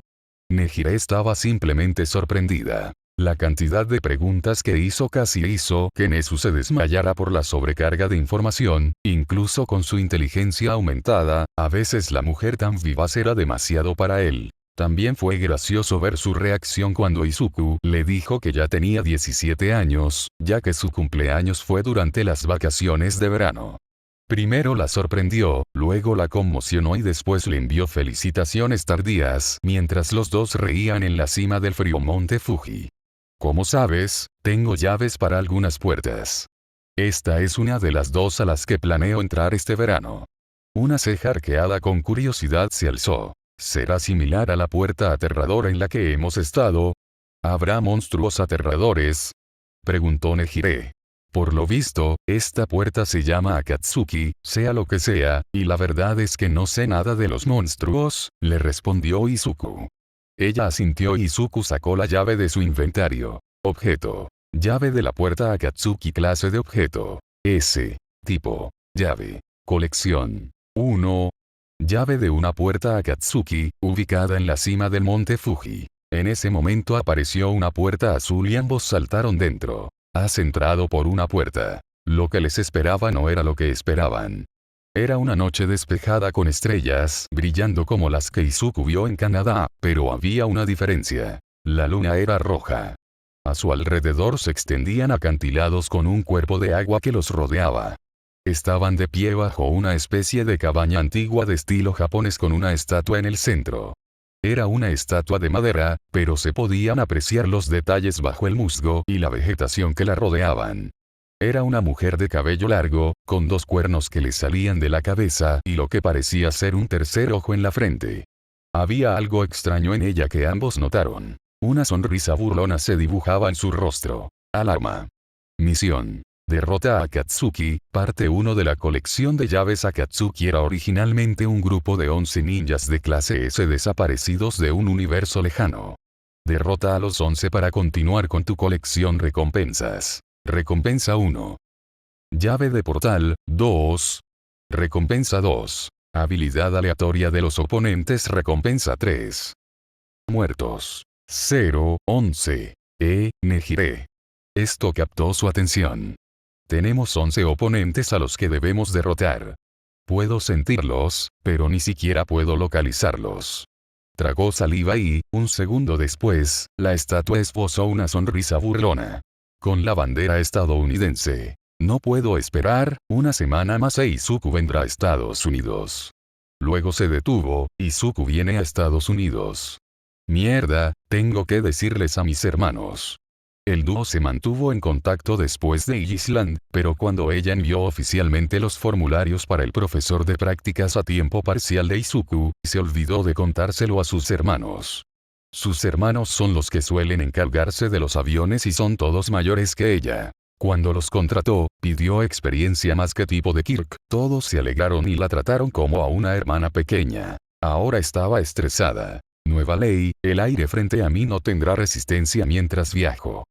Nejire estaba simplemente sorprendida. La cantidad de preguntas que hizo casi hizo que Nezu se desmayara por la sobrecarga de información, incluso con su inteligencia aumentada, a veces la mujer tan vivaz era demasiado para él. También fue gracioso ver su reacción cuando Izuku le dijo que ya tenía 17 años, ya que su cumpleaños fue durante las vacaciones de verano. Primero la sorprendió, luego la conmocionó y después le envió felicitaciones tardías mientras los dos reían en la cima del frío Monte Fuji. Como sabes, tengo llaves para algunas puertas. Esta es una de las 2 a las que planeo entrar este verano. Una ceja arqueada con curiosidad se alzó. ¿Será similar a la puerta aterradora en la que hemos estado? ¿Habrá monstruos aterradores? Preguntó Nejire. Por lo visto, esta puerta se llama Akatsuki, sea lo que sea, y la verdad es que no sé nada de los monstruos, le respondió Izuku. Ella asintió y Izuku sacó la llave de su inventario. Objeto. Llave de la puerta Akatsuki, clase de objeto. S. Tipo. Llave. Colección. 1. Llave de una puerta Akatsuki, ubicada en la cima del monte Fuji. En ese momento apareció una puerta azul y ambos saltaron dentro. Has entrado por una puerta. Lo que les esperaba no era lo que esperaban. Era una noche despejada con estrellas brillando como las que Izuku vio en Canadá, pero había una diferencia. La luna era roja. A su alrededor se extendían acantilados con un cuerpo de agua que los rodeaba. Estaban de pie bajo una especie de cabaña antigua de estilo japonés con una estatua en el centro. Era una estatua de madera, pero se podían apreciar los detalles bajo el musgo y la vegetación que la rodeaban. Era una mujer de cabello largo, con 2 cuernos que le salían de la cabeza y lo que parecía ser un tercer ojo en la frente. Había algo extraño en ella que ambos notaron. Una sonrisa burlona se dibujaba en su rostro. Alarma. Misión. Derrota a Akatsuki, parte 1 de la colección de llaves. Akatsuki era originalmente un grupo de 11 ninjas de clase S desaparecidos de un universo lejano. Derrota a los 11 para continuar con tu colección. Recompensas. Recompensa 1. Llave de portal, 2. Recompensa 2. Habilidad aleatoria de los oponentes. Recompensa 3. Muertos. 0, 11. Nejire. Esto captó su atención. Tenemos 11 oponentes a los que debemos derrotar. Puedo sentirlos, pero ni siquiera puedo localizarlos. Tragó saliva y, un segundo después, la estatua esbozó una sonrisa burlona. Con la bandera estadounidense. No puedo esperar, una semana más e Izuku vendrá a Estados Unidos. Luego se detuvo, Izuku viene a Estados Unidos. Mierda, tengo que decirles a mis hermanos. El dúo se mantuvo en contacto después de Island, pero cuando ella envió oficialmente los formularios para el profesor de prácticas a tiempo parcial de Izuku, se olvidó de contárselo a sus hermanos. Sus hermanos son los que suelen encargarse de los aviones y son todos mayores que ella. Cuando los contrató, pidió experiencia más que tipo de Kirk, todos se alegraron y la trataron como a una hermana pequeña. Ahora estaba estresada. Nueva ley, el aire frente a mí no tendrá resistencia mientras viajo.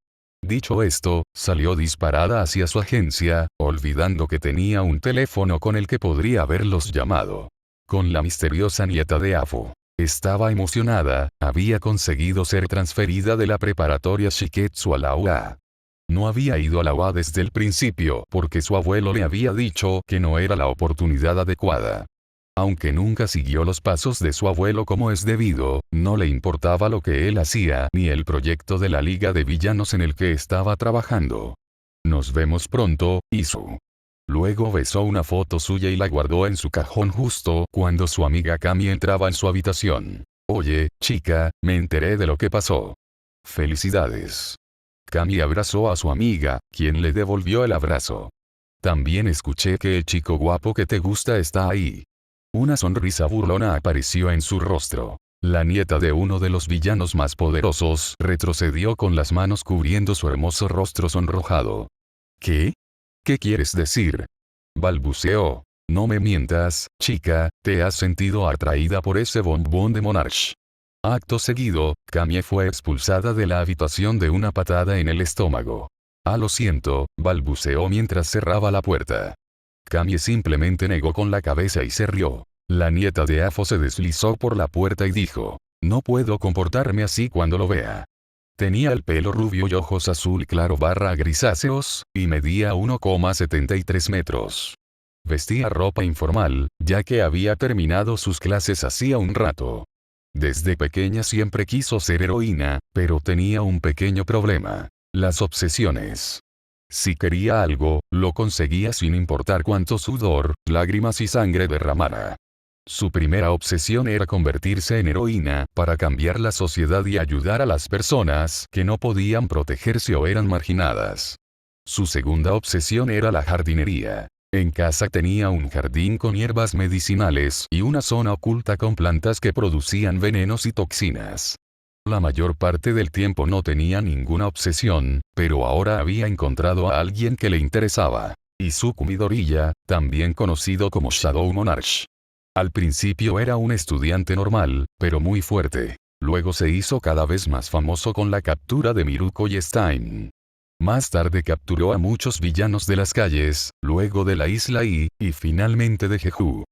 Dicho esto, salió disparada hacia su agencia, olvidando que tenía un teléfono con el que podría haberlos llamado. Con la misteriosa nieta de Afo. Estaba emocionada, había conseguido ser transferida de la preparatoria Shiketsu a la UA. No había ido a la UA desde el principio porque su abuelo le había dicho que no era la oportunidad adecuada. Aunque nunca siguió los pasos de su abuelo como es debido, no le importaba lo que él hacía ni el proyecto de la Liga de Villanos en el que estaba trabajando. Nos vemos pronto, Isu. Luego besó una foto suya y la guardó en su cajón justo cuando su amiga Kami entraba en su habitación. Oye, chica, me enteré de lo que pasó. Felicidades. Kami abrazó a su amiga, quien le devolvió el abrazo. También escuché que el chico guapo que te gusta está ahí. Una sonrisa burlona apareció en su rostro. La nieta de uno de los villanos más poderosos retrocedió con las manos cubriendo su hermoso rostro sonrojado. ¿Qué? ¿Qué quieres decir? Balbuceó. No me mientas, chica, te has sentido atraída por ese bombón de Monarch. Acto seguido, Kami fue expulsada de la habitación de una patada en el estómago. Ah, lo siento, balbuceó mientras cerraba la puerta. Kami simplemente negó con la cabeza y se rió. La nieta de Afo se deslizó por la puerta y dijo, no puedo comportarme así cuando lo vea. Tenía el pelo rubio y ojos azul claro barra grisáceos, y medía 1,73 metros. Vestía ropa informal, ya que había terminado sus clases hacía un rato. Desde pequeña siempre quiso ser heroína, pero tenía un pequeño problema: las obsesiones. Si quería algo, lo conseguía sin importar cuánto sudor, lágrimas y sangre derramara. Su primera obsesión era convertirse en heroína para cambiar la sociedad y ayudar a las personas que no podían protegerse o eran marginadas. Su segunda obsesión era la jardinería. En casa tenía un jardín con hierbas medicinales y una zona oculta con plantas que producían venenos y toxinas. La mayor parte del tiempo no tenía ninguna obsesión, pero ahora había encontrado a alguien que le interesaba. Izuku Midoriya, también conocido como Shadow Monarch. Al principio era un estudiante normal, pero muy fuerte. Luego se hizo cada vez más famoso con la captura de Miruko y Stein. Más tarde capturó a muchos villanos de las calles, luego de la isla y finalmente de Jeju.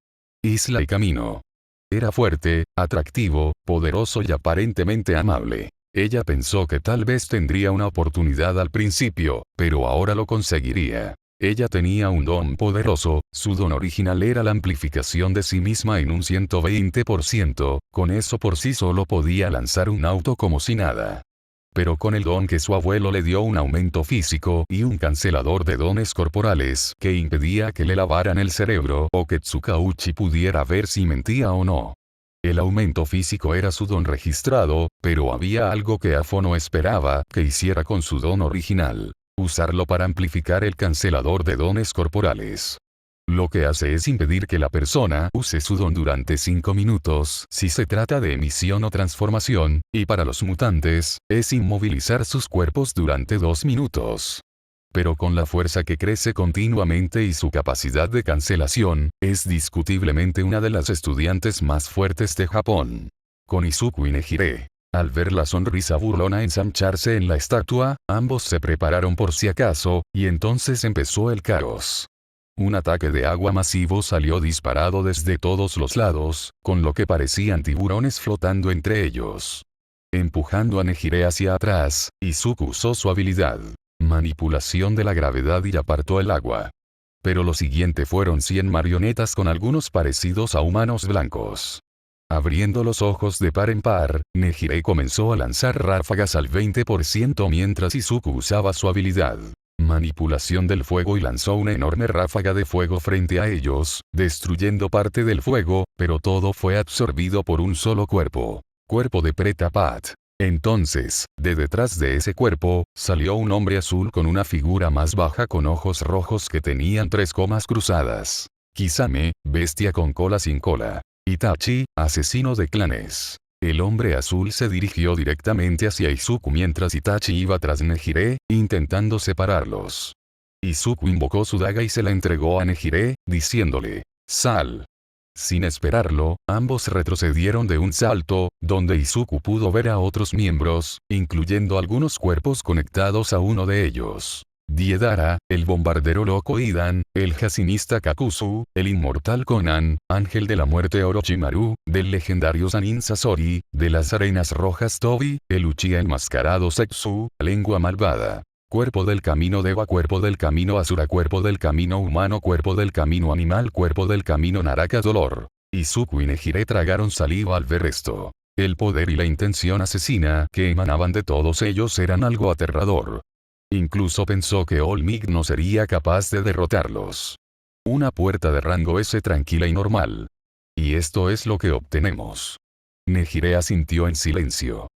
Isla y Camino. Era fuerte, atractivo, poderoso y aparentemente amable. Ella pensó que tal vez tendría una oportunidad al principio, pero ahora lo conseguiría. Ella tenía un don poderoso, su don original era la amplificación de sí misma en un 120%, con eso por sí solo podía lanzar un auto como si nada. Pero con el don que su abuelo le dio un aumento físico y un cancelador de dones corporales que impedía que le lavaran el cerebro o que Tsukauchi pudiera ver si mentía o no. El aumento físico era su don registrado, pero había algo que Afo no esperaba que hiciera con su don original: usarlo para amplificar el cancelador de dones corporales. Lo que hace es impedir que la persona use su don durante 5 minutos si se trata de emisión o transformación, y para los mutantes, es inmovilizar sus cuerpos durante 2 minutos. Pero con la fuerza que crece continuamente y su capacidad de cancelación, es discutiblemente una de las estudiantes más fuertes de Japón. Con Izuku y Nejire. Al ver la sonrisa burlona ensancharse en la estatua, ambos se prepararon por si acaso, y entonces empezó el caos. Un ataque de agua masivo salió disparado desde todos los lados, con lo que parecían tiburones flotando entre ellos. Empujando a Nejire hacia atrás, Izuku usó su habilidad: manipulación de la gravedad, y apartó el agua. Pero lo siguiente fueron 100 marionetas con algunos parecidos a humanos blancos. Abriendo los ojos de par en par, Nejire comenzó a lanzar ráfagas al 20% mientras Izuku usaba su habilidad: manipulación del fuego, y lanzó una enorme ráfaga de fuego frente a ellos, destruyendo parte del fuego, pero todo fue absorbido por un solo cuerpo. Cuerpo de Preta Pat. Entonces, de detrás de ese cuerpo, salió un hombre azul con una figura más baja con ojos rojos que tenían 3 comas cruzadas. Kisame, bestia con cola sin cola. Itachi, asesino de clanes. El hombre azul se dirigió directamente hacia Izuku mientras Itachi iba tras Nejire, intentando separarlos. Izuku invocó su daga y se la entregó a Nejire, diciéndole, «Sal». Sin esperarlo, ambos retrocedieron de un salto, donde Izuku pudo ver a otros miembros, incluyendo algunos cuerpos conectados a uno de ellos. Diedara, el bombardero loco Idan, el jacinista Kakuzu, el inmortal Conan, ángel de la muerte Orochimaru, del legendario Sanin Sasori, de las arenas rojas Tobi, el Uchiha enmascarado Setsu, lengua malvada. Cuerpo del camino Deva, cuerpo del camino Asura, cuerpo del camino humano, cuerpo del camino animal, cuerpo del camino Naraka dolor. Izuku y Nejire tragaron saliva al ver esto. El poder y la intención asesina que emanaban de todos ellos eran algo aterrador. Incluso pensó que All Might no sería capaz de derrotarlos. Una puerta de rango S tranquila y normal. Y esto es lo que obtenemos. Nejire asintió en silencio.